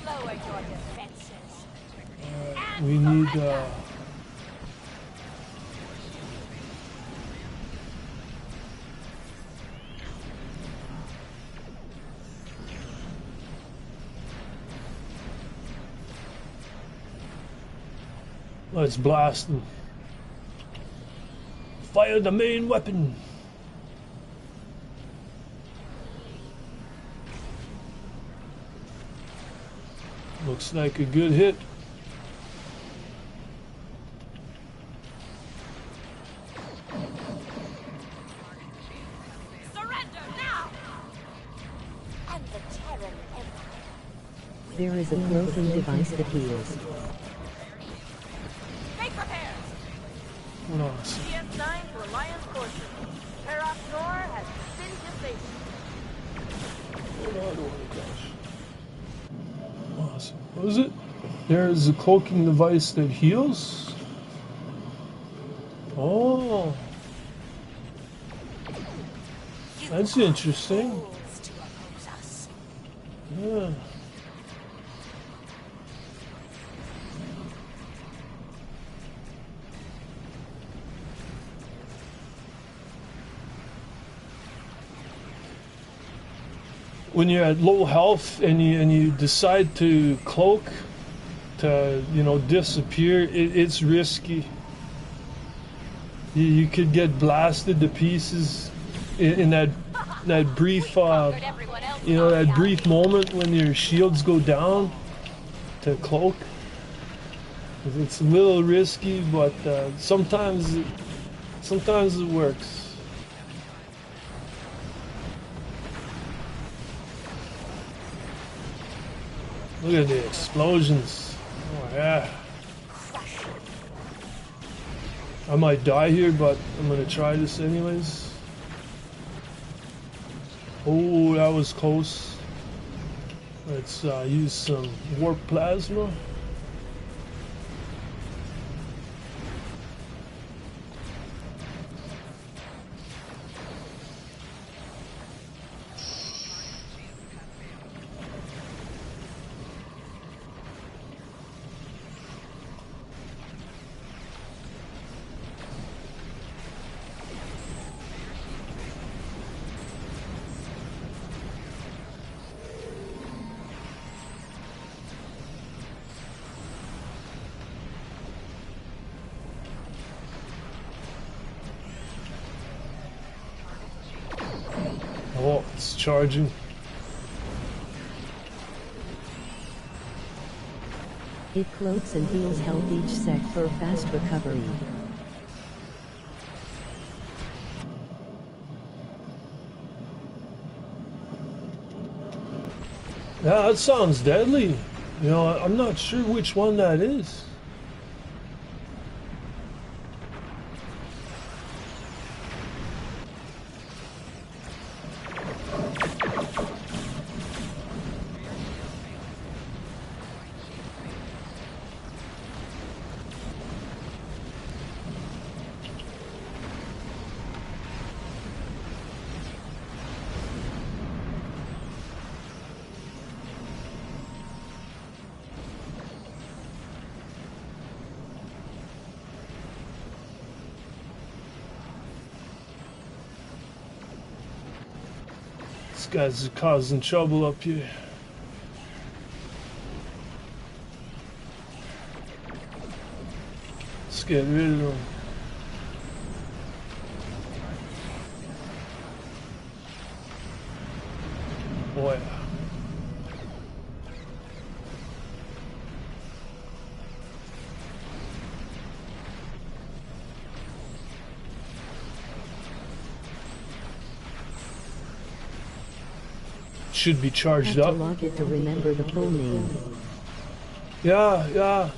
Lower your defenses. We need let's blast them. Fire the main weapon. Looks like a good hit. There is a cloaking device that heals. Make repairs! Hold on a second. PS9 to Alliance Forces. Paradox Nor has been disabled. Hold on, oh my gosh. Awesome. What was it? There's a cloaking device that heals? Oh. That's interesting. Fools to oppose us. Yeah. When you're at low health and you decide to cloak to disappear, it's risky. You could get blasted to pieces in that brief that brief moment when your shields go down to cloak. It's a little risky, but sometimes it works. Look at the explosions. Oh yeah. I might die here, but I'm gonna try this anyways. Oh, that was close. Let's use some warp plasma. Oh, it's charging. It cloaks and heals health each sec for fast recovery. Yeah, that sounds deadly. I'm not sure which one that is. These guys are causing trouble up here. Let's get rid of them. Boy. Should be charged Have to up. log it to remember the full name. Yeah.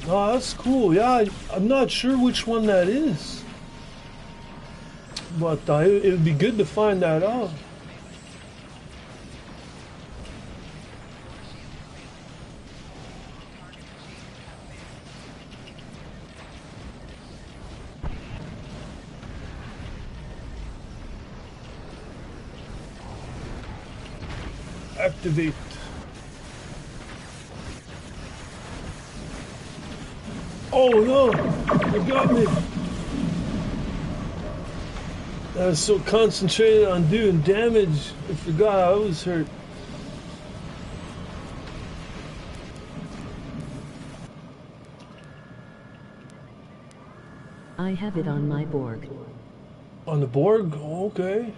No, that's cool. Yeah, I'm not sure which one that is. But it would be good to find that out. Activate. Oh no! You got me! I was so concentrated on doing damage, I forgot I was hurt. I have it on my Borg. On the Borg? Okay.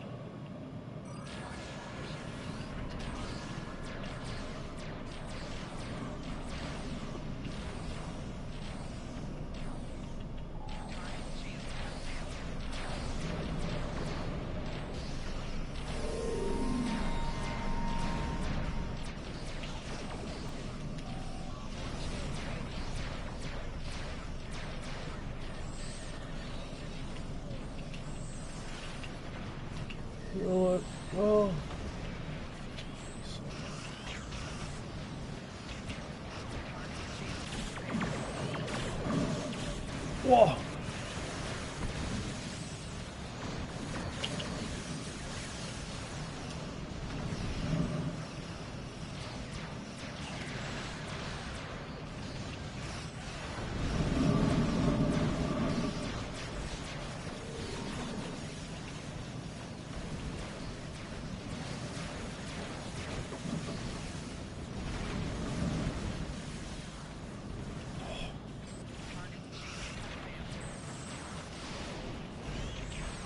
Whoa.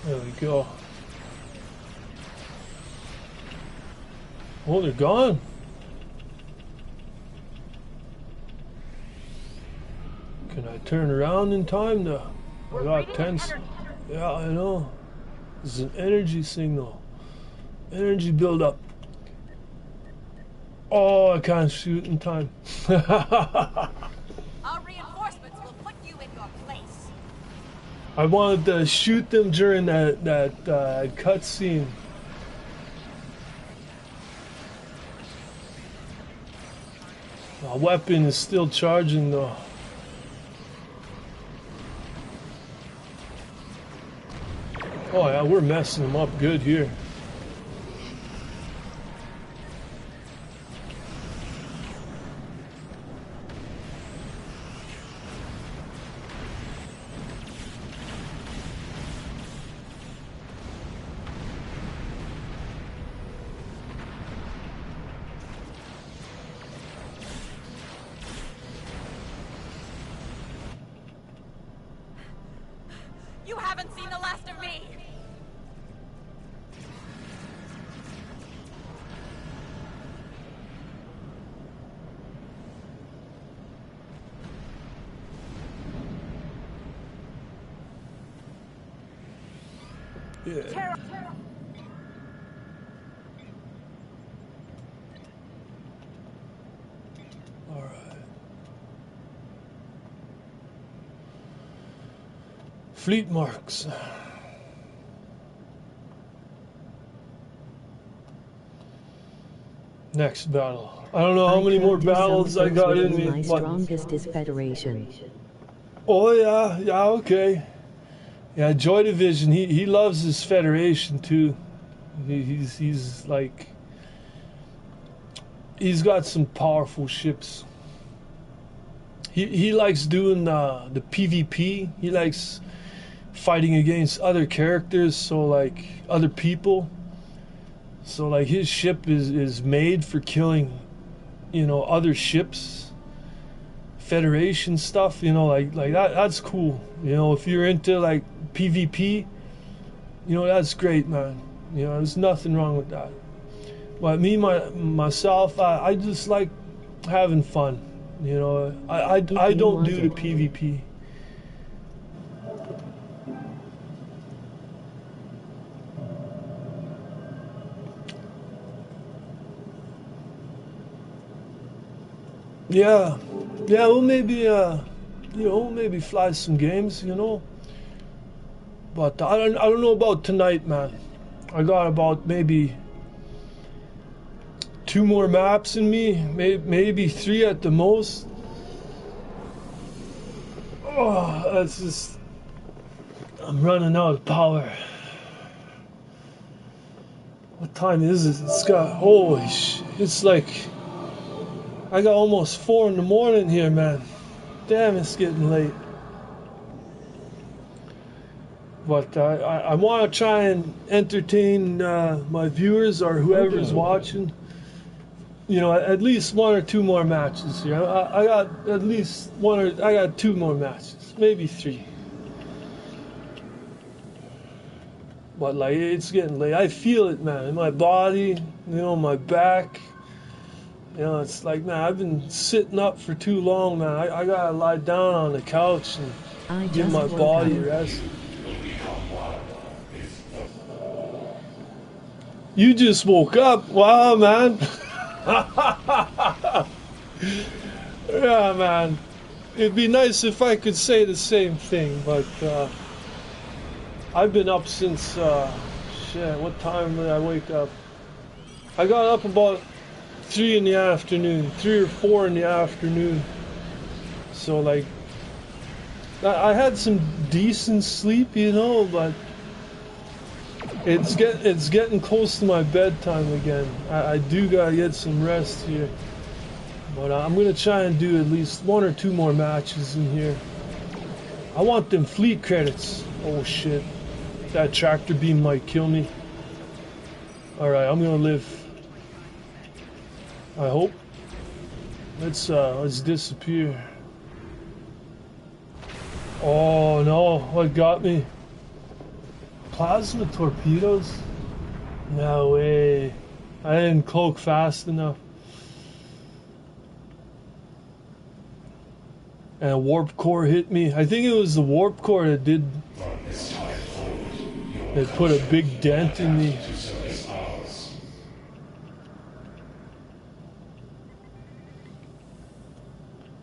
There we go. Oh, they're gone. Can I turn around in time to... I got 10... Yeah, I know. This is an energy signal. Energy buildup. Oh, I can't shoot in time. Our reinforcements will put you in your place. I wanted to shoot them during that cutscene. My weapon is still charging though. Oh yeah, we're messing them up good here. You haven't seen the last of me. Yeah. All right. Fleet marks. Next battle. I don't know how many more battles I got in me. My strongest is Federation. Oh yeah, yeah, okay. Yeah, Joy Division. He loves his Federation too. He's like he's got some powerful ships. He likes doing the PvP. He likes fighting against other characters, so like other people. So like his ship is made for killing, you know, other ships, Federation stuff, you know, like that's cool. You know, if you're into like PvP, you know, that's great, man. You know, there's nothing wrong with that. But me myself, I just like having fun. You know, I don't do the PvP. Yeah, well maybe you know, maybe fly some games, you know. But I don't know about tonight, man. I got about maybe 2 more maps in me, maybe 3 at the most. Oh, that's just, I'm running out of power. What time is it? It's got, holy shit, it's like, I got almost 4 in the morning here, man. Damn, it's getting late. But I want to try and entertain my viewers or whoever's watching. You know, at least 1 or 2 more matches here. I got at least 2 more matches, maybe 3. But like, it's getting late. I feel it, man, in my body, you know, my back. You know, it's like, man, I've been sitting up for too long, man. I gotta lie down on the couch and give my body a rest. You just woke up? Wow, man. Yeah, man. It'd be nice if I could say the same thing, but I've been up since, shit, what time did I wake up? I got up about 3 in the afternoon, 3 or 4 in the afternoon. So like, I had some decent sleep, you know, but it's getting close to my bedtime again. I do gotta get some rest here, but I'm gonna try and do at least 1 or 2 more matches in here. I want them fleet credits. Oh shit, that tractor beam might kill me. All right, I'm gonna live. I hope. Let's disappear. Oh no, what got me? Plasma torpedoes? No way. I didn't cloak fast enough. And a warp core hit me. I think it was the warp core that did. That put a big dent in me.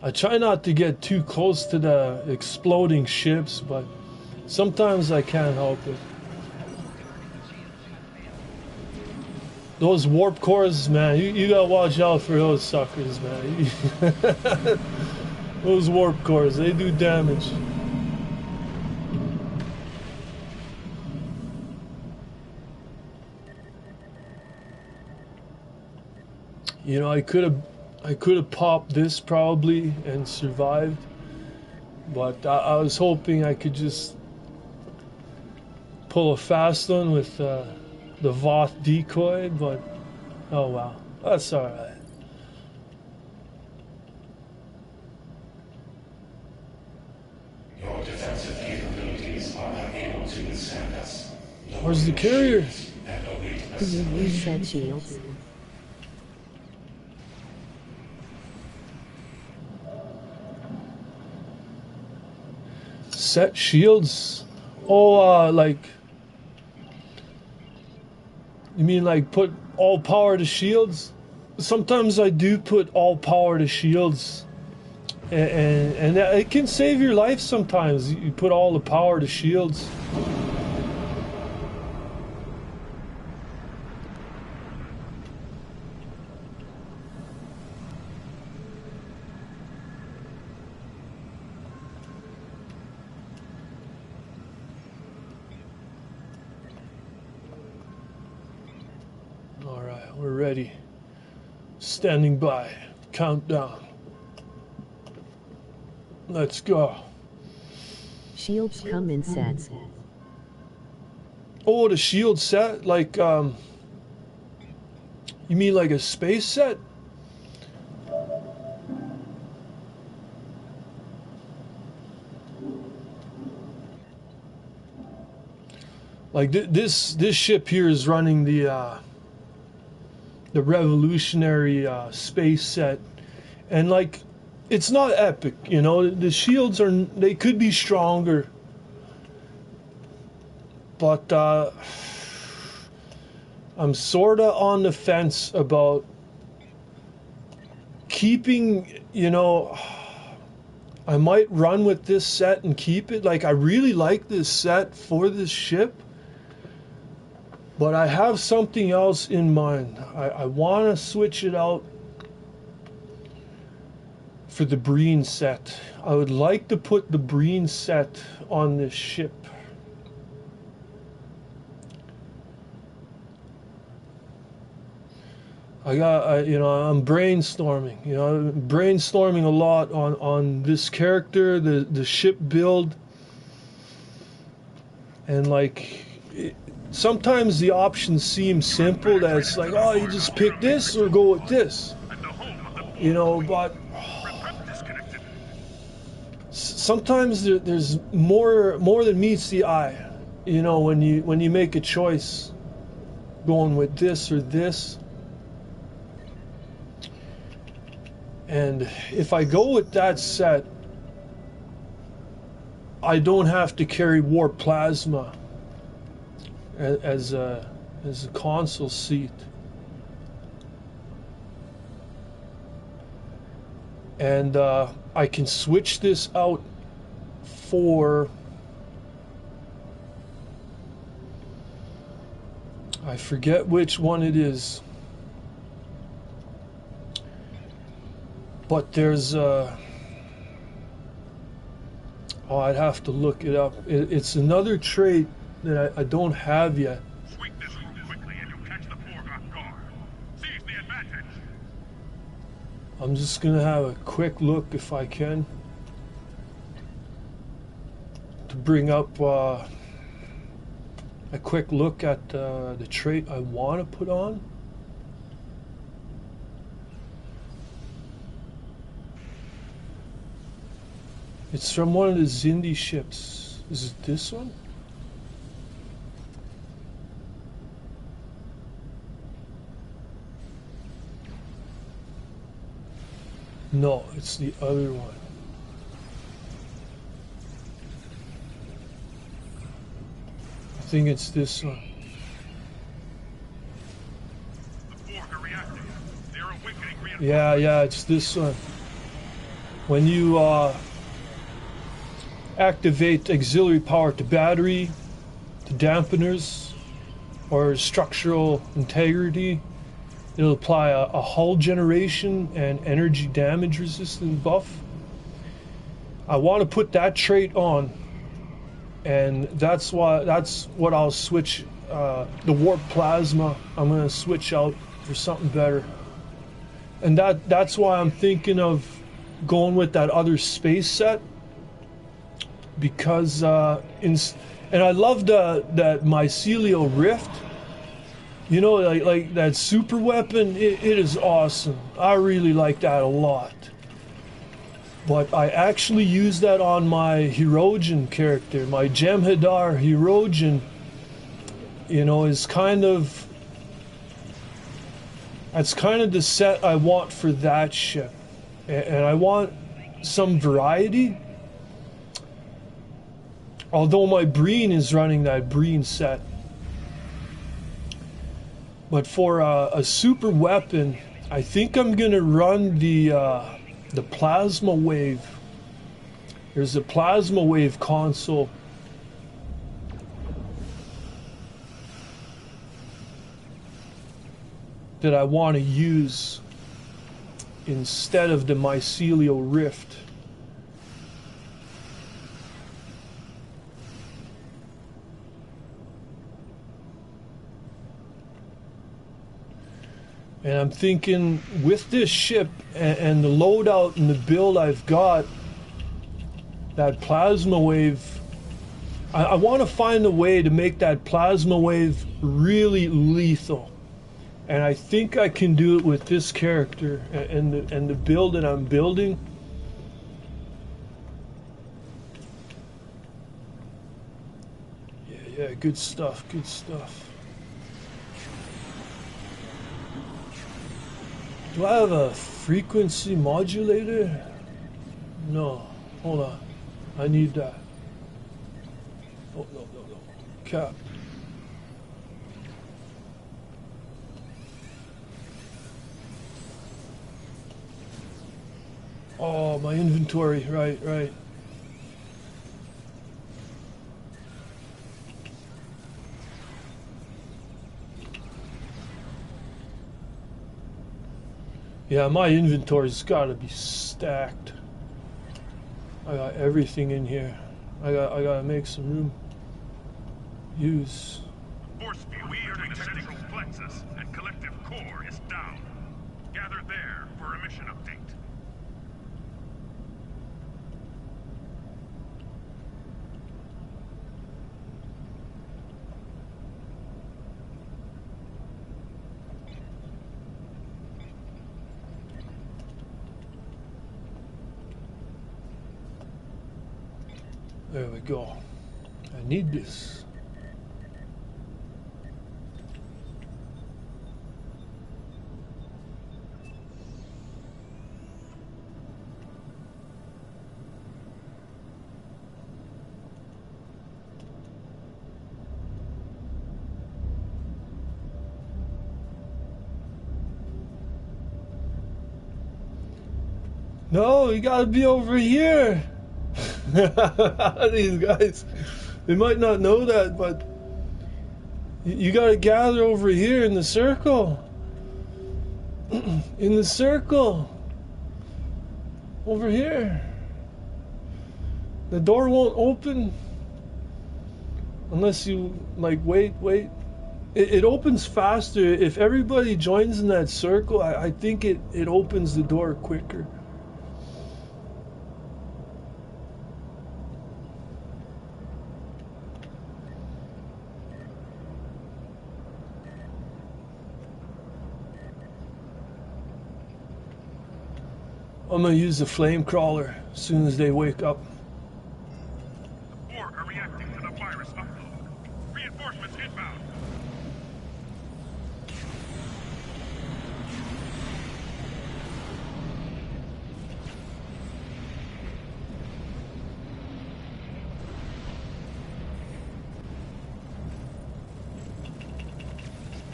I try not to get too close to the exploding ships, but sometimes I can't help it. Those warp cores, man, you gotta watch out for those suckers, man. Those warp cores, they do damage. You know, I could have popped this probably and survived, but I was hoping I could just pull a fast one with the Voth decoy, but oh well, that's alright. Your defensive capabilities are not able to withstand us. Where's the carrier? You said shields. Set shields? Oh, like... You mean like put all power to shields? Sometimes I do put all power to shields. And it can save your life sometimes. You put all the power to shields. Alright, we're ready. Standing by. Countdown. Let's go. Shields come in sets. Oh, the shield set? Like, you mean like a space set? Like this ship here is running the revolutionary space set, and like it's not epic, you know. The shields they could be stronger, but I'm sorta on the fence about keeping, you know. I might run with this set and keep it. Like, I really like this set for this ship, but I have something else in mind. I want to switch it out for the Breen set. I would like to put the Breen set on this ship. You know, I'm brainstorming. You know, brainstorming a lot on this character, the ship build, and like. Sometimes the options seem simple, that it's like, oh, you just pick this or go with this, you know, but sometimes there's more than meets the eye, you know, when you make a choice going with this or this. And if I go with that set, I don't have to carry warp plasma as a console seat, and I can switch this out for, I forget which one it is, but there's Oh, I'd have to look it up. It's another trait that I don't have yet. Sweep this room quickly and you'll catch the Borg off guard. Seize the advantage. I'm just gonna have a quick look if I can to bring up a quick look at the trait I want to put on. It's from one of the Zindi ships. Is it this one? No, it's the other one. I think it's this one. The Borg are reacting. They're awakening reinforcements. Yeah, it's this one. When you activate auxiliary power to battery, to dampeners, or structural integrity, it'll apply a hull generation and energy damage resistant buff. I want to put that trait on, and that's what I'll switch. The warp plasma I'm going to switch out for something better, and that's why I'm thinking of going with that other space set, because and I love that mycelial rift. You know, like that super weapon, it is awesome. I really like that a lot. But I actually use that on my Hirogen character. My Jem'Hadar Hirogen, you know, is that's kind of the set I want for that ship. And I want some variety. Although my Breen is running that Breen set. But for a super weapon, I think I'm gonna run the plasma wave. There's a plasma wave console. That I want to use instead of the mycelial rift. And I'm thinking with this ship and the loadout and the build I've got, that plasma wave, I want to find a way to make that plasma wave really lethal. And I think I can do it with this character and the build that I'm building. Yeah, good stuff, good stuff. Do I have a frequency modulator? No. Hold on. I need that. Oh, no. Cap. Oh, my inventory. Right. Yeah, my inventory's gotta be stacked. I got everything in here. I gotta make some room. Use. Force field near the central plexus and collective core is down. Gather there for a mission update. There we go. I need this. No, you gotta be over here. These guys, they might not know that, but you gotta gather over here in the circle. In the circle. Over here. The door won't open unless you like wait. It opens faster if everybody joins in that circle. I think it opens the door quicker. I'm gonna use the flame crawler as soon as they wake up. The Borg are reacting to the virus upload. Reinforcements inbound.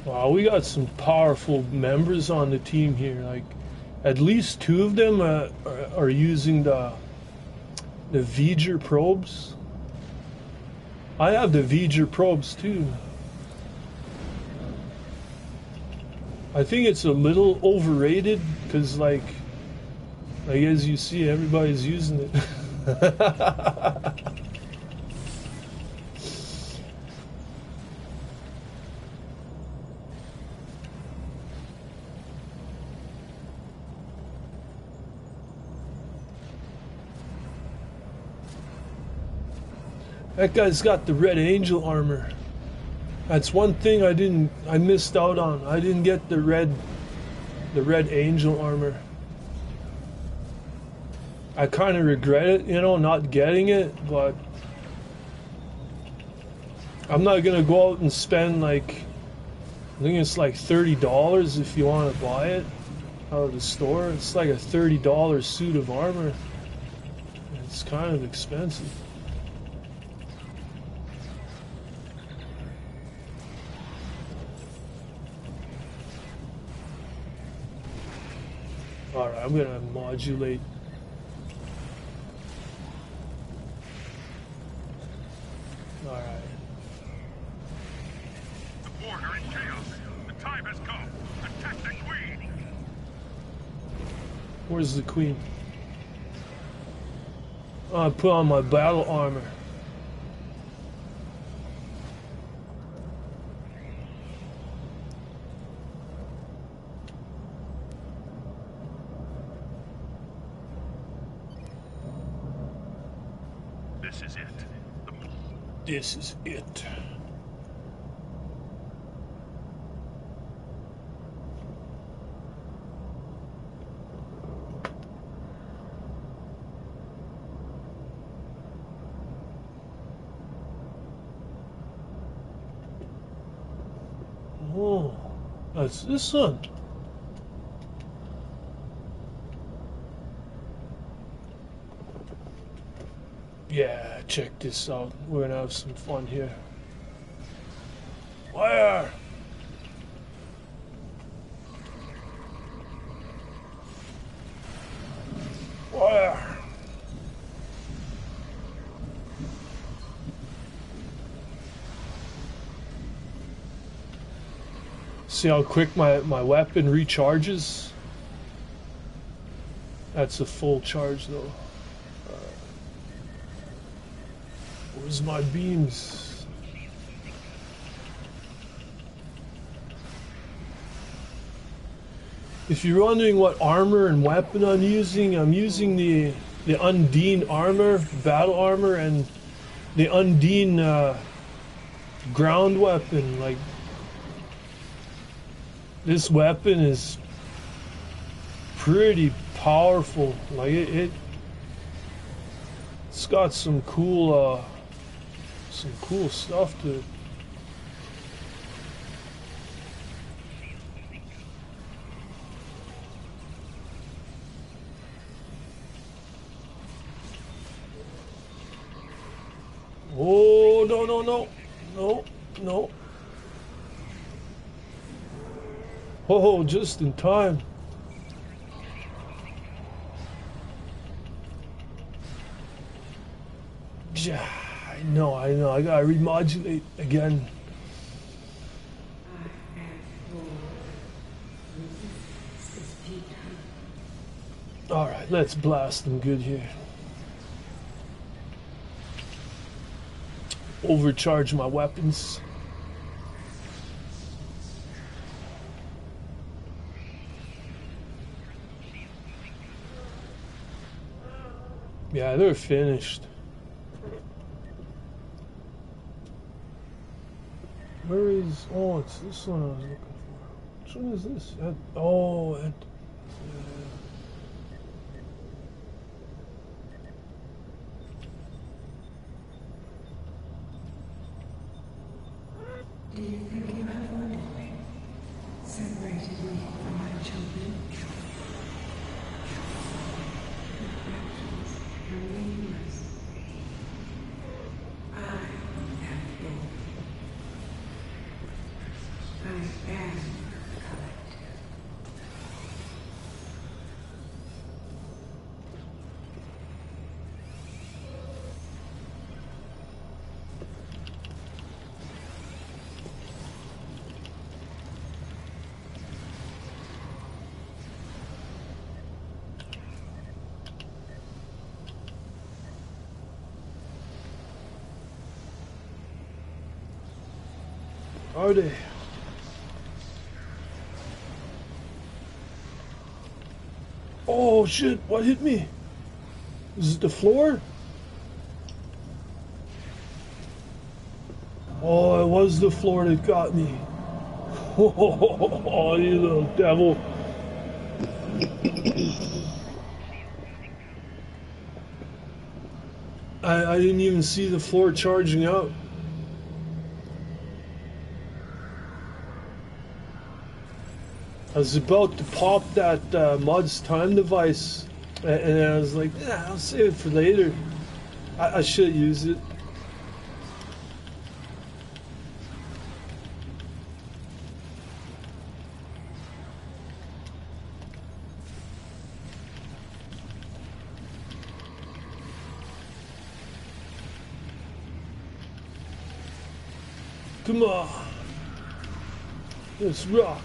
Wow, we got some powerful members on the team here. Like, at least 2 of them are using the V'ger probes. I have the V'ger probes too. I think it's a little overrated because, like as you see, everybody's using it. That guy's got the Red Angel armor. That's one thing I missed out on. I didn't get the Red Angel armor. I kind of regret it, not getting it, but I'm not gonna go out and spend I think it's like $30 if you want to buy it out of the store. It's like a $30 suit of armor. It's kind of expensive. Alright, I'm gonna modulate. Alright. The Borg are in chaos. The time has come. Attack the Queen. Where's the Queen? Oh, I put on my battle armor. This is it. This is it. Oh, that's this one. Yeah, check this out. We're gonna have some fun here. Where? Where? See how quick my weapon recharges? That's a full charge though. Where's my beams? If you're wondering what armor and weapon I'm using the Undine armor, battle armor, and the Undine ground weapon. Like, this weapon is pretty powerful. Like it's got some cool stuff to it. Oh, no. Oh, just in time. Yeah, I know. I gotta remodulate again. Alright, let's blast them good here. overcharge my weapons. Yeah, they're finished. Where is... Oh, it's this one I was looking for. Which one is this? Oh, Do you think you have wounded me? Separated me from my children? Your actions are meaningless. I am full. I am collective. are they? Oh shit, what hit me? Is it the floor? Oh, it was the floor that got me. Oh, you little devil. I didn't even see the floor charging up. I was about to pop that Mod's time device, and I was like, yeah, I'll save it for later. I should use it. Come on. Let's rock.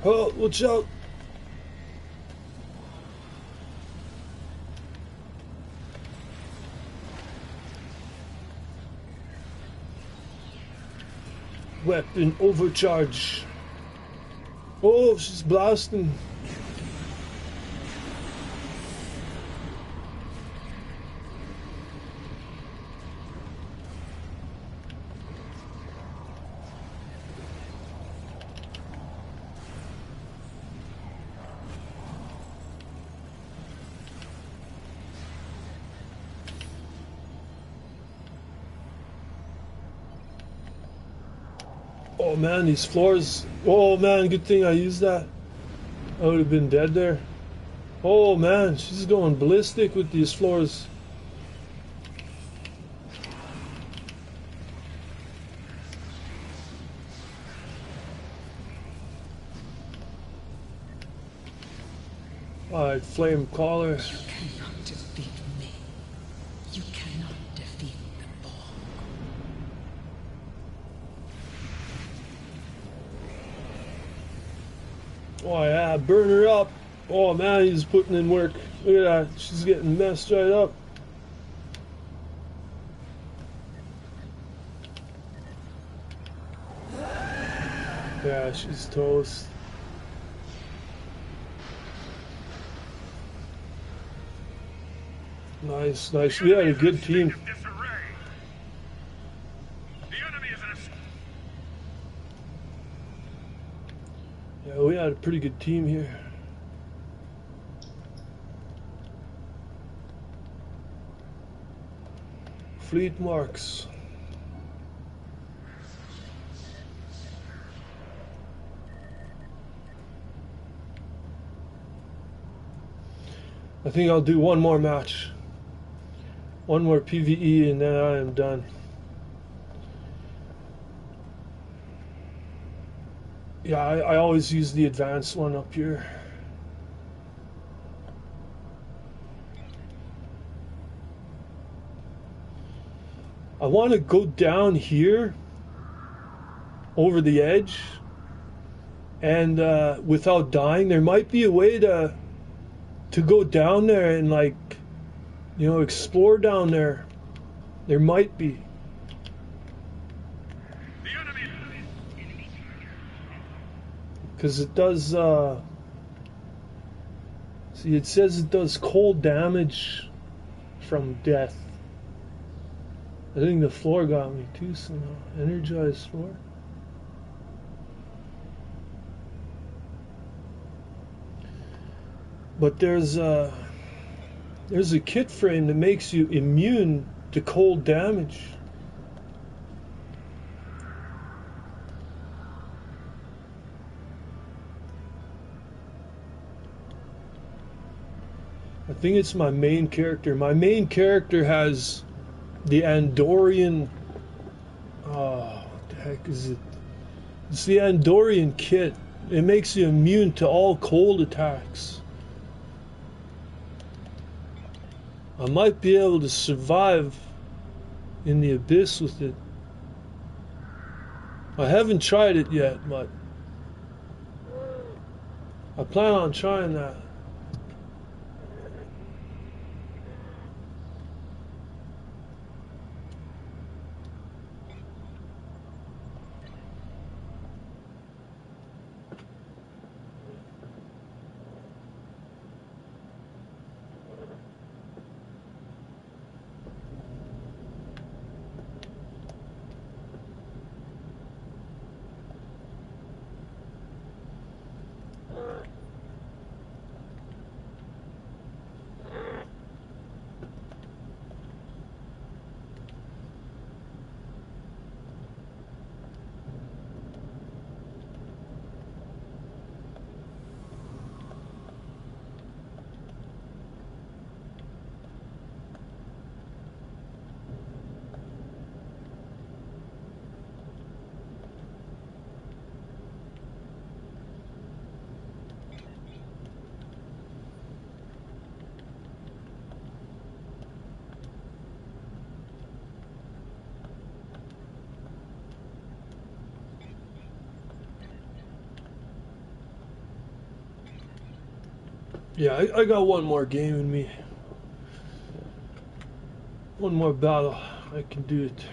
Oh, watch out. Weapon overcharge. Oh, she's blasting. Oh man, these floors. Oh man, good thing I used that. I would have been dead there. Oh man, she's going ballistic with these floors. Alright, flame collar. You cannot defeat me. You cannot defeat the Borg. Oh yeah, burn her up. Oh man, he's putting in work. Look at that, she's getting messed right up. Yeah, she's toast. Nice, nice. We had a good team. Yeah, we had a pretty good team here. Fleet marks. I think I'll do one more match. One more PvE and then I am done. Yeah, I always use the advanced one up here. I want to go down here over the edge and without dying. There might be a way to go down there and, like, you know, explore down there. There might be. Because it does, see, it says it does cold damage from death. I think the floor got me too somehow. Energized floor. But there's a kit frame that makes you immune to cold damage. I think it's my main character. My main character has the Andorian. Oh, what the heck is it? It's the Andorian kit. It makes you immune to all cold attacks. I might be able to survive in the abyss with it. I haven't tried it yet, but I plan on trying that. Yeah, I got one more game in me. One more battle. I can do it.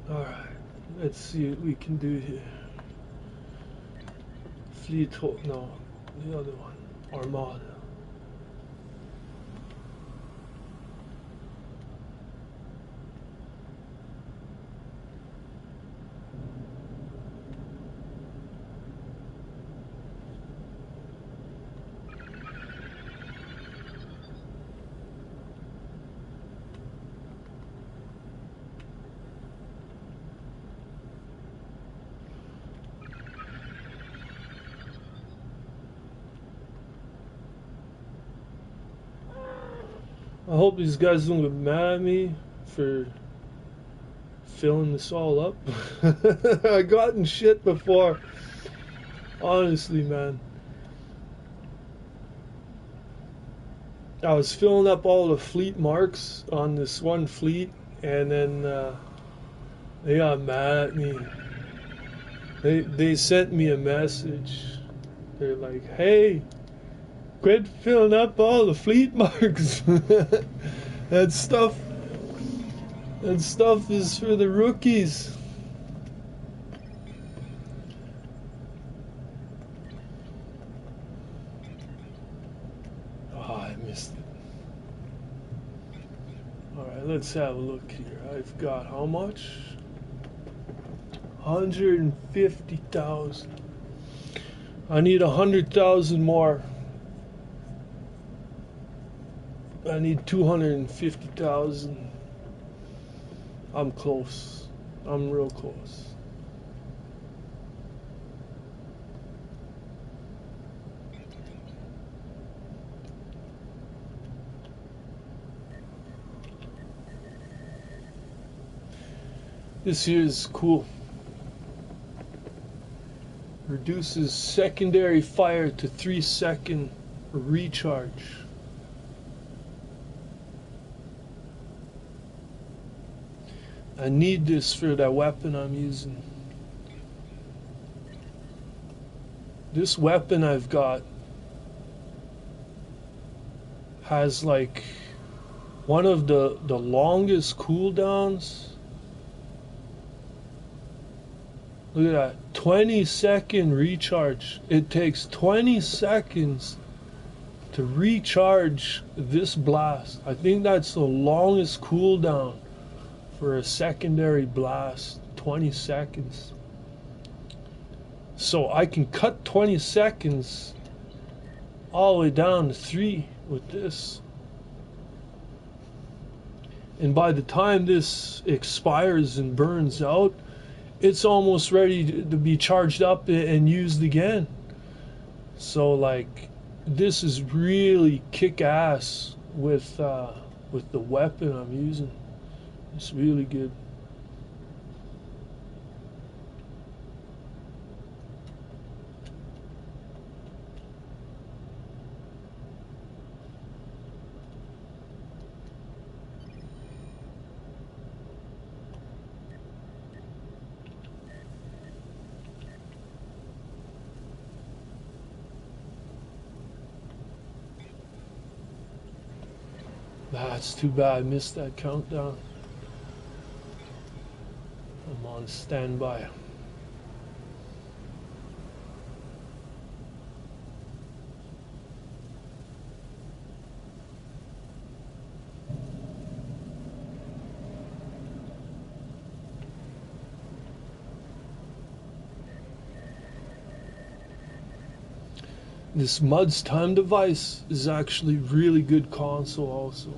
Alright, let's see what we can do here. Fleet, no, the other one, Armada. I hope these guys don't get mad at me for filling this all up. I gotten shit before. Honestly, man. I was filling up all the fleet marks on this one fleet, and then they got mad at me. They sent me a message. They're like, "Hey, quit filling up all the fleet marks. That stuff is for the rookies." Oh, I missed it. Alright, let's have a look here. I've got how much? 150,000. I need 100,000 more. I need 250,000. I'm close. I'm real close. This here is cool. Reduces secondary fire to 3-second recharge. I need this for that weapon I'm using. This weapon I've got has like one of the longest cooldowns. Look at that, 20-second recharge. It takes 20 seconds to recharge this blast. I think that's the longest cooldown for a secondary blast, 20 seconds. So I can cut 20 seconds all the way down to 3 with this. And by the time this expires and burns out, it's almost ready to be charged up and used again. So like, this is really kick-ass with the weapon I'm using. It's really good. That's too bad I missed that countdown. I'm on standby. This Mud's Time device is actually really good console also.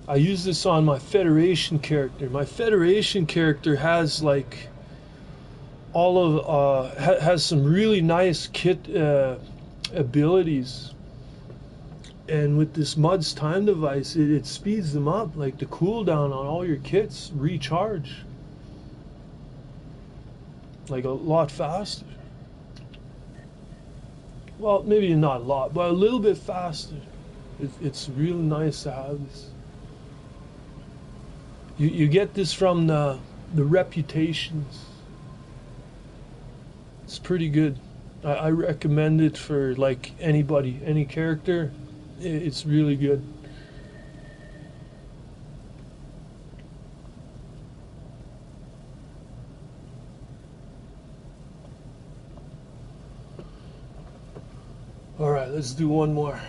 I use this on my Federation character. My Federation character has like all of has some really nice kit abilities, and with this Mud's Time device, it speeds them up. Like the cooldown on all your kits recharge like a lot faster. Well, maybe not a lot, but a little bit faster. It's really nice to have this. You get this from the reputations. It's pretty good. I recommend it for like anybody, any character. It's really good. All right, let's do one more.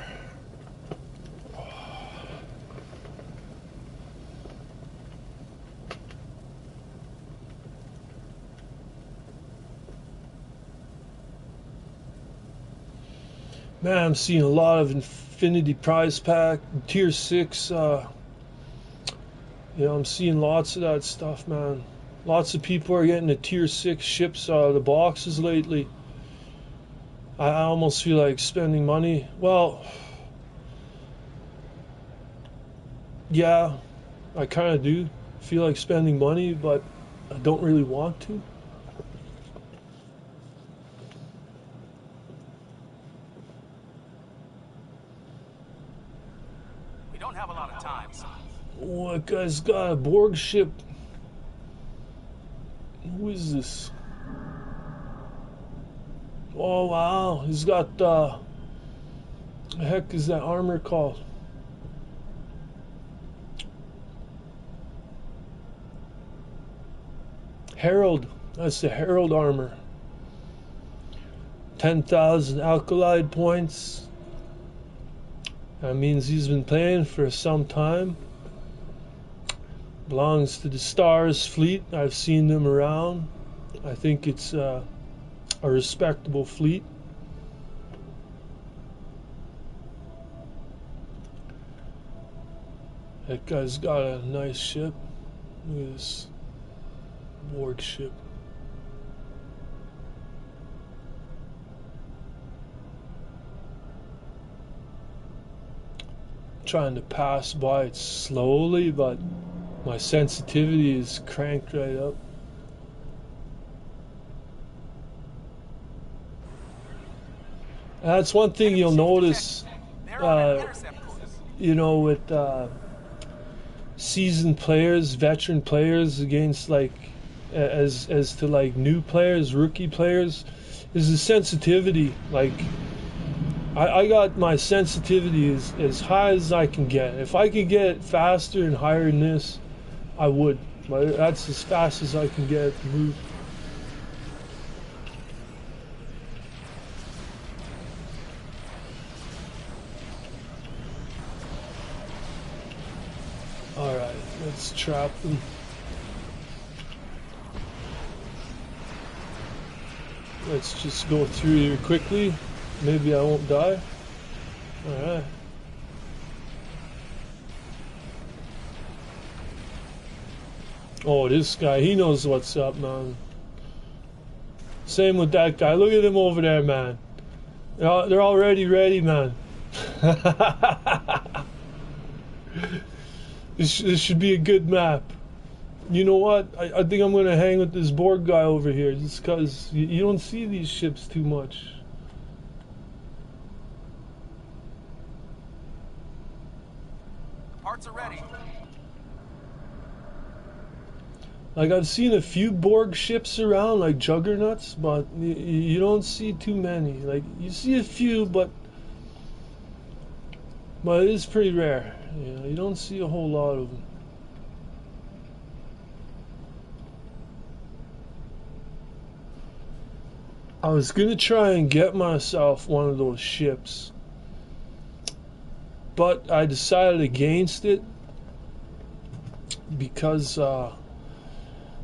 Man, I'm seeing a lot of Infinity Prize Pack, Tier 6. I'm seeing lots of that stuff, man. Lots of people are getting the Tier 6 ships out of the boxes lately. I almost feel like spending money. Well, yeah, I kind of do feel like spending money, but I don't really want to. We don't have a lot of time, son. Oh, that guy's got a Borg ship. Who is this? Oh, wow. He's got, the heck is that armor called? Herald. That's the Herald armor. 10,000 alkalide points. That means he's been playing for some time. Belongs to the Stars fleet. I've seen them around. I think it's a respectable fleet. That guy's got a nice ship. Look at this Borg ship. trying to pass by it slowly, but my sensitivity is cranked right up. That's one thing you'll notice, you know, with seasoned players, veteran players against like as to like new players, rookie players, is the sensitivity. Like I got my sensitivity as high as I can get. If I could get faster and higher than this, I would. But that's as fast as I can get to move. Alright, let's trap them. Let's just go through here quickly. Maybe I won't die. Alright. Oh, this guy, he knows what's up, man. Same with that guy. Look at him over there, man. They're already ready, man. This should be a good map. You know what? I think I'm going to hang with this Borg guy over here, just because you don't see these ships too much. Parts are ready. Like, I've seen a few Borg ships around, like juggernauts, but you don't see too many. Like, you see a few, but it is pretty rare. You know, you don't see a whole lot of them. I was gonna try and get myself one of those ships, but I decided against it because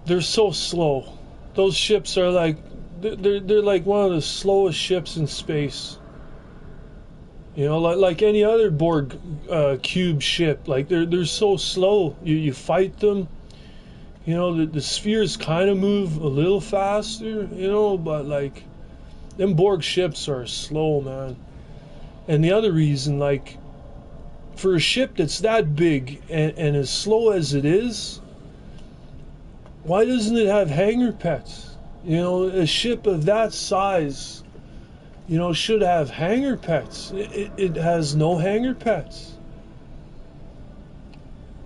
they're so slow. Those ships are like they're like one of the slowest ships in space. You know, like any other Borg cube ship, like they're so slow. You fight them. You know, the spheres kind of move a little faster. You know, but like them Borg ships are slow, man. And the other reason, like, for a ship that's that big and as slow as it is, why doesn't it have hangar pets? You know, a ship of that size, you know, should have hangar pets. It has no hangar pets.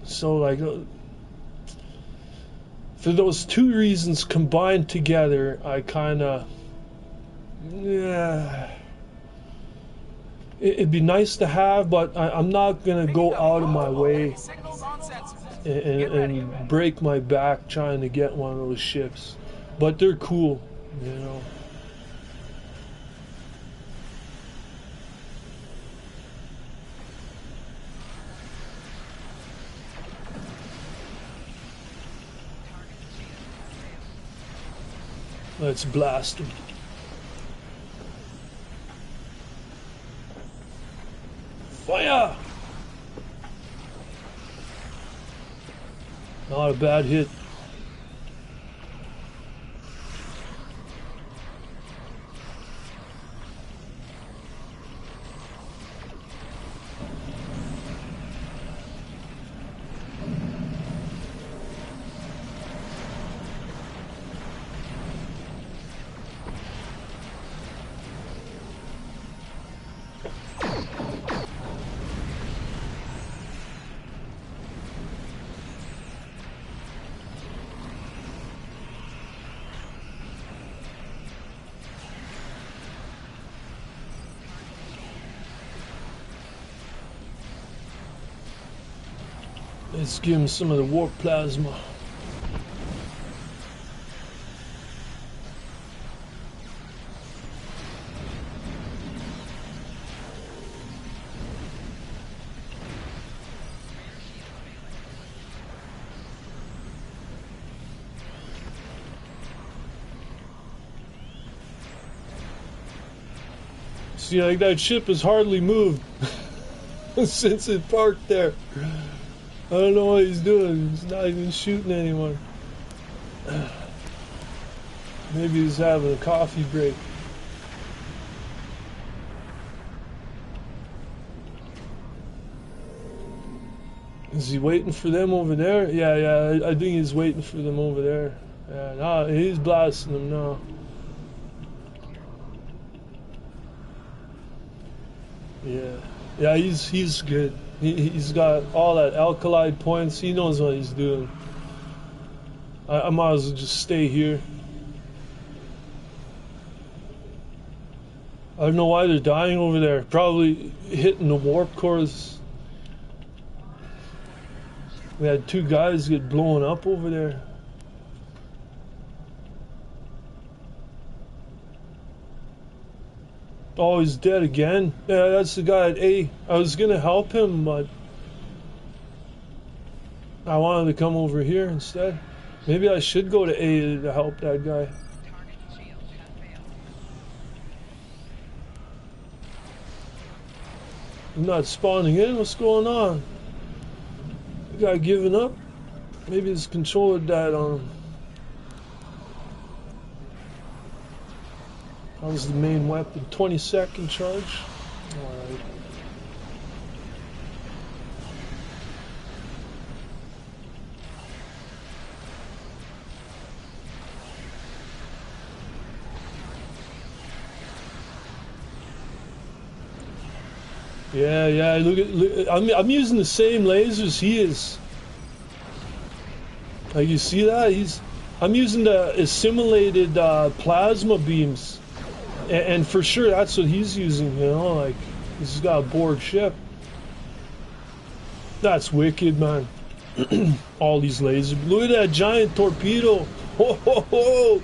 So, like, for those two reasons combined together, I kind of, yeah, it'd be nice to have, but I'm not going to go out of my way and break my back trying to get one of those ships. But they're cool, you know. Let's blast them. Fire! Not a bad hit. Let's give him some of the warp plasma. See, like, that ship has hardly moved since it parked there. I don't know what he's doing. He's not even shooting anyone. Maybe he's having a coffee break. Is he waiting for them over there? Yeah, I think he's waiting for them over there. Yeah, nah, he's blasting them now. Yeah, he's good. He's got all that alkali points. He knows what he's doing. I might as well just stay here. I don't know why they're dying over there. Probably hitting the warp cores. We had 2 guys get blown up over there. Oh, he's dead again. Yeah, that's the guy at A. I was gonna help him, but I wanted to come over here instead. Maybe I should go to A to help that guy. I'm not spawning in. What's going on? The guy giving up? Maybe his controller died on him. That was the main weapon. 20-second charge. Alright. Yeah. Look. I'm using the same lasers he is. Like, you see that? I'm using the assimilated plasma beams, and for sure that's what he's using. You know, like he's got a Borg ship. That's wicked, man. All these lasers. Look at that giant torpedo. Ho ho ho!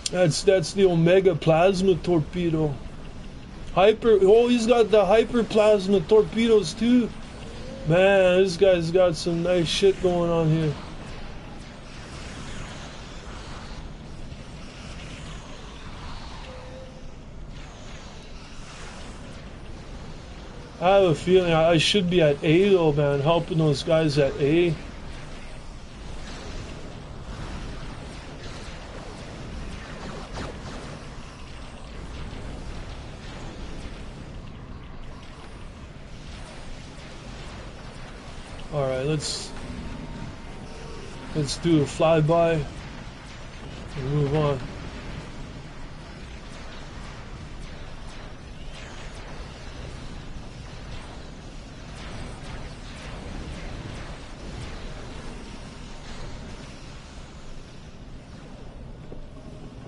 That's the Omega plasma torpedo. He's got the hyper plasma torpedoes too. Man, this guy's got some nice shit going on here. I have a feeling I should be at A though, man, helping those guys at A. Alright, let's do a flyby and move on.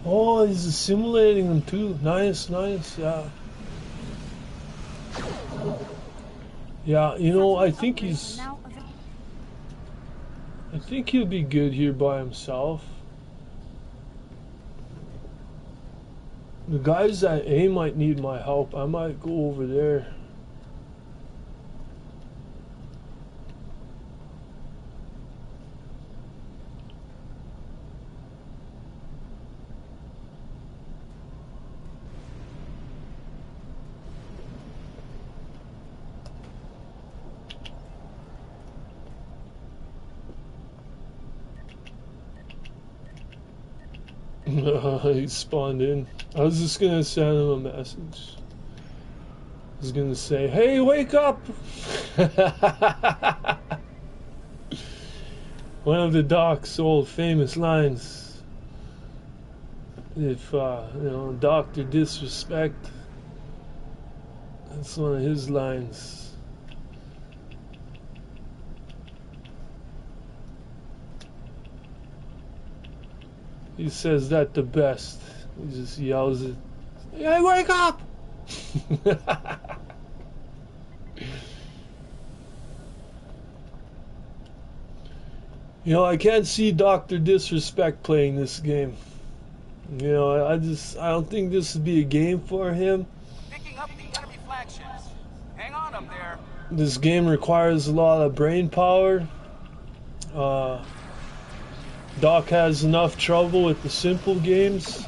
Oh, he's assimilating them too. Nice, yeah. Yeah, you know, I think he'll be good here by himself. The guys at A might need my help. I might go over there. He spawned in. I was just gonna send him a message. I was gonna say, "Hey, wake up!" One of the Doc's old famous lines. If Dr. Disrespect, that's one of his lines. He says that the best. He just yells it. Hey, wake up! You know, I can't see Dr. Disrespect playing this game. You know, I don't think this would be a game for him. Picking up the enemy flagships. Hang on up there. This game requires a lot of brain power. Doc has enough trouble with the simple games.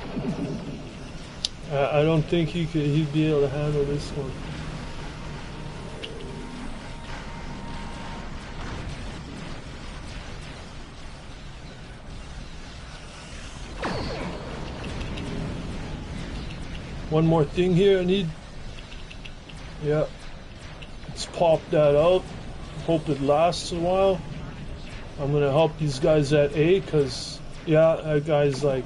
I don't think he'd be able to handle this one. One more thing here, I need Yeah. Let's pop that out. Hope it lasts a while. I'm gonna help these guys at A, cause yeah, that guy's like,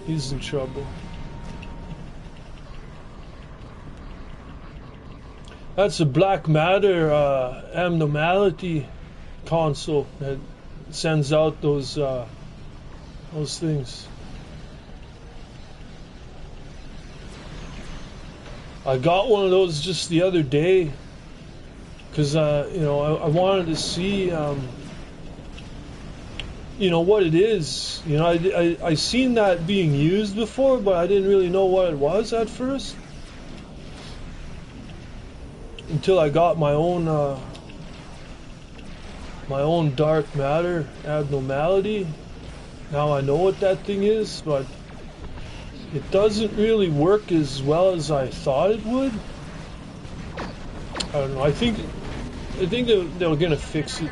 he's in trouble. That's a black matter abnormality console that sends out those things. I got one of those just the other day because you know, I wanted to see you know, what it is. You know, I seen that being used before, but I didn't really know what it was at first until I got my own dark matter abnormality. Now I know what that thing is, but it doesn't really work as well as I thought it would. I don't know. I think they're gonna fix it.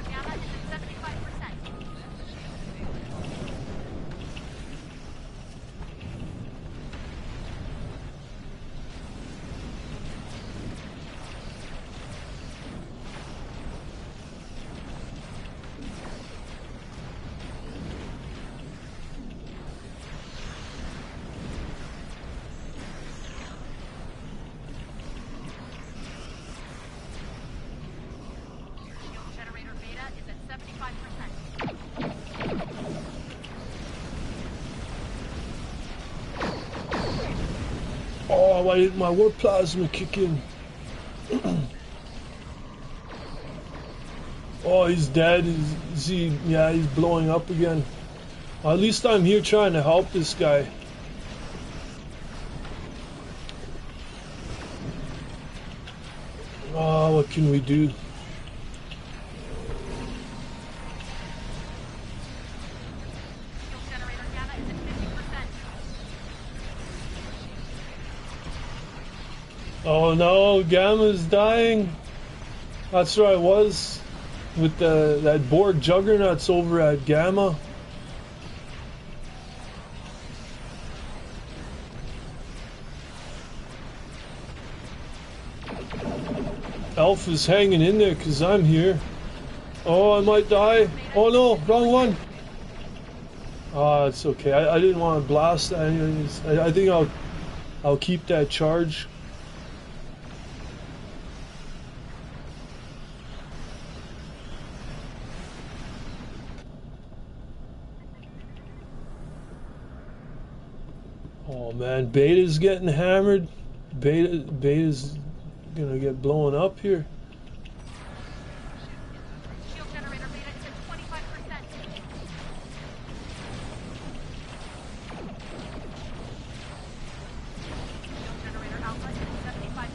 Oh, why didn't my warp plasma kick in? Oh, he's dead. Is he? Yeah, he's blowing up again. Well, at least I'm here trying to help this guy. Oh, what can we do? Oh no, Gamma's dying. That's where I was with that Borg Juggernaut's over at Gamma. Alpha's hanging in there because I'm here. Oh, I might die. Oh no, wrong one. Ah, it's okay. I didn't want to blast that anyways. I think I'll keep that charge. Oh man, Beta's getting hammered. Beta's gonna get blown up here. Shield generator beta is at 25%. Shield generator alpha is at 75%.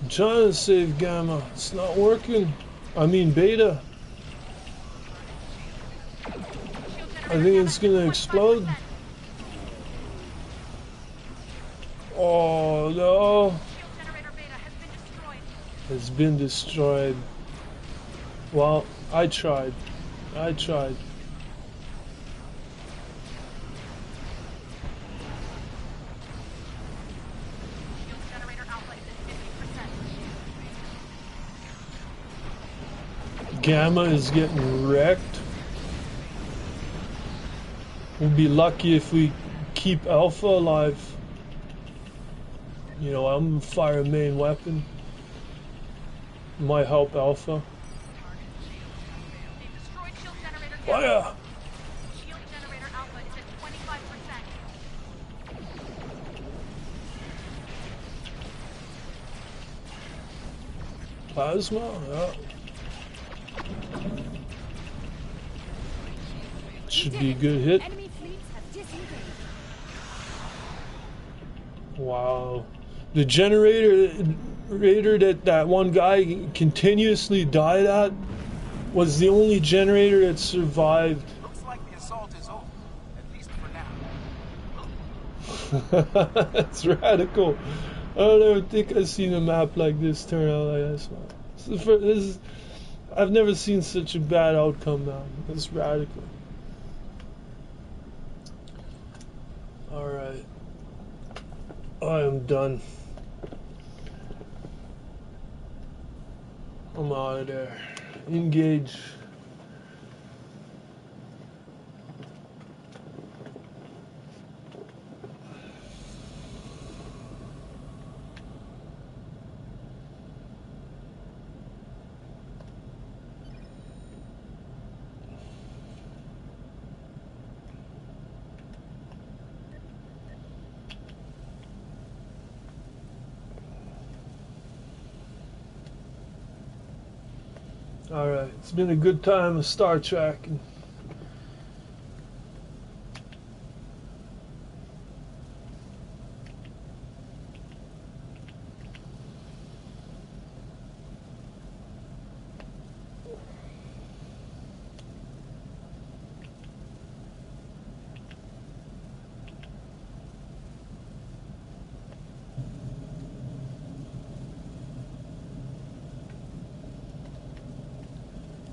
I'm trying to save Gamma. It's not working. I mean Beta. I think it's gonna explode. Oh no! It's been destroyed. Well, I tried. I tried. Gamma is getting wrecked. We'll be lucky if we keep Alpha alive. You know, I'm gonna fire a main weapon. Might help Alpha. Fire! Shield generator alpha is at 25%. Plasma? Yeah. Should be a good hit. Wow. The generator that one guy continuously died at was the only generator that survived. Looks like the assault is over, at least for now. That's radical. I don't ever think I've seen a map like this turn out like this. I've never seen such a bad outcome, man. It's radical. I am done. I'm out of there. Engage. Alright, it's been a good time of Star Trek.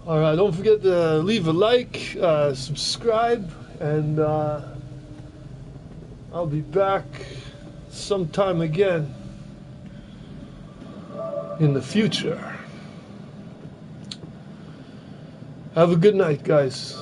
Alright, don't forget to leave a like, subscribe, and I'll be back sometime again in the future. Have a good night, guys.